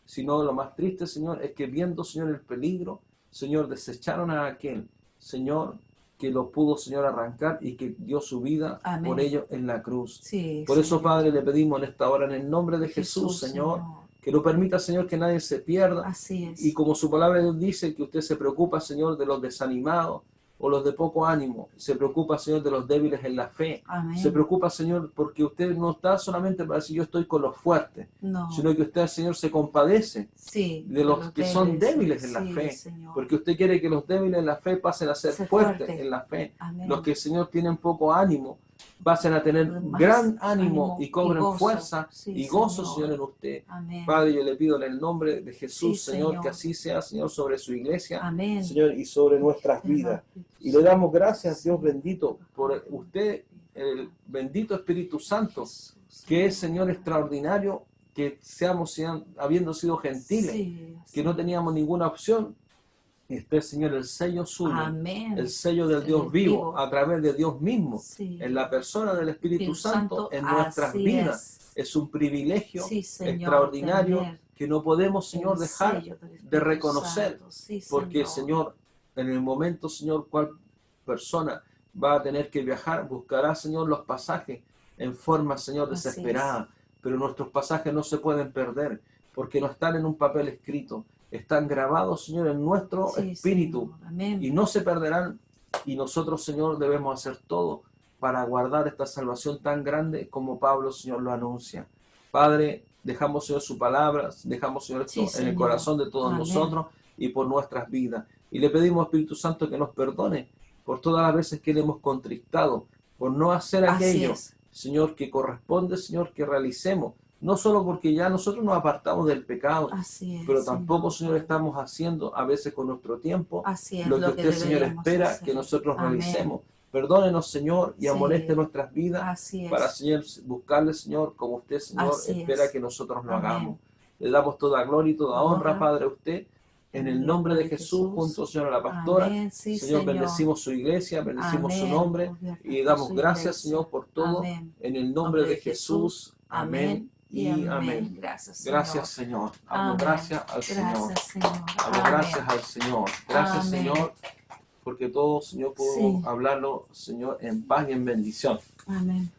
Sino lo más triste, Señor, es que viendo, Señor, el peligro, Señor, desecharon a aquel, Señor, que lo pudo, Señor, arrancar y que dio su vida Amén. por ello en la cruz. Sí, Por eso, Señor. Padre, le pedimos en esta hora, en el nombre de Jesús, Señor, que no permita, Señor, que nadie se pierda. Así es. Y como su palabra dice que usted se preocupa, Señor, de los desanimados o los de poco ánimo, se preocupa, Señor, de los débiles en la fe. Amén. Se preocupa, Señor, porque usted no está solamente para decir yo estoy con los fuertes, No. sino que usted, Señor, se compadece Sí, de los que son débiles en la Sí, fe, Señor. porque usted quiere que los débiles en la fe pasen a ser Ser fuertes fuerte. en la fe. Amén. Los que, Señor, tienen poco ánimo, pasen a tener Más gran ánimo ánimo y cobren y gozo. fuerza Sí, y gozo, Señor. Señor, en usted. Amén. Padre, yo le pido en el nombre de Jesús, Sí, Señor, Señor. que así sea, Señor, sobre su iglesia, Amén. Señor, y sobre nuestras vidas. Y le damos gracias, Dios bendito, por usted, el bendito Espíritu Santo, que es, Señor, extraordinario, que seamos, habiendo sido gentiles, Sí, que no teníamos ninguna opción, y esté, Señor, el sello suyo, Amén. el sello del Dios vivo, a través de Dios mismo, Sí. en la persona del Espíritu Santo, en nuestras así vidas. Es un privilegio Sí, Señor, extraordinario tener que no podemos, Señor, el dejar sello del Espíritu de reconocer, Santo. Sí, porque, Señor, en el momento, Señor, cual persona va a tener que viajar, buscará, Señor, los pasajes en forma, Señor, Así desesperada, pero nuestros pasajes no se pueden perder, porque no están en un papel escrito, están grabados, Señor, en nuestro Sí, espíritu, Señor. Amén. y no se perderán, y nosotros, Señor, debemos hacer todo para guardar esta salvación tan grande como Pablo, Señor, lo anuncia. Padre, dejamos, Señor, su palabra, dejamos, Señor, esto Sí, en el Señor. corazón de todos Amén. nosotros y por nuestras vidas. Y le pedimos, Espíritu Santo, que nos perdone por todas las veces que le hemos contristado, por no hacer Así aquello, es. Señor, que corresponde, Señor, que realicemos. No solo porque ya nosotros nos apartamos del pecado, Así es. pero tampoco, Señor, estamos haciendo a veces con nuestro tiempo Así es lo que usted, Señor, deberíamos espera hacer. que nosotros Amén. realicemos. Perdónenos, Señor, y Sí. amoneste nuestras vidas Así es. para, Señor, buscarle, Señor, como usted, Señor, Así espera es. que nosotros lo Amén. hagamos. Le damos toda gloria y toda honra, Honra. Padre, a usted. En el nombre de Jesús, junto, Señor, a la pastora. Amén. Sí, Señor, Señor. bendecimos su iglesia, bendecimos su Amén. nombre y damos Su gracias, iglesia. Señor, por todo. Amén. En el nombre de Jesús. Amén y amén. Gracias, Señor. Gracias, Señor. Damos Amén. gracias al Señor. Gracias, Señor. Damos Amén. gracias al Señor. Gracias, Amén. Señor, porque todo, Señor, podemos Sí. hablarlo, Señor, en paz y en bendición. Amén.